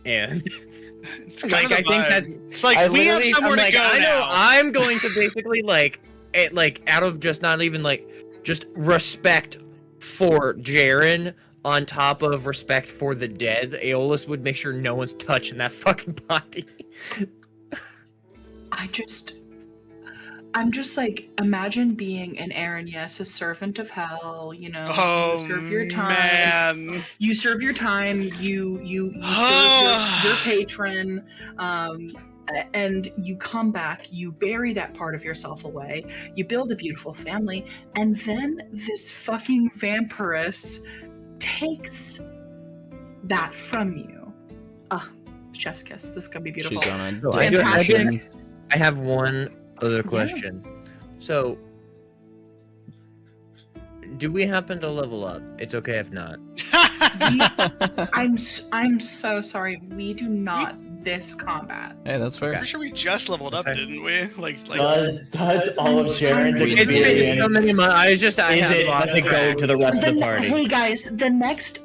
And It's like I think that's it's like we have somewhere to go I know now. I'm going to basically like out of just not even like just respect for Jaren on top of respect for the dead, Aeolus would make sure no one's touching that fucking body. I'm just like, imagine being an Aaron, yes, a servant of hell, you know, Oh, you serve your time. man. You serve your time, you serve your patron, and you come back, you bury that part of yourself away, you build a beautiful family, and then this fucking vampiress takes that from you. Chef's kiss. This is gonna be beautiful. She's on a Fantastic. I have one other question. So, do we happen to level up? It's okay if not. I'm so sorry. We do not this combat. Hey, that's fair. Pretty sure we just leveled up, didn't we? Like Does all of Sharon's It's It's been so experience many months. does it go to the rest of the party? Hey guys, the next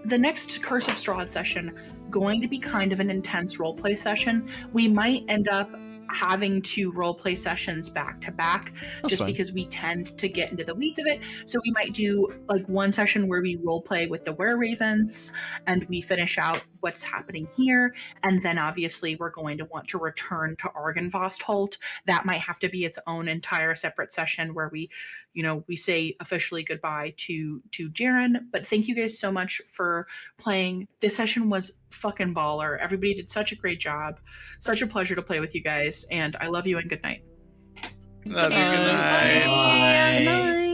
Curse of Strahd session going to be kind of an intense roleplay session. We might end up having to roleplay sessions back to back, That's just fine. because we tend to get into the weeds of it. So we might do like one session where we roleplay with the were-ravens and we finish out what's happening here, and then obviously we're going to want to return to Argynvostholt. That might have to be its own entire separate session where we, you know, we say officially goodbye to Jaren. But thank you guys so much for playing. This session was fucking baller. Everybody did such a great job. Such a pleasure to play with you guys, and I love you and good night. Love you. Good night. Bye. Good night.